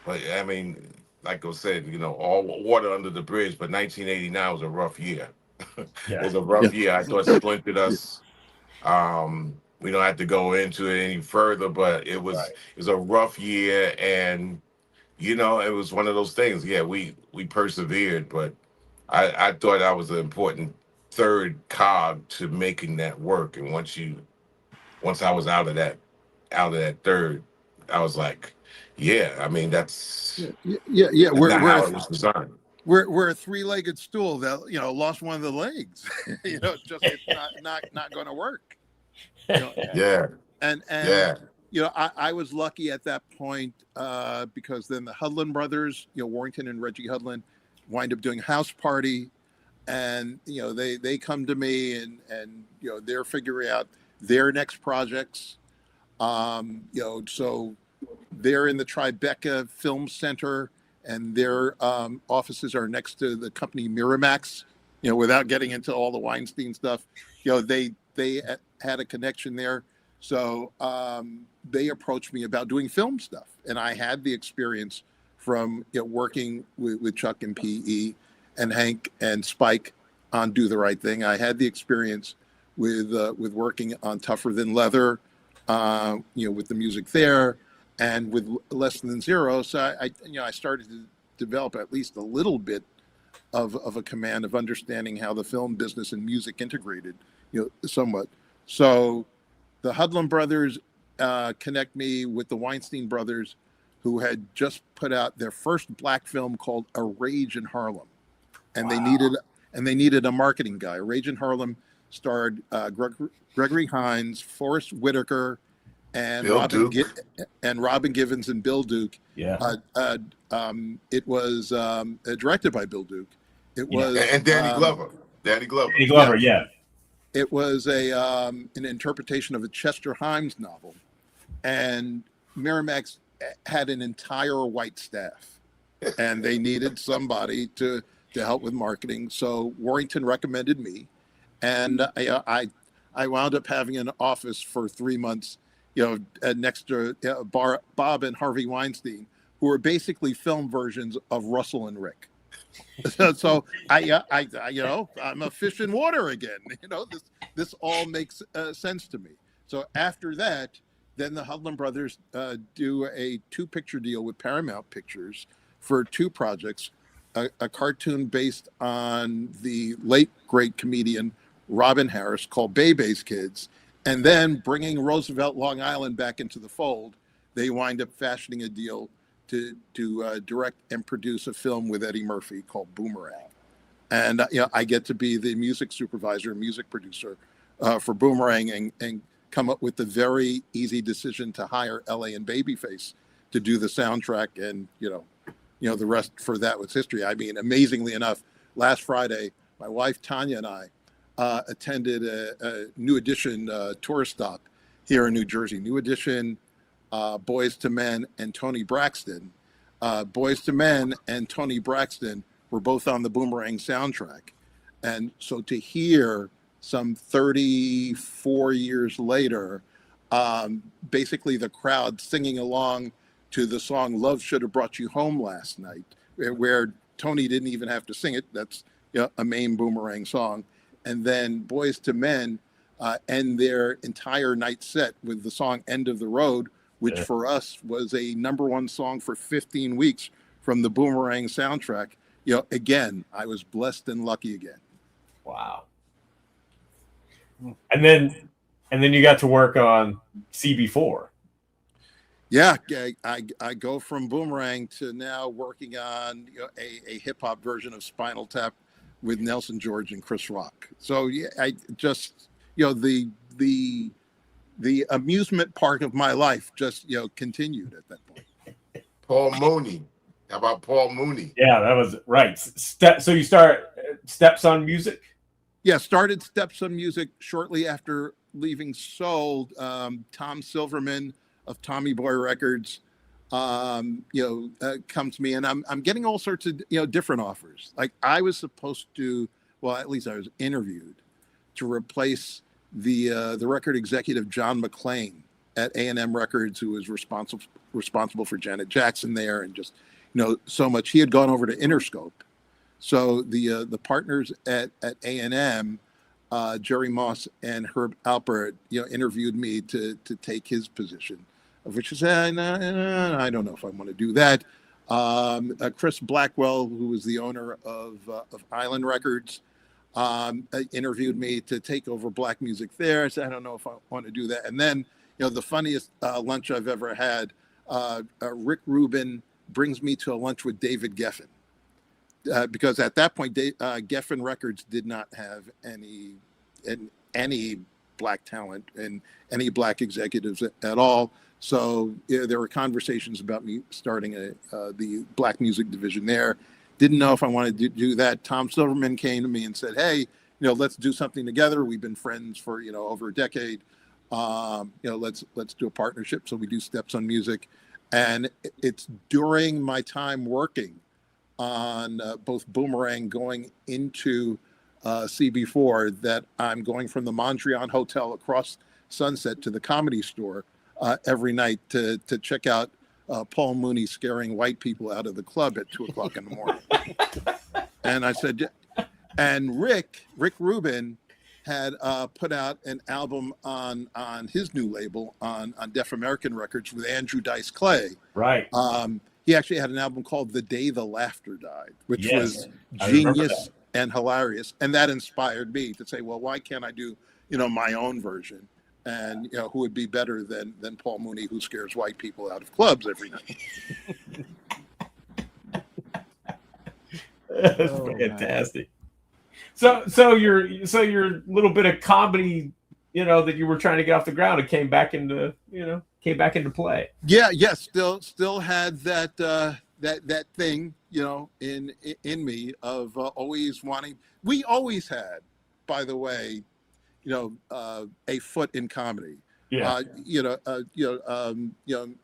[SPEAKER 7] But I mean, like I said, all water under the bridge. But 1989 was a rough year. It
[SPEAKER 1] Yeah.
[SPEAKER 7] was a rough year. I thought splintered us. We don't have to go into it any further, but it was a rough year, and it was one of those things. Yeah, we persevered, but I thought I was an important third cog to making that work. And once I was out of that third, I was like, yeah, I mean that's
[SPEAKER 6] Yeah.
[SPEAKER 7] not how it was designed.
[SPEAKER 6] We're a three-legged stool that lost one of the legs. Just it's not going to work.
[SPEAKER 7] Yeah.
[SPEAKER 6] And
[SPEAKER 7] Yeah.
[SPEAKER 6] I was lucky at that point because then the Hudlin brothers, Warrington and Reggie Hudlin, wind up doing House Party, and they come to me and they're figuring out their next projects. So they're in the Tribeca Film Center, and their offices are next to the company Miramax. Without getting into all the Weinstein stuff, they had a connection there. So they approached me about doing film stuff, and I had the experience from working with Chuck and PE and Hank and Spike on Do the Right Thing. I had the experience with working on Tougher Than Leather, with the music there, and with Less Than Zero. So I started to develop at least a little bit of a command of understanding how the film business and music integrated, somewhat. So the Hudlin brothers connect me with the Weinstein brothers, who had just put out their first black film called A Rage in Harlem, and they needed a marketing guy. A Rage in Harlem starred Gregory Hines, Forrest Whitaker, and Robin Givens and Bill Duke.
[SPEAKER 1] Yeah.
[SPEAKER 6] It was directed by Bill Duke. It was
[SPEAKER 7] and Danny Glover. Danny
[SPEAKER 1] Glover, yeah.
[SPEAKER 6] It was an interpretation of a Chester Himes novel, and Miramax had an entire white staff, and they needed somebody to help with marketing. So Warrington recommended me, and I wound up having an office for 3 months, next to Bob and Harvey Weinstein, who were basically film versions of Russell and Rick. So I'm a fish in water again. This all makes sense to me. So after that, then the Hudlin brothers do a 2-picture deal with Paramount Pictures for 2 projects, a cartoon based on the late great comedian Robin Harris called Bebe's Kids, and then bringing Roosevelt Long Island back into the fold. They wind up fashioning a deal to direct and produce a film with Eddie Murphy called Boomerang. And I get to be the music supervisor, music producer for Boomerang, and come up with the very easy decision to hire LA and Babyface to do the soundtrack. And the rest for that was history. I mean, amazingly enough, last Friday, my wife Tanya and I attended a New Edition tour stop here in New Jersey. New Edition, Boys to Men, and Tony Braxton. Boys to Men and Tony Braxton were both on the Boomerang soundtrack. And so to hear some 34 years later, basically the crowd singing along to the song Love Should Have Brought You Home Last Night, where Tony didn't even have to sing it. That's a main Boomerang song. And then Boys to Men end their entire night set with the song End of the Road, which for us was a #1 song for 15 weeks from the Boomerang soundtrack. Again, I was blessed and lucky again.
[SPEAKER 1] Wow. And then you got to work on CB4.
[SPEAKER 6] Yeah, I go from Boomerang to now working on a hip hop version of Spinal Tap with Nelson George and Chris Rock. So yeah, I just the amusement part of my life just continued at that point.
[SPEAKER 7] Paul Mooney. How about Paul Mooney?
[SPEAKER 1] Yeah, that was right. So you start Stepson Music?
[SPEAKER 6] Yeah, started Stepson Music shortly after leaving Soul. Tom Silverman of Tommy Boy Records, come to me, and I'm getting all sorts of different offers. Like I was supposed to well, at least I was interviewed to replace the record executive John McClain at A&M Records, who was responsible for Janet Jackson there, and just so much. He had gone over to Interscope, so the partners at A&M, Jerry Moss and Herb Alpert, interviewed me to take his position, of which I said, I don't know if I want to do that. Chris Blackwell, who was the owner of Island Records, interviewed me to take over black music there. I said, I don't know if I want to do that. And then, the funniest lunch I've ever had, Rick Rubin brings me to a lunch with David Geffen. Because at that point, Geffen Records did not have any black talent and any black executives at all. So there were conversations about me starting the black music division there. Didn't know if I wanted to do that. Tom Silverman came to me and said, "Hey, let's do something together. We've been friends for over a decade. Let's do a partnership." So we do Steps on Music, and it's during my time working on both Boomerang going into CB4 that I'm going from the Mondrian Hotel across Sunset to the Comedy Store every night to check out Paul Mooney scaring white people out of the club at 2:00 in the morning. And I said, and Rick Rubin had put out an album on his new label on Deaf American Records with Andrew Dice Clay.
[SPEAKER 1] Right.
[SPEAKER 6] He actually had an album called The Day the Laughter Died, which was genius and hilarious. And that inspired me to say, well, why can't I do, my own version? And, who would be better than Paul Mooney, who scares white people out of clubs every night?
[SPEAKER 1] That's fantastic. So your little bit of comedy, that you were trying to get off the ground, it came back into play.
[SPEAKER 6] Yeah. Still had that thing, in me of always wanting. We always had, by the way, a foot in comedy.
[SPEAKER 1] Yeah.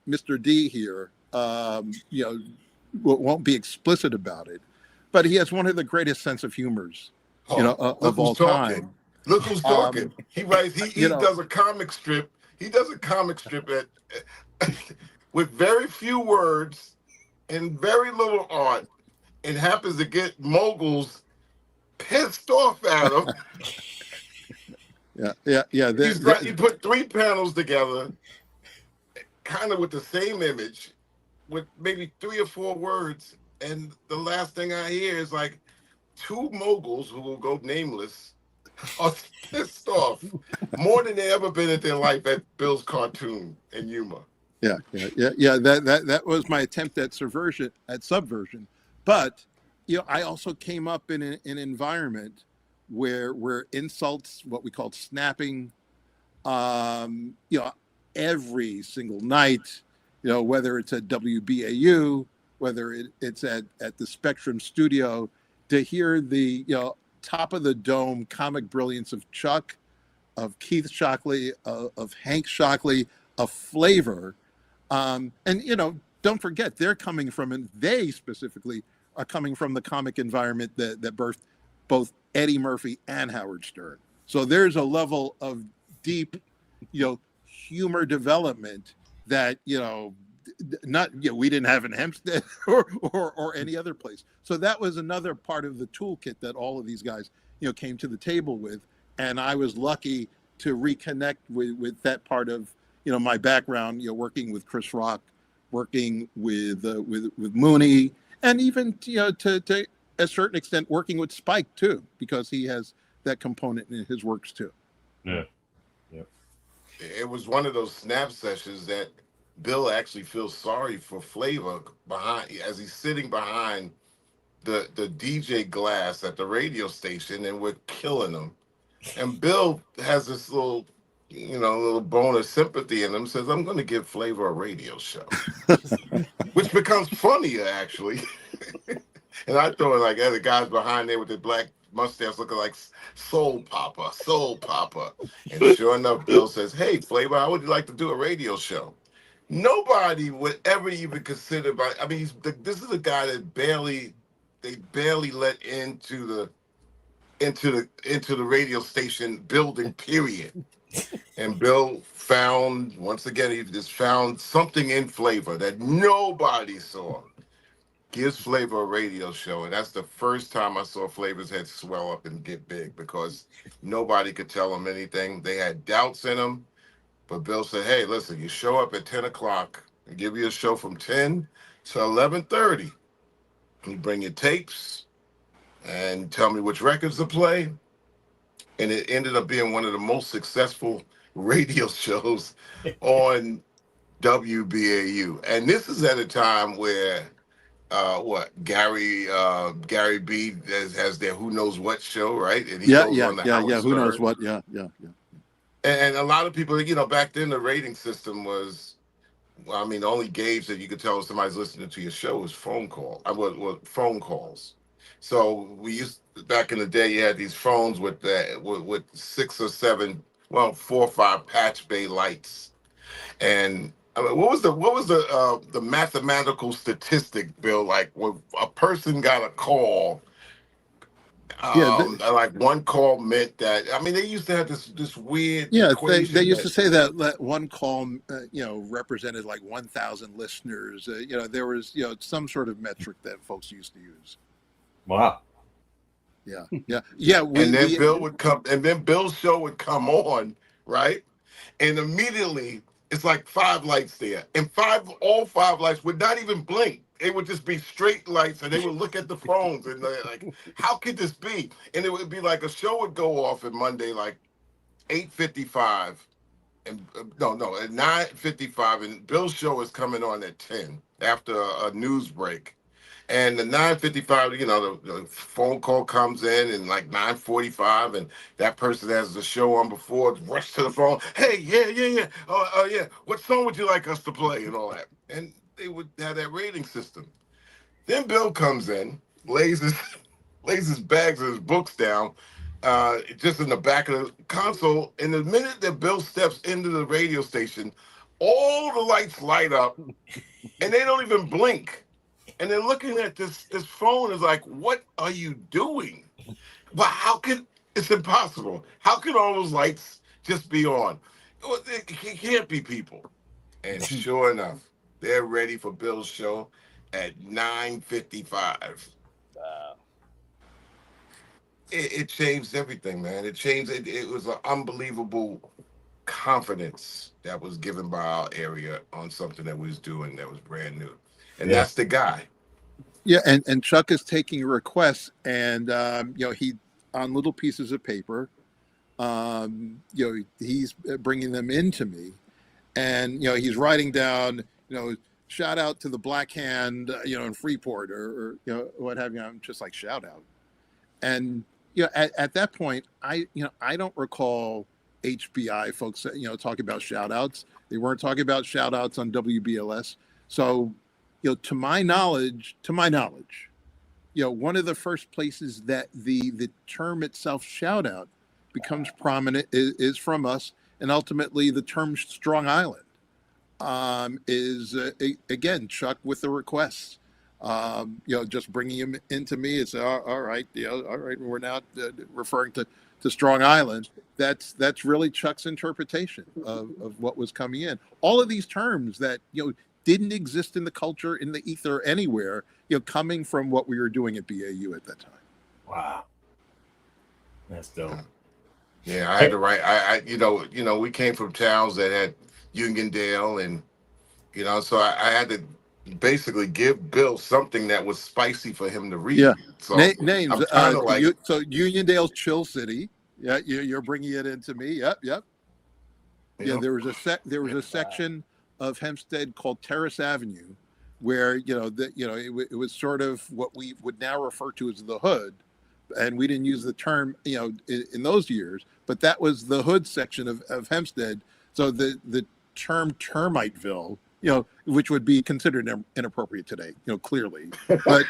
[SPEAKER 6] Mr. D here, won't be explicit about it, but he has one of the greatest sense of humors, of all time.
[SPEAKER 7] Look who's talking. He writes. He does a comic strip. He does a comic strip with very few words and very little art. It happens to get moguls pissed off at him.
[SPEAKER 6] Yeah.
[SPEAKER 7] He put 3 panels together, kind of with the same image, with maybe 3 or 4 words, and the last thing I hear is like 2 moguls who will go nameless are pissed off more than they ever been in their life at Bill's cartoon and humor.
[SPEAKER 6] Yeah. That was my attempt at subversion. But I also came up in an environment where insults, what we called snapping, every single night, whether it's at WBAU, whether it's at the Spectrum studio, to hear the top of the dome comic brilliance of Chuck, of Keith Shockley, of Hank Shockley, of Flavor, and don't forget they're coming from, and they specifically are coming from the comic environment that birthed both Eddie Murphy and Howard Stern. So there's a level of deep, humor development that we didn't have in Hempstead or any other place. So that was another part of the toolkit that all of these guys came to the table with, and I was lucky to reconnect with that part of my background. Working with Chris Rock, working with Mooney, and even to a certain extent working with Spike too, because he has that component in his works too.
[SPEAKER 1] Yeah.
[SPEAKER 7] It was one of those snap sessions that Bill actually feels sorry for Flavor as he's sitting behind the DJ glass at the radio station, and we're killing him. And Bill has this little bone of sympathy in him, says, "I'm going to give Flavor a radio show," which becomes funnier actually. And I throw it like the guys behind there with the black mustache looking like Soul Papa. And sure enough, Bill says, "Hey, Flavor, how would you like to do a radio show?" Nobody would ever even consider. This is a guy that they barely let into into the radio station building, period. And Bill found, once again, he just found something in Flavor that nobody saw. Gives Flavor a radio show, and that's the first time I saw Flavor's head swell up and get big, because nobody could tell him anything. They had doubts in him, but Bill said, hey, listen, you show up at 10 o'clock and give you a show from 10 to 11:30. You bring your tapes and tell me which records to play. And it ended up being one of the most successful radio shows on WBAU. And this is at a time where Gary B has their Who Knows What show, right? And he goes on the Howard
[SPEAKER 8] Who
[SPEAKER 7] Stern.
[SPEAKER 8] knows what? Yeah.
[SPEAKER 7] And a lot of people, back then the rating system was, well, I mean, the only gauge that you could tell if somebody's listening to your show is phone phone calls. So back in the day, you had these phones with 6 or 7, 4 or 5 patch bay lights. And I mean, what was the mathematical statistic, Bill? Like, when a person got a call, like one call meant that. I mean, they used to have this weird.
[SPEAKER 8] Yeah,
[SPEAKER 7] equation
[SPEAKER 8] they used to say that one call, represented like 1,000 listeners. There was, some sort of metric that folks used to use.
[SPEAKER 1] Wow.
[SPEAKER 8] Yeah.
[SPEAKER 7] And then Bill would come, and then Bill's show would come on, right? And immediately it's like 5 lights there, and all 5 lights would not even blink. It would just be straight lights, and they would look at the phones and they're like, how could this be? And it would be like a show would go off at Monday, like 8:55, and at 9:55, and Bill's show is coming on at 10 after a news break. And the 9:55, the phone call comes in, and like 9:45, and that person has the show on before, rush to the phone. Hey, yeah. Yeah. What song would you like us to play and all that? And they would have that rating system. Then Bill comes in, lays his bags and his books down, just in the back of the console. And the minute that Bill steps into the radio station, all the lights light up, and they don't even blink. And they're looking at this phone is like, what are you doing? But it's impossible. How can all those lights just be on? It can't be people. And sure enough, they're ready for Bill's show at 9:55.
[SPEAKER 5] Wow.
[SPEAKER 7] It changed everything, man. It was an unbelievable confidence that was given by our area on something that we was doing that was brand new. And that's the guy.
[SPEAKER 8] Yeah, and Chuck is taking requests, and he on little pieces of paper. He's bringing them into me, and he's writing down, shout out to the Black Hand, in Freeport, or what have you. I'm just like, shout out, and at that point, I don't recall HBI folks, talking about shout outs. They weren't talking about shout outs on WBLS. So, to my knowledge, one of the first places that the term itself, shout out, becomes prominent is from us. And ultimately the term Strong Island is, again, Chuck with the requests, just bringing him into me. It's all right. All right. We're not referring to Strong Island. That's really Chuck's interpretation of what was coming in. All of these terms that, didn't exist in the culture, in the ether, anywhere, coming from what we were doing at BAU at that time.
[SPEAKER 1] Wow. That's dope.
[SPEAKER 7] Yeah, I had to write. We came from towns that had Uniondale, and so I had to basically give Bill something that was spicy for him to read.
[SPEAKER 8] Yeah.
[SPEAKER 7] So
[SPEAKER 8] names. So Uniondale's Chill City. Yeah, you're bringing it into me. Yep. Yeah, there was a section of Hempstead called Terrace Avenue, where it was sort of what we would now refer to as the hood, and we didn't use the term in those years, but that was the hood section of Hempstead. So the term Termiteville, which would be considered inappropriate today, clearly, but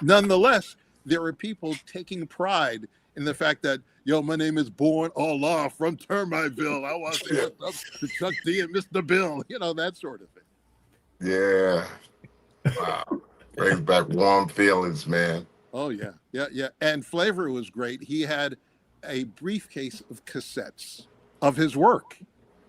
[SPEAKER 8] nonetheless, there were people taking pride in the fact that, my name is Born Allah from Termiteville. I want to say to Chuck D and Mr. Bill, that sort of thing.
[SPEAKER 7] Yeah. Wow. Brings back warm feelings, man.
[SPEAKER 8] Oh yeah, yeah, yeah. And Flavor was great. He had a briefcase of cassettes of his work,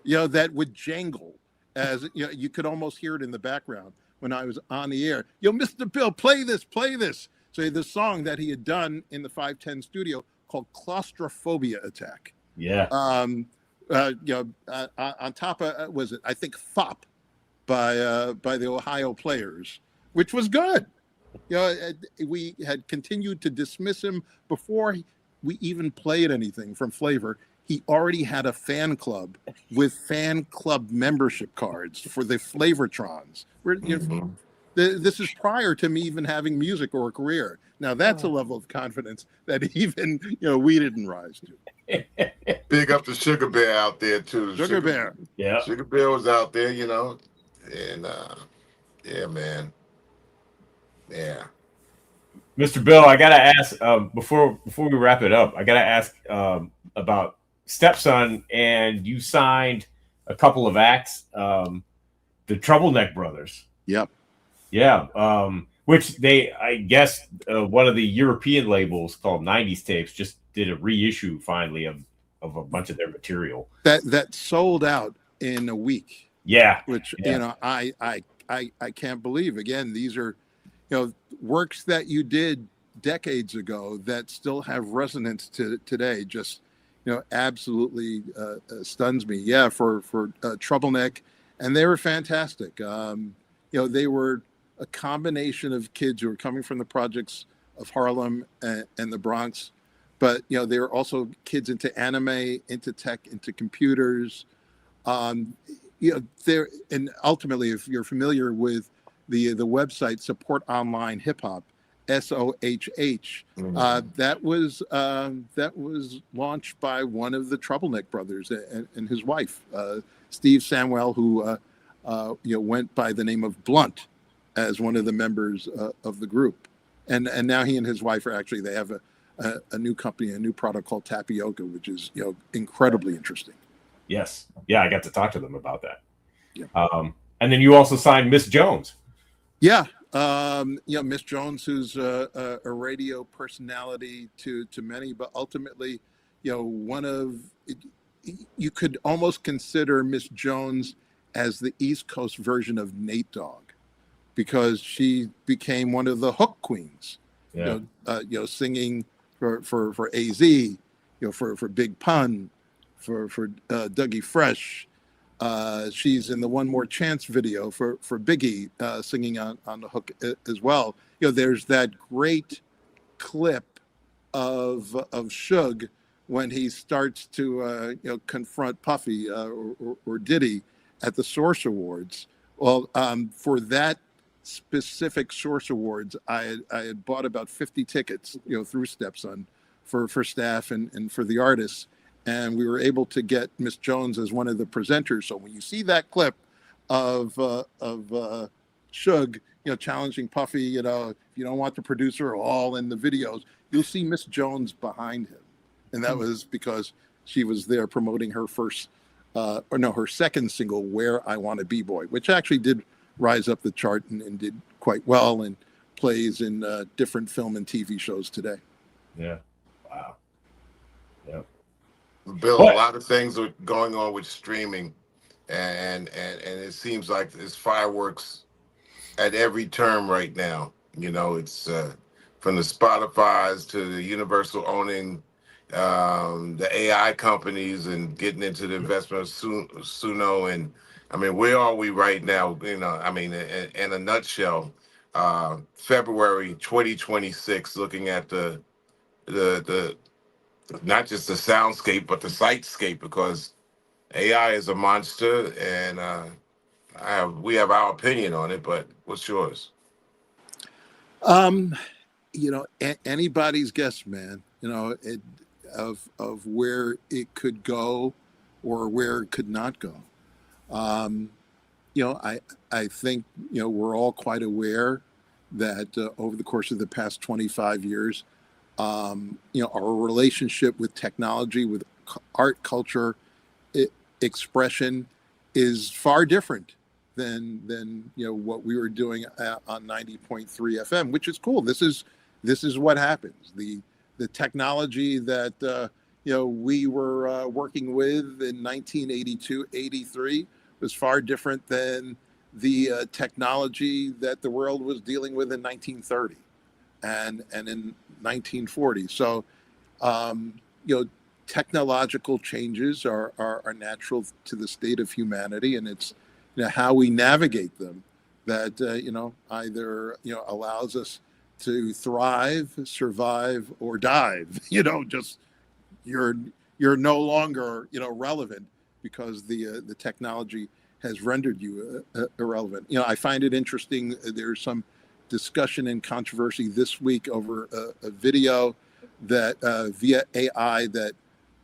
[SPEAKER 8] that would jangle as you could almost hear it in the background when I was on the air. Mr. Bill, play this, play this. So the song that he had done in the 510 studio called Claustrophobia Attack.
[SPEAKER 1] Yeah.
[SPEAKER 8] On top of was it? I think FOP by the Ohio Players, which was good. We had continued to dismiss him before we even played anything from Flavor. He already had a fan club with fan club membership cards for the Flavortrons. This is prior to me even having music or a career. Now that's a level of confidence that even we didn't rise to.
[SPEAKER 7] Big up to Sugar Bear out there too.
[SPEAKER 8] Sugar Bear.
[SPEAKER 1] Yeah.
[SPEAKER 7] Sugar Bear was out there, and yeah, man. Yeah.
[SPEAKER 1] Mr. Bill, I gotta ask before we wrap it up. I gotta ask about Stepson, and you signed a couple of acts, the Troubleneck Brothers.
[SPEAKER 8] Yep.
[SPEAKER 1] Yeah. Which I guess one of the European labels called 90s Tapes just did a reissue finally of a bunch of their material.
[SPEAKER 8] That sold out in a week.
[SPEAKER 1] Yeah.
[SPEAKER 8] Which I can't believe. Again, these are works that you did decades ago that still have resonance to today. Just absolutely stuns me. Yeah, for Troubleneck, and they were fantastic. They were a combination of kids who were coming from the projects of Harlem and the Bronx, but they were also kids into anime, into tech, into computers. There, and ultimately, if you're familiar with the website Support Online Hip Hop, SOHH, that was launched by one of the Troubleneck brothers and his wife, Steve Samwell, who went by the name of Blunt as one of the members of the group, and now he and his wife they have a new company, a new product called Tapioca, which is incredibly interesting.
[SPEAKER 1] Yes, yeah, I got to talk to them about that.
[SPEAKER 8] Yeah.
[SPEAKER 1] And then you also signed Miss Jones.
[SPEAKER 8] Yeah, Miss Jones, who's a radio personality to many, but ultimately, you could almost consider Miss Jones as the East Coast version of Nate Dogg, because she became one of the hook queens.
[SPEAKER 1] Yeah.
[SPEAKER 8] Singing for AZ, for Big Pun, for Dougie Fresh. She's in the One More Chance video for Biggie, singing on the hook as well. There's that great clip of Suge when he starts to confront Puffy or Diddy at the Source Awards. Well, for that specific Source Awards, I had bought about 50 tickets, through Stepson for staff and for the artists. And we were able to get Miss Jones as one of the presenters. So when you see that clip of Suge, challenging Puffy, if you don't want the producer all in the videos, you'll see Miss Jones behind him. And that was because she was there promoting her her second single, Where I Want to Be Boy, which actually did rise up the chart and did quite well and plays in different film and TV shows today.
[SPEAKER 1] Yeah. Wow. Yep.
[SPEAKER 7] Bill, a lot of things are going on with streaming, and it seems like there's fireworks at every turn right now. It's from the Spotify's to the Universal owning the AI companies and getting into the investment of Suno. And I mean, where are we right now? In a nutshell, February 2026, looking at the not just the soundscape, but the sightscape, because AI is a monster, and we have our opinion on it. But what's yours?
[SPEAKER 8] Anybody's guess, man. Of where it could go, or where it could not go. I think we're all quite aware that over the course of the past 25 years. Our relationship with technology, with art, culture, expression is far different than what we were doing on 90.3 FM, which is cool. This is this is what happens. The technology that we were working with in 1982, 83 was far different than the technology that the world was dealing with in 1930 and in 1940. So technological changes are natural to the state of humanity, and it's how we navigate them that either allows us to thrive, survive, or dive. Just you're no longer relevant because the technology has rendered you irrelevant. I find it interesting. There's some discussion and controversy this week over a video that via AI that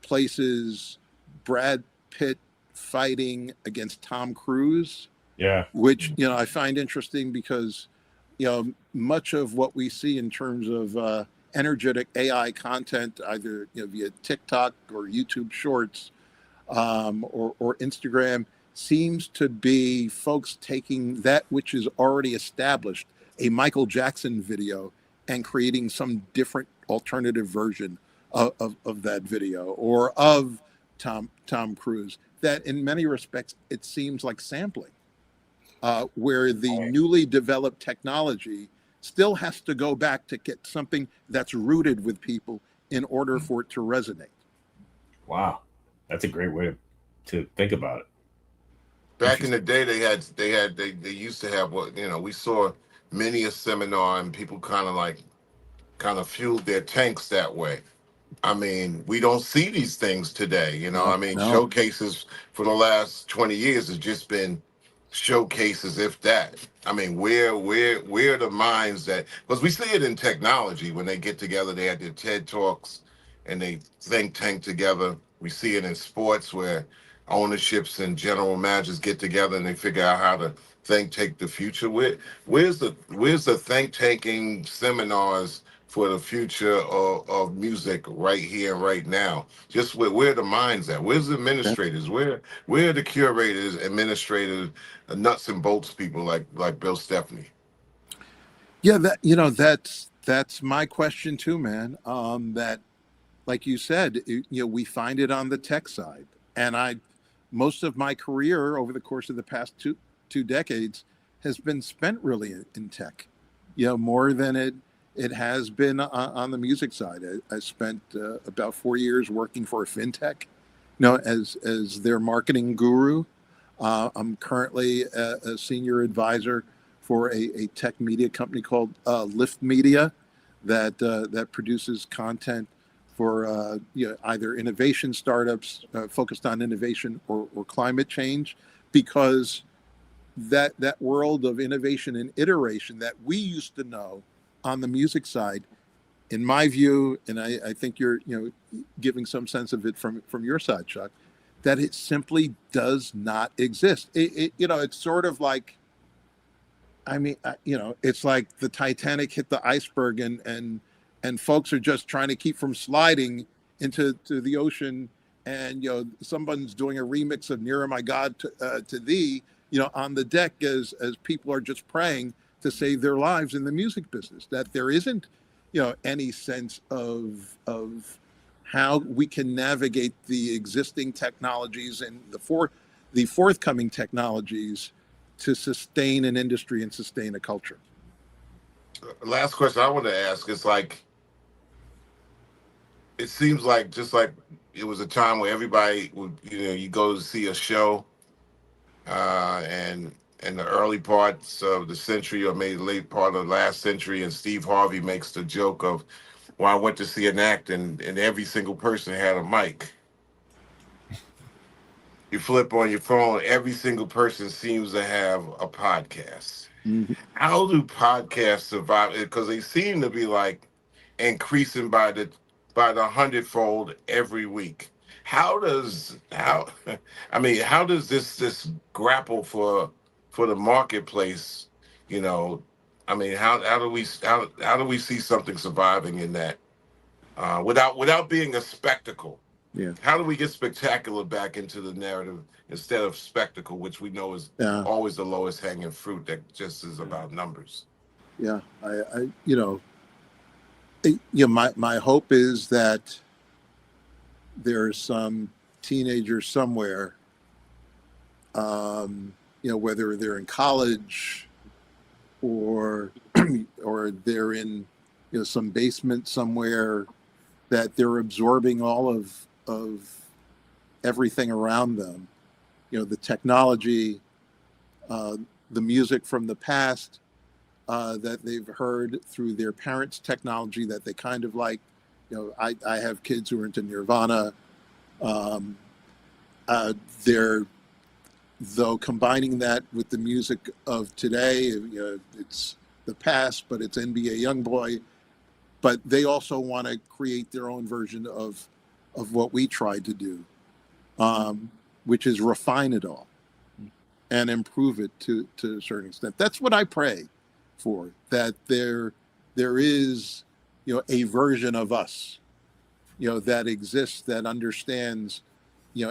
[SPEAKER 8] places Brad Pitt fighting against Tom Cruise.
[SPEAKER 1] Yeah.
[SPEAKER 8] Which I find interesting because much of what we see in terms of energetic AI content, either via TikTok or YouTube Shorts or Instagram, seems to be folks taking that which is already established, a Michael Jackson video, and creating some different alternative version of that video, or of Tom Cruise, that in many respects it seems like sampling, where the newly developed technology still has to go back to get something that's rooted with people in order for it to resonate.
[SPEAKER 1] Wow, that's a great way to think about it.
[SPEAKER 7] Back in the day, they used to have we saw many a seminar, and people kind of fueled their tanks that way. I mean, we don't see these things today.
[SPEAKER 8] No.
[SPEAKER 7] Showcases for the last 20 years has just been showcases, if that. I mean, where are the minds that, because we see it in technology when they get together, they have their TED Talks and they think tank together. We see it in sports where ownerships and general managers get together and they figure out how to take the future. Where's the think tanking seminars for the future of music right here and right now? Just where are the minds at? Where's the administrators? Where are the curators, administrators, nuts and bolts people like Bill Stephney?
[SPEAKER 8] Yeah, that's my question too, man. That, like you said, we find it on the tech side, and most of my career over the course of the past two decades has been spent really in tech, more than it has been on the music side. I spent about 4 years working for a fintech, as their marketing guru. I'm currently a senior advisor for a tech media company called Lift Media that produces content for either innovation startups focused on innovation or climate change, because that world of innovation and iteration that we used to know on the music side, in my view, and I think you're giving some sense of it from your side, Chuck, that it simply does not exist. It's sort of like, it's like the Titanic hit the iceberg and folks are just trying to keep from sliding into the ocean, and someone's doing a remix of "Nearer My God" to Thee, on the deck as people are just praying to save their lives in the music business. That there isn't any sense of how we can navigate the existing technologies and the forthcoming technologies to sustain an industry and sustain a culture.
[SPEAKER 7] Last question I want to ask is, like, it seems like just like it was a time where everybody would, you go to see a show, and in the early parts of the century, or maybe the late part of the last century, and Steve Harvey makes the joke of, well, I went to see an act and every single person had a mic. You flip on your phone, every single person seems to have a podcast.
[SPEAKER 8] Mm-hmm.
[SPEAKER 7] How do podcasts survive? Because they seem to be like increasing by the 100-fold every week. How does this grapple for the marketplace? How do we see something surviving in that without being a spectacle?
[SPEAKER 8] Yeah.
[SPEAKER 7] How do we get spectacular back into the narrative instead of spectacle, which we know is always the lowest hanging fruit that just is about numbers?
[SPEAKER 8] Yeah, My hope is that there's some teenager somewhere, whether they're in college or or they're in some basement somewhere, that they're absorbing all of everything around them, the technology, the music from the past, that they've heard through their parents' technology that they kind of like. I have kids who are into Nirvana. They're, though, combining that with the music of today. It's the past, but it's NBA YoungBoy. But they also want to create their own version of what we tried to do, which is refine it all and improve it to a certain extent. That's what I pray for, that there is a version of us that exists, that understands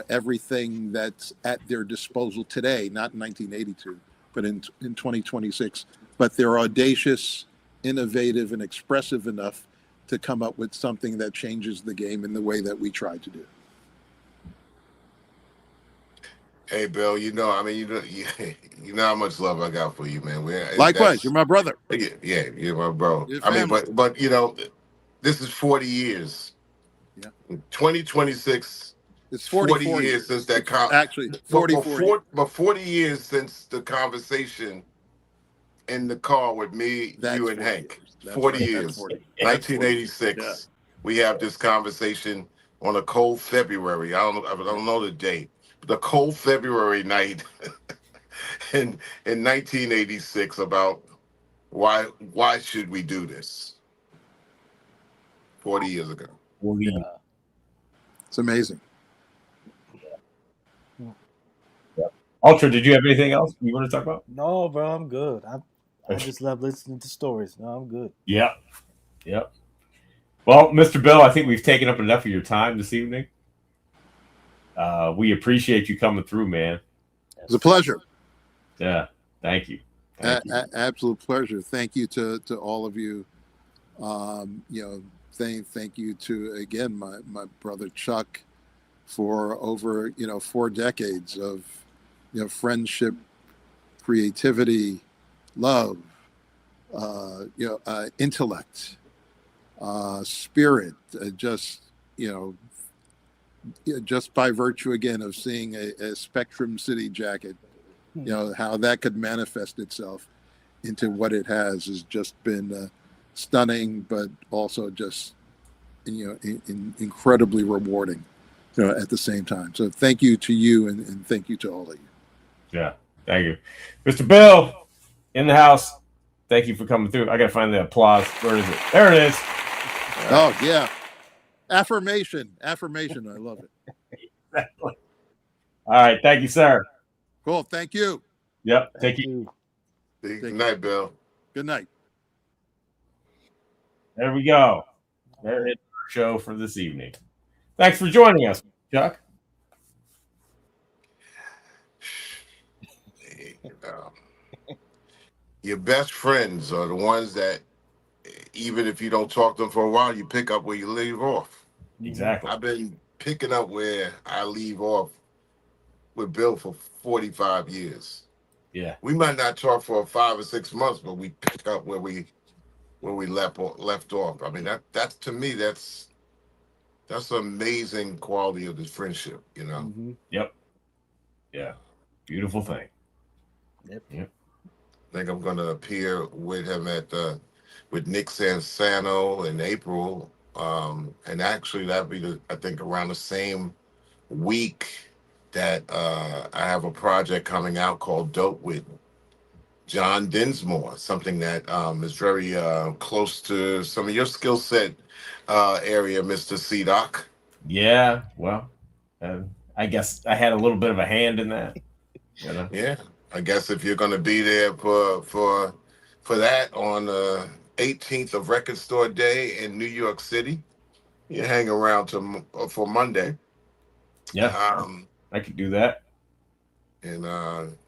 [SPEAKER 8] everything that's at their disposal today, not in 1982, but in 2026. But they're audacious, innovative, and expressive enough to come up with something that changes the game in the way that we tried to do.
[SPEAKER 7] Hey, Bill, you know how much love I got for you, man.
[SPEAKER 8] Likewise, you're my brother.
[SPEAKER 7] Yeah, you're my bro.
[SPEAKER 8] You're
[SPEAKER 7] I mean,
[SPEAKER 8] family.
[SPEAKER 7] but this is 40 years.
[SPEAKER 8] Yeah.
[SPEAKER 7] 2026.
[SPEAKER 8] It's
[SPEAKER 7] 40 years since that
[SPEAKER 8] actually 44.
[SPEAKER 7] But 40 years since the conversation in the car with me, you, and Hank. 40 years. 1986. Yeah. We have this conversation on a cold February. I don't know the date. The cold February night in 1986 about why should we do this? 40 years ago.
[SPEAKER 1] 40 years.
[SPEAKER 8] It's amazing.
[SPEAKER 1] Ultra, did you have anything else you want to talk about?
[SPEAKER 5] No, bro, I'm good. I just love listening to stories. No, I'm good.
[SPEAKER 1] Yep. Well, Mr. Bill, I think we've taken up enough of your time this evening. We appreciate you coming through, man.
[SPEAKER 8] It's a pleasure.
[SPEAKER 1] Yeah, thank you.
[SPEAKER 8] Absolute pleasure. Thank you to all of you. Thank you to, again, my brother Chuck, for over 4 decades of friendship, creativity, love, intellect, spirit, just by virtue again of seeing a Spectrum City jacket, how that could manifest itself into what it has just been stunning, but also just incredibly rewarding at the same time. So thank you to you, and thank you to all of you.
[SPEAKER 1] Yeah, thank you, Mr. Bill in the house. Thank you for coming through. I gotta find the applause. Where is it? There it is.
[SPEAKER 8] Oh yeah, affirmation. I love it.
[SPEAKER 1] Exactly. All right, thank you, sir.
[SPEAKER 8] Cool. Thank you.
[SPEAKER 1] Yep. Thank you.
[SPEAKER 7] Good night, Bill.
[SPEAKER 8] Good night.
[SPEAKER 1] There we go. There is our show for this evening. Thanks for joining us, Chuck.
[SPEAKER 7] Your best friends are the ones that, even if you don't talk to them for a while, you pick up where you leave off.
[SPEAKER 1] Exactly.
[SPEAKER 7] I've been picking up where I leave off with Bill for 45 years.
[SPEAKER 1] Yeah.
[SPEAKER 7] We might not talk for 5 or 6 months, but we pick up where we left off. I mean, that's to me, that's an amazing quality of this friendship,
[SPEAKER 8] Mm-hmm.
[SPEAKER 1] Yep. Yeah. Beautiful thing.
[SPEAKER 5] Yep.
[SPEAKER 7] I think I'm going to appear with him with Nick Sansano in April. And actually that'd be I think around the same week that I have a project coming out called Dope with John Dinsmore, something that is very close to some of your skill set area, Mr. C-Doc.
[SPEAKER 1] Yeah. Well, I guess I had a little bit of a hand in that.
[SPEAKER 7] Yeah. I guess if you're going to be there for that on the 18th of Record Store Day in New York City, you hang around for Monday.
[SPEAKER 1] Yeah, I could do that.
[SPEAKER 7] And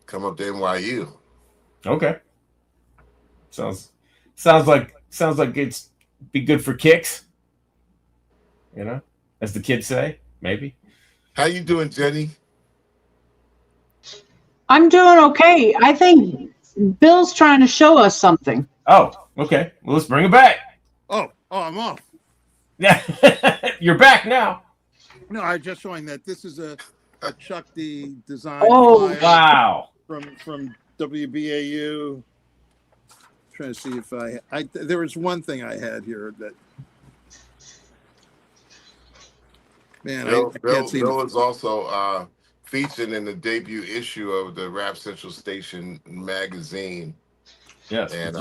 [SPEAKER 7] come up to NYU.
[SPEAKER 1] Okay. Sounds like Be good for kicks. You know, as the kids say, maybe.
[SPEAKER 7] How you doing, Jenny?
[SPEAKER 4] I'm doing okay. I think Bill's trying to show us something.
[SPEAKER 1] Oh, okay. Well, let's bring it back.
[SPEAKER 8] Oh, I'm off.
[SPEAKER 1] Yeah, you're back now.
[SPEAKER 8] No, I'm just showing that this is a Chuck D design
[SPEAKER 4] Oh,
[SPEAKER 8] flyer
[SPEAKER 1] Wow.
[SPEAKER 8] from WBAU. Trying to see if I there was one thing I had here that man
[SPEAKER 7] Bill,
[SPEAKER 8] I can't see.
[SPEAKER 7] Bill is also featured in the debut issue of the Rap Central Station magazine.
[SPEAKER 1] Yes.
[SPEAKER 7] And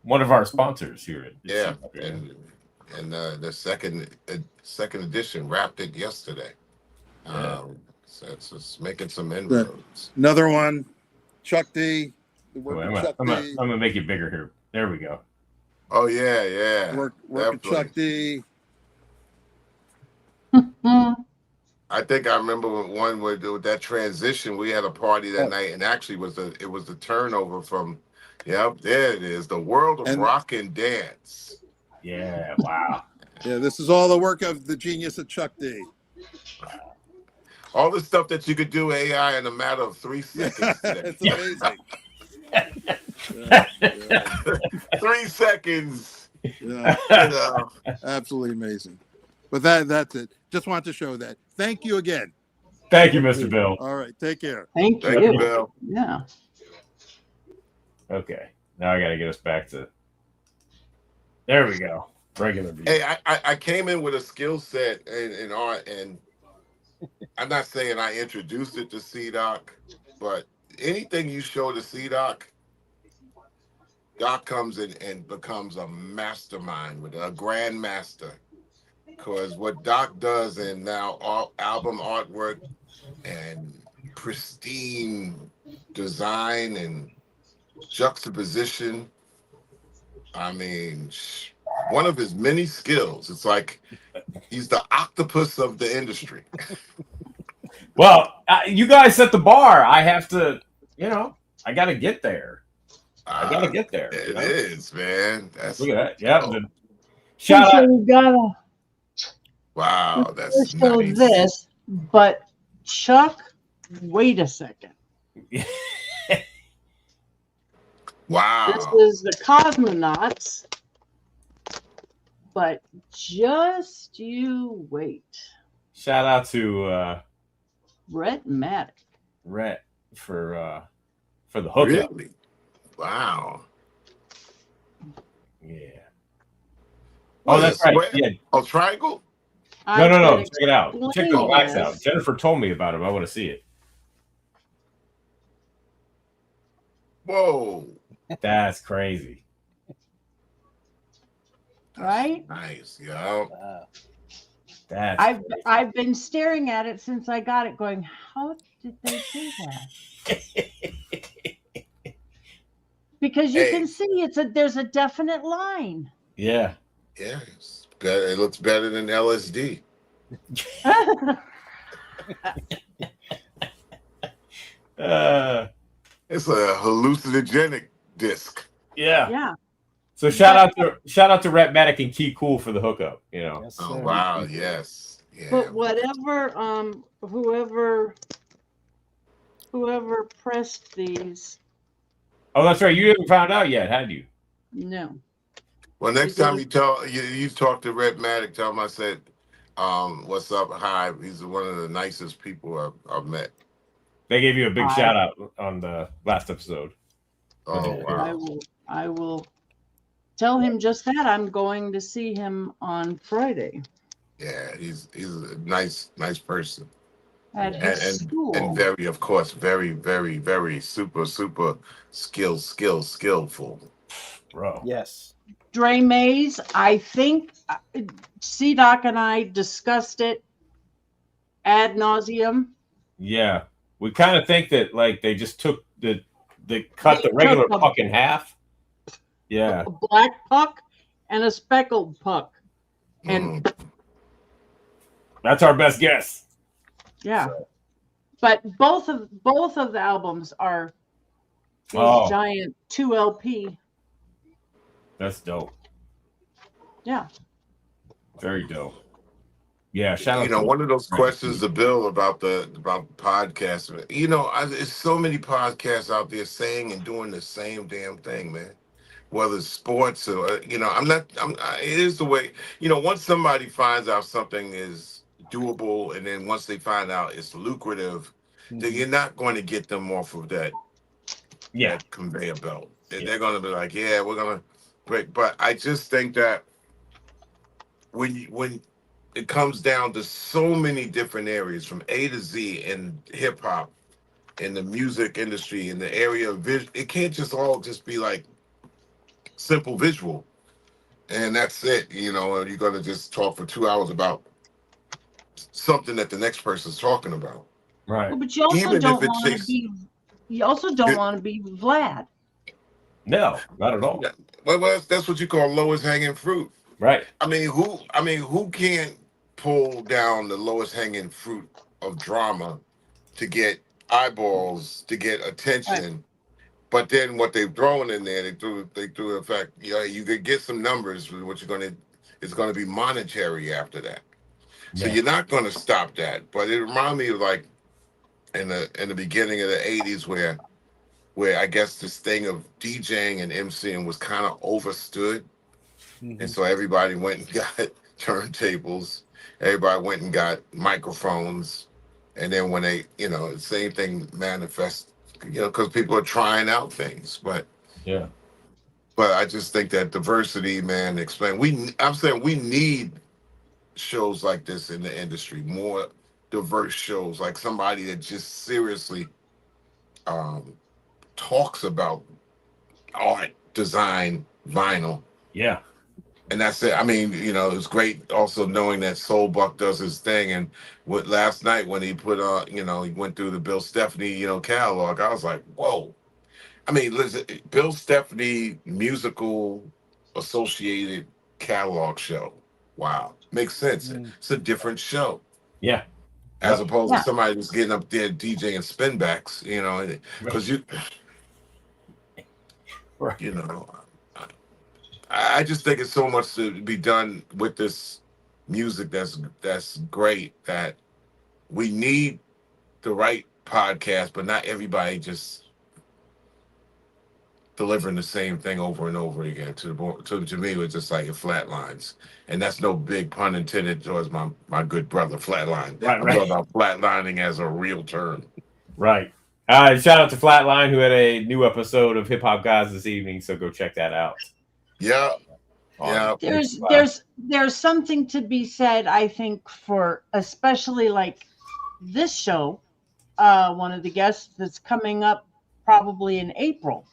[SPEAKER 1] one of our sponsors here.
[SPEAKER 7] yeah, and the second edition wrapped it yesterday. So it's making some inroads.
[SPEAKER 8] Another one, Chuck D.
[SPEAKER 1] I'm gonna make it bigger here. There we go.
[SPEAKER 7] Oh yeah.
[SPEAKER 8] Work with Chuck D.
[SPEAKER 7] I think I remember one with that transition. We had a party that night, and actually it was the turnover from. Yep, there it is. The world of rock and dance.
[SPEAKER 1] Yeah, wow.
[SPEAKER 8] Yeah, this is all the work of the genius of Chuck D.
[SPEAKER 7] All the stuff that you could do AI in a matter of 3 seconds.
[SPEAKER 8] It's amazing.
[SPEAKER 7] 3 seconds.
[SPEAKER 8] Yeah. Absolutely amazing. But that's it. Just wanted to show that. Thank you again.
[SPEAKER 1] Thank you, Mr. Bill.
[SPEAKER 8] All right, take care.
[SPEAKER 4] Thank
[SPEAKER 7] Thank you, Bill.
[SPEAKER 4] Yeah.
[SPEAKER 1] Okay, now I got to get us back to. There we go. Regular view.
[SPEAKER 7] Hey, I came in with a skill set in art, and I'm not saying I introduced it to C-Doc, but anything you show to C-Doc, Doc comes in and becomes a mastermind with a grandmaster. Because what Doc does in now album artwork and pristine design and juxtaposition, I mean, one of his many skills. It's like he's the octopus of the industry.
[SPEAKER 1] Well, you guys set the bar. I have to, I got to get there. I got to get there.
[SPEAKER 7] It is, man.
[SPEAKER 1] Look at that. Yeah. Shout out.
[SPEAKER 7] Wow, that's
[SPEAKER 4] show
[SPEAKER 7] nice.
[SPEAKER 4] This, but Chuck, wait a second.
[SPEAKER 7] Wow.
[SPEAKER 4] This is the cosmonauts, but just you wait.
[SPEAKER 1] Shout out to
[SPEAKER 4] Rhett Maddox.
[SPEAKER 1] Rhett for the hookup.
[SPEAKER 7] Really? Wow.
[SPEAKER 1] Yeah. Oh, that's right. Yeah.
[SPEAKER 7] Oh, Triangle?
[SPEAKER 1] No. Check it out. Check the blacks out. Jennifer told me about him. I want to see it.
[SPEAKER 7] Whoa.
[SPEAKER 1] That's crazy.
[SPEAKER 4] Right?
[SPEAKER 7] Nice, yeah.
[SPEAKER 4] I've been staring at it since I got it, going, how did they do that? Because you can see there's a definite line.
[SPEAKER 1] Yeah.
[SPEAKER 7] Yeah, it's better. It looks better than LSD. It's a hallucinogenic disc.
[SPEAKER 1] Yeah.
[SPEAKER 4] Yeah.
[SPEAKER 1] So shout out to Rhett Maddox and Key Cool for the hookup.
[SPEAKER 5] Yes,
[SPEAKER 7] Oh
[SPEAKER 5] sir.
[SPEAKER 7] wow, yes. Yeah.
[SPEAKER 4] But whatever, whoever pressed these,
[SPEAKER 1] Oh, that's right. You haven't found out yet, had you?
[SPEAKER 4] no.
[SPEAKER 7] Well, next time you talk to Red Maddox, tell him I said, what's up? Hi. He's one of the nicest people I've met.
[SPEAKER 1] They gave you a big shout out on the last episode.
[SPEAKER 7] Oh wow.
[SPEAKER 4] I will tell him just that. I'm going to see him on Friday
[SPEAKER 7] Yeah, he's a nice person.
[SPEAKER 4] at his school.
[SPEAKER 7] And very, of course, very, very, very super skillful.
[SPEAKER 1] Bro.
[SPEAKER 5] Yes.
[SPEAKER 4] Dre Mays, I think C-Doc and I discussed it ad nauseum.
[SPEAKER 1] Yeah. We kind of think that like they just took they cut the regular puck in half. Yeah.
[SPEAKER 4] A black puck and a speckled puck. And
[SPEAKER 1] that's our best guess.
[SPEAKER 4] yeah. But both of the albums are these giant 2 LP.
[SPEAKER 1] That's dope.
[SPEAKER 4] Yeah.
[SPEAKER 1] Very dope. Yeah, shout out to
[SPEAKER 7] One of those
[SPEAKER 1] Right.
[SPEAKER 7] questions to Bill about podcasting. There's so many podcasts out there saying and doing the same damn thing, man. Whether it's sports or it is the way. Once somebody finds out something is doable, and then once they find out it's lucrative, then you're not going to get them off of
[SPEAKER 1] Yeah.
[SPEAKER 7] that conveyor belt.
[SPEAKER 1] Yeah.
[SPEAKER 7] They're going to be like, yeah, we're going to break. But I just think that when it comes down to so many different areas from A to Z in hip hop, in the music industry, in the area of it can't just all just be like simple visual, and that's it. And you're going to just talk for 2 hours about something that the next person's talking about.
[SPEAKER 1] Right.
[SPEAKER 4] Well, but you also
[SPEAKER 7] Even if
[SPEAKER 4] don't
[SPEAKER 7] it
[SPEAKER 4] want to
[SPEAKER 7] takes,
[SPEAKER 4] be. You also don't want to be Vlad.
[SPEAKER 1] No, not at all.
[SPEAKER 7] yeah, well, that's what you call lowest hanging fruit.
[SPEAKER 1] Right.
[SPEAKER 7] Who can't pull down the lowest hanging fruit of drama to get eyeballs, to get attention?
[SPEAKER 4] Right.
[SPEAKER 7] But then what they've thrown in there, they threw in fact, you could get some numbers. What it's going to be monetary after that. So
[SPEAKER 1] Yeah.
[SPEAKER 7] you're not going to stop that. But it reminded me of like in the beginning of the '80s where I guess this thing of DJing and MCing was kind of overstood. And so everybody went and got turntables. Everybody went and got microphones. And then when they, the same thing manifests, because people are trying out things. But I just think that diversity, man, I'm saying we need shows like this in the industry, more diverse shows, like somebody that just seriously talks about art, design, vinyl.
[SPEAKER 1] Yeah.
[SPEAKER 7] And that's it. It's great also knowing that Soul Buck does his thing. And last night when he put on, he went through the Bill Stephney, catalog, I was like, whoa. Listen, Bill Stephney musical associated catalog show. Wow. Makes sense. It's a different show.
[SPEAKER 1] Yeah.
[SPEAKER 7] As opposed to somebody who's getting up there DJing spinbacks, because I just think it's so much to be done with this music that's great, that we need the right podcast, but not everybody just delivering the same thing over and over again. To me, it's just like it flatlines, and that's no big pun intended towards my good brother Flatline.
[SPEAKER 1] Right.
[SPEAKER 7] I'm talking about flatlining as a real term.
[SPEAKER 1] Right. Shout out to Flatline, who had a new episode of Hip Hop Guys this evening, so go check that out.
[SPEAKER 7] Yeah. Yeah.
[SPEAKER 4] There's something to be said, I think, for especially like this show, one of the guests that's coming up probably in April.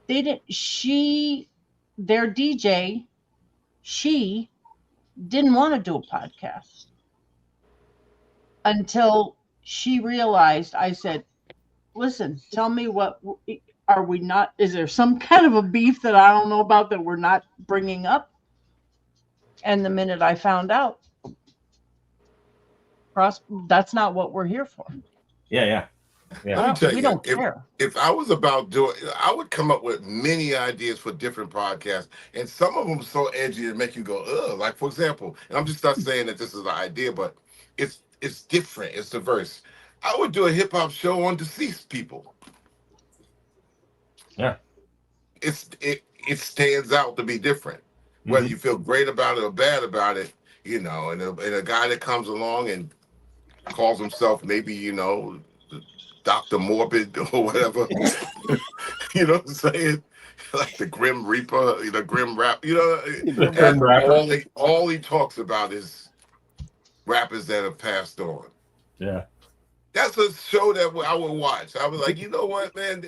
[SPEAKER 4] Their DJ, she didn't want to do a podcast until she realized. I said, listen, tell me what are we not, is there some kind of a beef that I don't know about that we're not bringing up? And the minute I found out, that's not what we're here for.
[SPEAKER 1] Yeah.
[SPEAKER 7] Let me tell
[SPEAKER 4] we
[SPEAKER 7] you,
[SPEAKER 4] don't care.
[SPEAKER 7] If I was about doing, I would come up with many ideas for different podcasts, and some of them so edgy to make you go, ugh. Like, for example, and I'm just not saying that this is an idea, but it's different, it's diverse. I would do a hip hop show on deceased people.
[SPEAKER 1] Yeah.
[SPEAKER 7] It stands out to be different, whether you feel great about it or bad about it, and a guy that comes along and calls himself maybe, Dr. Morbid or whatever, you know what I'm saying? Like the Grim Reaper, Grim Rap, all he talks about is rappers that have passed on.
[SPEAKER 1] Yeah.
[SPEAKER 7] That's a show that I would watch. I was like, you know what, man?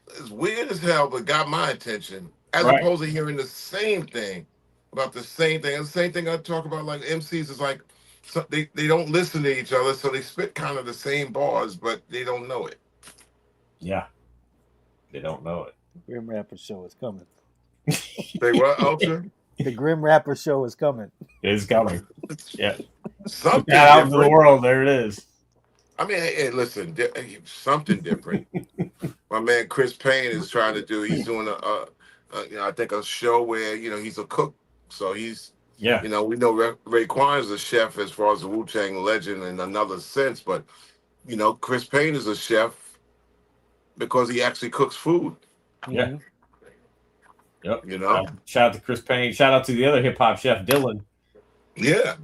[SPEAKER 7] It's weird as hell, but got my attention. As opposed to hearing the same thing about the same thing. And the same thing I talk about, like MCs, is like, so they don't listen to each other, so they spit kind of the same bars, but they don't know it.
[SPEAKER 1] Yeah. They don't know it.
[SPEAKER 5] The Grim Rapper show is coming.
[SPEAKER 7] Say what, Ultra?
[SPEAKER 5] The Grim Rapper show is coming.
[SPEAKER 1] It's coming. Yeah.
[SPEAKER 7] Something
[SPEAKER 1] out into the world. There it is.
[SPEAKER 7] Hey, listen, something different. My man Chris Payne is trying to do. He's doing I think a show where he's a cook So he's,
[SPEAKER 1] Yeah.
[SPEAKER 7] you know, we know Raekwon is a chef as far as a Wu-Tang legend in another sense, but you know, Chris Payne is a chef because he actually cooks food.
[SPEAKER 1] Yeah.
[SPEAKER 5] Mhm.
[SPEAKER 1] Yep.
[SPEAKER 7] You know,
[SPEAKER 1] Shout out to Chris Payne. Shout out to the other hip hop chef, Dylan.
[SPEAKER 7] yeah.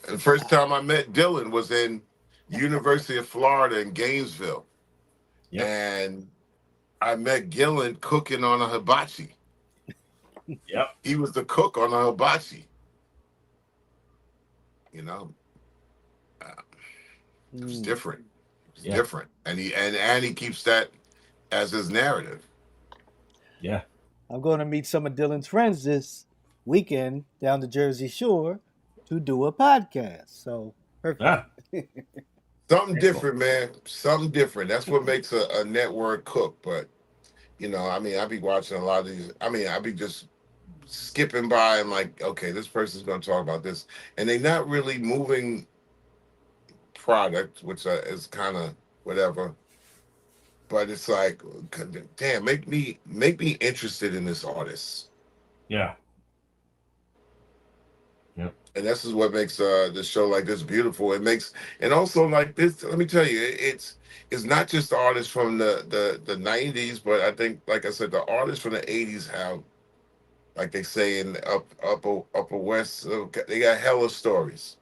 [SPEAKER 7] And the first time I met Dylan was in University of Florida in Gainesville,
[SPEAKER 1] Yep.
[SPEAKER 7] and I met Gillen cooking on a hibachi.
[SPEAKER 1] Yep.
[SPEAKER 7] He was the cook on a hibachi. You know, it was
[SPEAKER 5] Mm.
[SPEAKER 7] different. It's
[SPEAKER 1] Yeah.
[SPEAKER 7] different, and he keeps that as his narrative.
[SPEAKER 1] Yeah.
[SPEAKER 5] I'm going to meet some of Dylan's friends this weekend down the Jersey Shore to do a podcast. So perfect.
[SPEAKER 1] Ah,
[SPEAKER 7] Something
[SPEAKER 1] excellent.
[SPEAKER 7] different, man. Something different. That's what makes a network cook. But you know, I mean, I be watching a lot of these. I mean, I be just skipping by and like, okay, this person's going to talk about this, and they're not really moving product, which is kind of whatever. But it's like, damn, make me interested in this artist.
[SPEAKER 1] Yeah. Yep.
[SPEAKER 7] And this is what makes this show like this beautiful. It makes, and also like this. Let me tell you, it's not just the artists from the 90s, but I think, like I said, the artists from the 80s have, like they say in upper west, they got hella stories.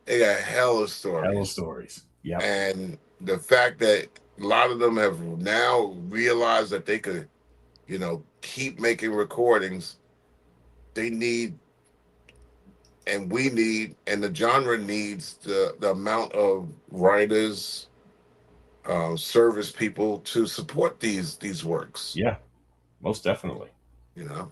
[SPEAKER 7] They got hella stories.
[SPEAKER 1] Hella stories. Yeah.
[SPEAKER 7] And the fact that a lot of them have now realized that they could, you know, keep making recordings. They need, and we need, and the genre needs the amount of writers, service people to support these works.
[SPEAKER 1] Yeah. Most definitely.
[SPEAKER 7] You know,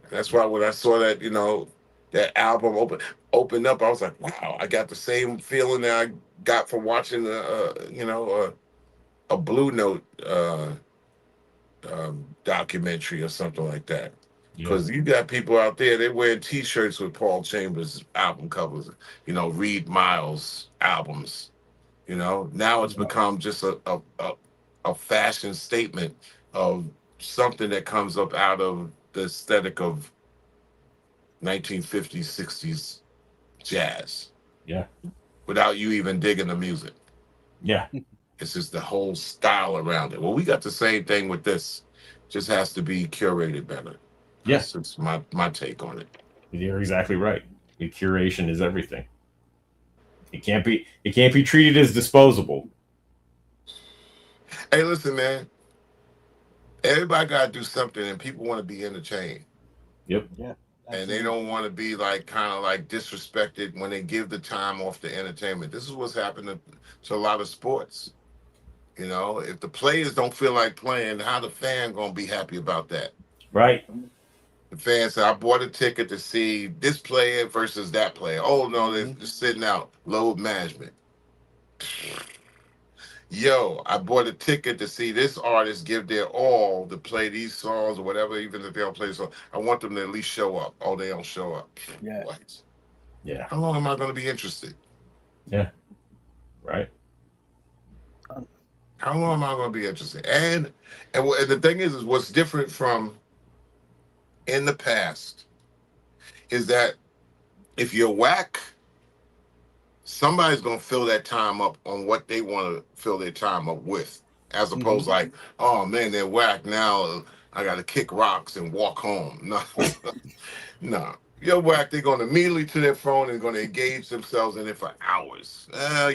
[SPEAKER 7] that's why when I saw that, you know, that album opened up, I was like, wow, I got the same feeling that I got from watching a Blue Note documentary or something like that. Because you got people out there, they're wearing T-shirts with Paul Chambers album covers, you know, Reed Miles albums. You know, now it's become just a fashion statement of something that comes up out of the aesthetic of 1950s, 60s jazz.
[SPEAKER 1] Yeah.
[SPEAKER 7] Without you even digging the music.
[SPEAKER 1] Yeah.
[SPEAKER 7] It's just the whole style around it. Well, we got the same thing with this. Just has to be curated better.
[SPEAKER 1] Yes.
[SPEAKER 7] That's my take on it.
[SPEAKER 1] You're exactly right. The curation is everything. It can't be treated as disposable.
[SPEAKER 7] Hey, listen, man. Everybody got to do something, and people want to be entertained.
[SPEAKER 1] Yep.
[SPEAKER 5] Yeah.
[SPEAKER 7] And they don't want to be like kind of like disrespected when they give the time off to entertainment. This is what's happening to a lot of sports. You know, if the players don't feel like playing, how the fan gonna be happy about that?
[SPEAKER 1] Right.
[SPEAKER 7] The fan said, I bought a ticket to see this player versus that player. Oh no, they're just sitting out. Load management. Yo, I bought a ticket to see this artist give their all to play these songs or whatever, even if they don't play the song. I want them to at least show up. Oh, they don't show up.
[SPEAKER 5] Yeah.
[SPEAKER 7] What?
[SPEAKER 1] Yeah.
[SPEAKER 7] How long am I going to be interested?
[SPEAKER 1] Yeah. Right.
[SPEAKER 7] How long am I going to be interested? And the thing is what's different from in the past is that if you're whack, somebody's going to fill that time up on what they want to fill their time up with, as opposed like, oh man, they're whack. Now I got to kick rocks and walk home. No, no. You're whack. They're going immediately to their phone and going to engage themselves in it for hours.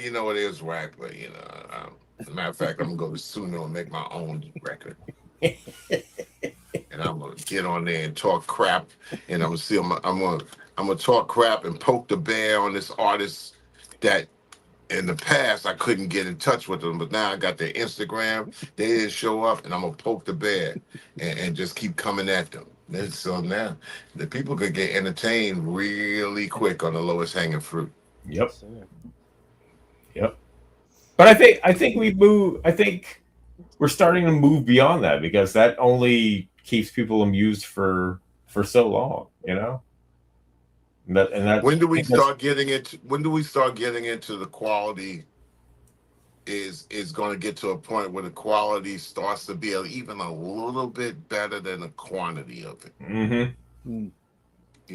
[SPEAKER 7] You know, it is whack, but you know, as a matter of fact, I'm going to go to Suno and make my own record. And I'm going to get on there and talk crap. And I'm going to talk crap and poke the bear on this artist that in the past I couldn't get in touch with them, but now I got their Instagram. They didn't show up, and I'm gonna poke the bear and just keep coming at them. And so now the people could get entertained really quick on the lowest hanging fruit.
[SPEAKER 1] Yep. Yep. But I think we're starting to move beyond that, because that only keeps people amused for so long, you know.
[SPEAKER 7] When do we start getting into the quality is going to get to a point where the quality starts to be even a little bit better than the quantity of it?
[SPEAKER 1] Mm-hmm.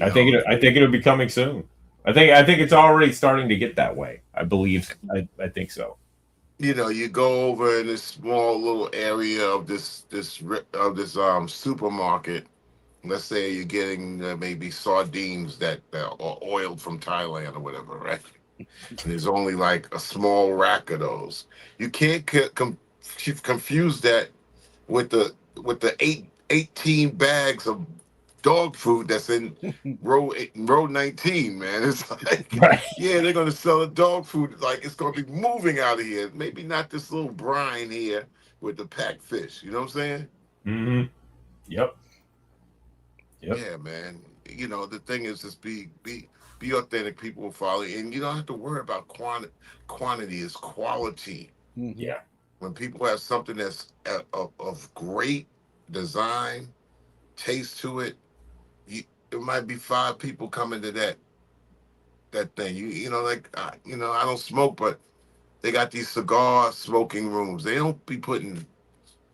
[SPEAKER 1] I think it'll be coming soon. I think it's already starting to get that way. I believe. I think so.
[SPEAKER 7] You go over in this small little area of this supermarket. Let's say you're getting maybe sardines that are oiled from Thailand or whatever, right? And there's only like a small rack of those. You can't confuse that with the 18 bags of dog food that's in row 19, man. It's like,
[SPEAKER 1] Right.
[SPEAKER 7] yeah, they're gonna sell the dog food like it's gonna be moving out of here. Maybe not this little brine here with the packed fish. You know what I'm saying?
[SPEAKER 1] Mm-hmm. Yep.
[SPEAKER 7] Yeah, man. The thing is just be authentic. People will follow you, and you don't have to worry about quantity. It's quality.
[SPEAKER 1] Yeah.
[SPEAKER 7] When people have something that's of great design, taste to it, it might be 5 people coming to that thing. I don't smoke, but they got these cigar smoking rooms. They don't be putting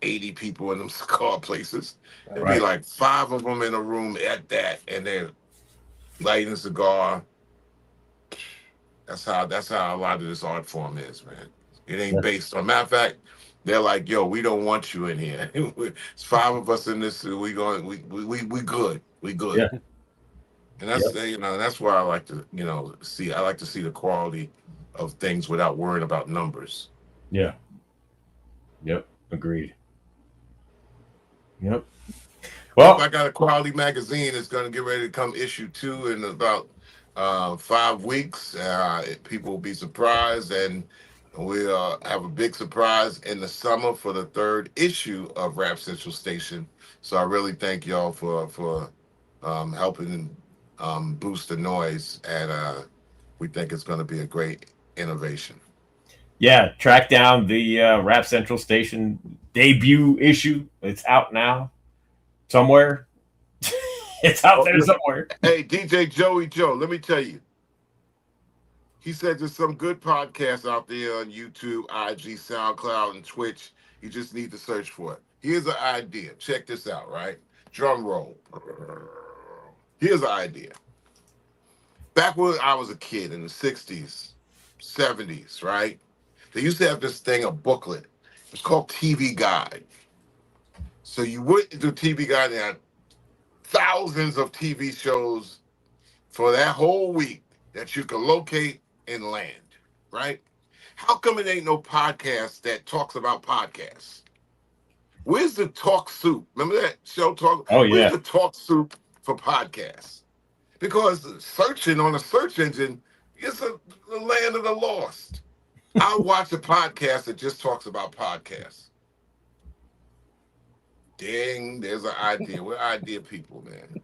[SPEAKER 7] 80 people in them cigar places. There'd be like 5 of them in a room at that, and they're lighting a cigar. That's how a lot of this art form is, man. It ain't based on. Matter of fact, they're like, yo, we don't want you in here. It's 5 of us in this. We good. We good.
[SPEAKER 1] Yeah.
[SPEAKER 7] And that's that's why I like to see. I like to see the quality of things without worrying about numbers.
[SPEAKER 1] Yeah. Yep. Agreed. Yep. Well,
[SPEAKER 7] I got a quality magazine. It's going to get ready to come issue 2 in about 5 weeks. People will be surprised, and we'll have a big surprise in the summer for the 3rd issue of Rap Central Station. So I really thank y'all for helping boost the noise, and we think it's going to be a great innovation.
[SPEAKER 1] Yeah, track down the Rap Central Station debut issue. It's out now somewhere. It's out there somewhere.
[SPEAKER 7] Hey, DJ Joey Joe, let me tell you. He said there's some good podcasts out there on YouTube, IG, SoundCloud, and Twitch. You just need to search for it. Here's an idea. Check this out, right? Drum roll. Here's an idea. Back when I was a kid in the 60s, 70s, right? They used to have this thing, a booklet. It was called TV Guide. So you went to TV Guide and had thousands of TV shows for that whole week that you can locate and land, right? How come it ain't no podcast that talks about podcasts? Where's the Talk Soup? Remember that show?
[SPEAKER 1] Oh, yeah.
[SPEAKER 7] Where's the Talk Soup for podcasts? Because searching on a search engine is the land of the lost. I'll watch a podcast that just talks about podcasts. Dang, there's an idea. We're idea people, man.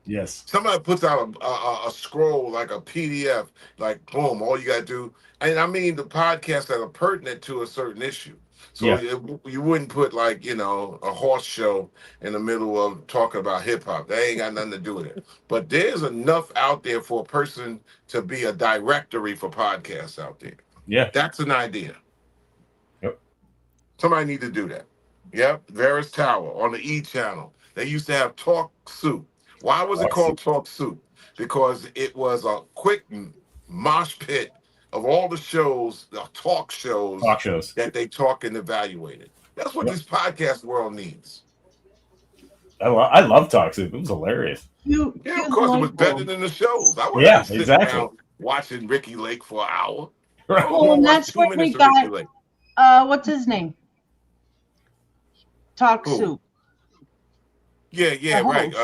[SPEAKER 1] Yes.
[SPEAKER 7] Somebody puts out a scroll, like a PDF, like boom, all you gotta do. And I mean the podcasts that are pertinent to a certain issue. So you wouldn't put like, a horse show in the middle of talking about hip hop. That ain't got nothing to do with it. But there's enough out there for a person to be a directory for podcasts out there.
[SPEAKER 1] Yeah.
[SPEAKER 7] That's an idea.
[SPEAKER 1] Yep.
[SPEAKER 7] Somebody need to do that. Yep. Varus Tower on the E channel. They used to have Talk Soup. Why was it called Talk Soup? Because it was a quick mosh pit of all the shows, the talk shows that they talk and evaluated. That's what this podcast world needs.
[SPEAKER 1] I love Talk Soup. It was hilarious.
[SPEAKER 7] Of course, it was better than the shows. I wouldn't sit down watching Ricky Lake for an hour.
[SPEAKER 4] Well, and that's what we got. What's his name? Talk Soup.
[SPEAKER 7] Yeah, right.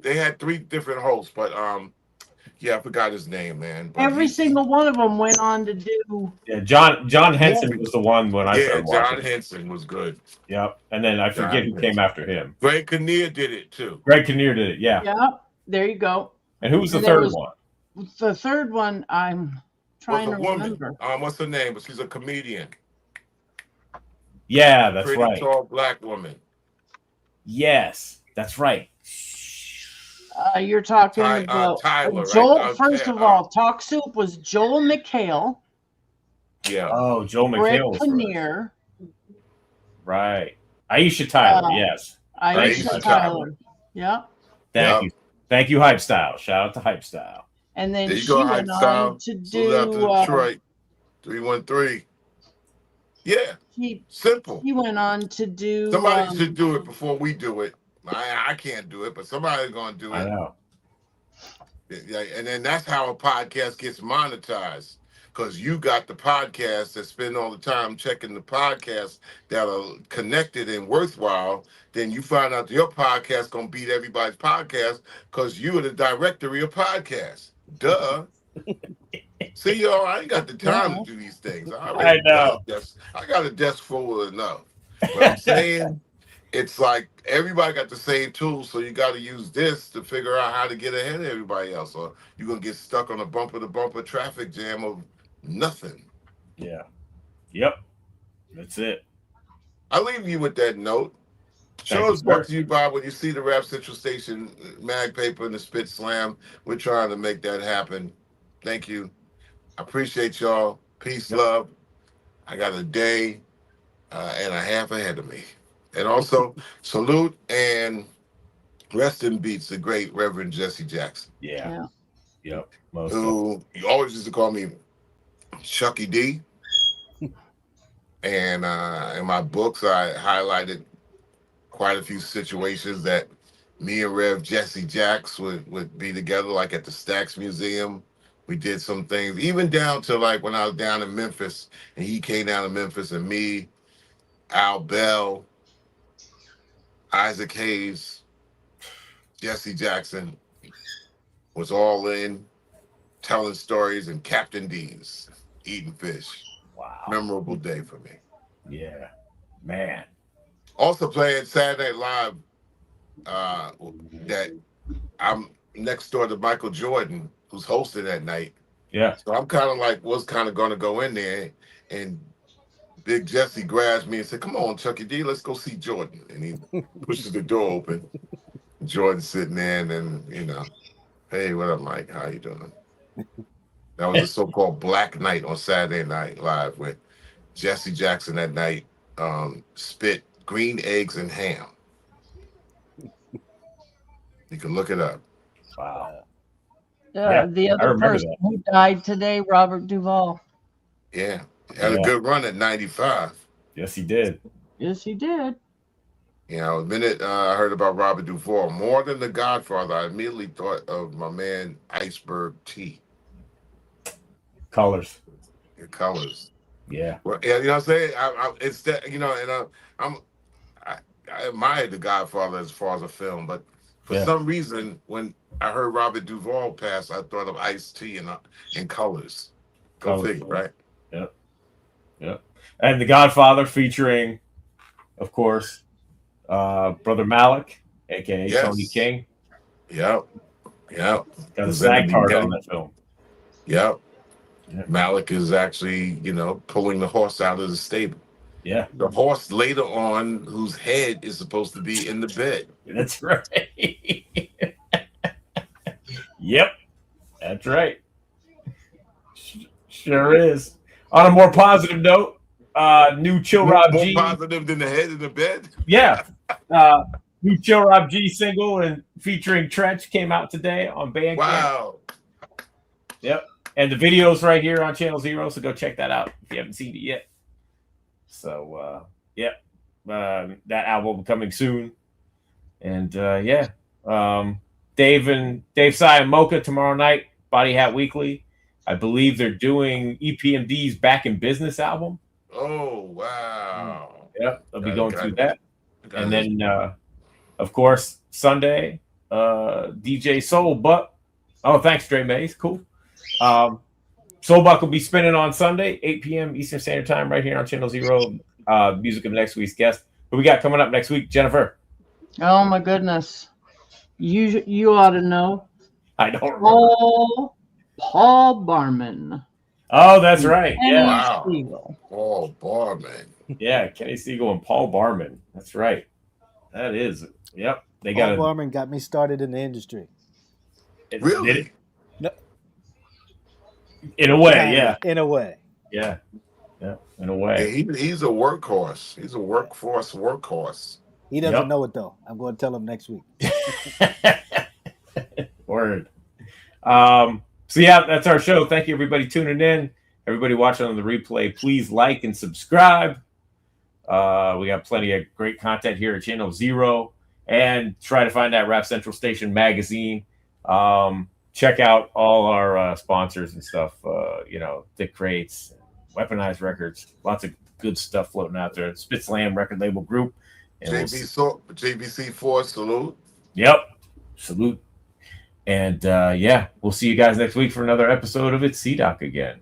[SPEAKER 7] They had 3 different hosts, but I forgot his name, man. But
[SPEAKER 4] every single one of them went on to do.
[SPEAKER 1] Yeah, John Henson was the one when I started watching.
[SPEAKER 7] John Henson was good.
[SPEAKER 1] Yep, and then I forget who came after him.
[SPEAKER 7] Greg Kinnear did it too.
[SPEAKER 1] Greg Kinnear did it. Yeah.
[SPEAKER 4] Yep. There you go.
[SPEAKER 1] And who was the third one?
[SPEAKER 4] The third one, I'm trying to remember.
[SPEAKER 7] What's her name? But she's a comedian.
[SPEAKER 1] Yeah, that's right.
[SPEAKER 7] Pretty tall black woman.
[SPEAKER 1] Yes, that's right.
[SPEAKER 4] You're talking about
[SPEAKER 7] Tyler,
[SPEAKER 4] Joel.
[SPEAKER 7] Right?
[SPEAKER 4] First of all, Talk Soup was Joel McHale.
[SPEAKER 7] Yeah.
[SPEAKER 1] Oh, Joel McHale.
[SPEAKER 4] Greg Kinnear.
[SPEAKER 1] Right. Aisha Tyler. Yes.
[SPEAKER 4] Aisha Tyler. Yeah.
[SPEAKER 1] Thank you. Thank you, Hype Style. Shout out to Hype Style.
[SPEAKER 4] And then
[SPEAKER 7] There you
[SPEAKER 4] she
[SPEAKER 7] go, Hype
[SPEAKER 4] went
[SPEAKER 7] Style.
[SPEAKER 4] on to
[SPEAKER 7] Salute out to
[SPEAKER 4] do.
[SPEAKER 7] Detroit. 313. Yeah,
[SPEAKER 4] He
[SPEAKER 7] simple.
[SPEAKER 4] went on to do.
[SPEAKER 7] Somebody should do it before we do it. I can't do it, but somebody's gonna do
[SPEAKER 1] I
[SPEAKER 7] it.
[SPEAKER 1] know.
[SPEAKER 7] Yeah, and then that's how a podcast gets monetized. Because you got the podcast that spend all the time checking the podcasts that are connected and worthwhile. Then you find out your podcast gonna beat everybody's podcast because you are the directory of podcasts. Duh. See, y'all, I ain't got the time to do these things.
[SPEAKER 1] I know.
[SPEAKER 7] I got a desk full enough. But I'm saying, it's like everybody got the same tools, so you got to use this to figure out how to get ahead of everybody else, or you're gonna get stuck on a bumper-to-bumper traffic jam of nothing.
[SPEAKER 1] Yeah. Yep. That's it.
[SPEAKER 7] I'll leave you with that note. Show is brought to you by when you see the Rap Central Station mag paper and the Spit Slam. We're trying to make that happen. Thank you. I appreciate y'all. Peace, love. I got a day and a half ahead of me. And also, salute and rest in beats the great Reverend Jesse Jackson.
[SPEAKER 1] Yeah. Yep.
[SPEAKER 7] Who you always used to call me Chucky D. And in my books, I highlighted quite a few situations that me and Rev Jesse Jacks would be together, like at the Stax Museum. We did some things, even down to like when I was down in Memphis and he came down to Memphis, and me, Al Bell, Isaac Hayes, Jesse Jackson was all in telling stories, and Captain D's eating fish.
[SPEAKER 1] Wow.
[SPEAKER 7] Memorable day for me.
[SPEAKER 1] Yeah. Man.
[SPEAKER 7] Also playing Saturday Night Live, that I'm next door to Michael Jordan, who's hosting that night.
[SPEAKER 1] Yeah.
[SPEAKER 7] So I'm kind of like, was kind of going to go in there, and Big Jesse grabs me and said, "Come on, Chucky D, let's go see Jordan." And he pushes the door open. Jordan's sitting there, and then, hey, what up, Mike? How you doing? That was the so-called Black Night on Saturday Night Live, where Jesse Jackson that night spit green eggs and ham. You can look it up.
[SPEAKER 1] Wow.
[SPEAKER 4] The other person who died today, Robert Duvall.
[SPEAKER 7] Yeah. Had a good run at 95.
[SPEAKER 1] Yes, he did.
[SPEAKER 4] Yes, he did.
[SPEAKER 7] The minute I heard about Robert Duvall, more than The Godfather, I immediately thought of my man Iceberg T.
[SPEAKER 1] Colors.
[SPEAKER 7] The Colors.
[SPEAKER 1] Yeah.
[SPEAKER 7] Well, you know what I'm saying? It's that, and I admired The Godfather as far as a film, but for some reason, when I heard Robert Duvall pass, I thought of Ice-T and Colors. Go figure, right?
[SPEAKER 1] Yep. Yep. And The Godfather featuring, of course, Brother Malik, aka Tony King.
[SPEAKER 7] Yep. Got
[SPEAKER 1] a SAG card on that film.
[SPEAKER 7] Yep. Malik is actually, pulling the horse out of the stable.
[SPEAKER 1] Yeah.
[SPEAKER 7] The horse later on, whose head is supposed to be in the bed.
[SPEAKER 1] That's right. Yep. That's right. Sure is. On a more positive note, new Chill Rob G.
[SPEAKER 7] More positive than the head in the bed?
[SPEAKER 1] Yeah. New Chill Rob G single and featuring Trench came out today on Bandcamp.
[SPEAKER 7] Wow.
[SPEAKER 1] Yep. And the video's right here on Channel Zero, so go check that out if you haven't seen it yet. So, that album coming soon. And, Dave Sy and Mocha tomorrow night, Body Hat Weekly. I believe they're doing EPMD's Back in Business album.
[SPEAKER 7] Oh, wow.
[SPEAKER 1] Yep, they'll be going through that. And then, of course, Sunday, DJ Soulbuck. Oh, thanks, Dre Mays. Cool. Soulbuck will be spinning on Sunday, 8 p.m. Eastern Standard Time, right here on Channel Zero. Music of next week's guest. Who we got coming up next week, Jennifer?
[SPEAKER 4] Oh my goodness, you ought to know.
[SPEAKER 1] I don't remember.
[SPEAKER 4] Paul Barman.
[SPEAKER 1] Oh, that's right.
[SPEAKER 4] Kenny
[SPEAKER 1] Yeah.
[SPEAKER 4] Siegel.
[SPEAKER 7] Paul Barman.
[SPEAKER 1] Yeah, Kenny Siegel and Paul Barman. That's right. That is. Yep. They
[SPEAKER 5] Paul Barman got me started in the industry.
[SPEAKER 7] Really?
[SPEAKER 1] Did it? No. In a way, yeah.
[SPEAKER 5] In a way.
[SPEAKER 1] Yeah. Yeah, in a way.
[SPEAKER 7] Yeah, he's a workhorse. He's a workhorse.
[SPEAKER 5] He doesn't know it, though. I'm going to tell him next week.
[SPEAKER 1] Word. So yeah, that's our show. Thank you, everybody tuning in. Everybody watching on the replay, please like and subscribe. We got plenty of great content here at Channel Zero, and try to find that Rap Central Station magazine. Check out all our sponsors and stuff. Dick Crates, Weaponized Records, lots of good stuff floating out there. Spit Slam record label group. And
[SPEAKER 7] JBC4, salute.
[SPEAKER 1] Yep, salute. And we'll see you guys next week for another episode of It's C-Doc again.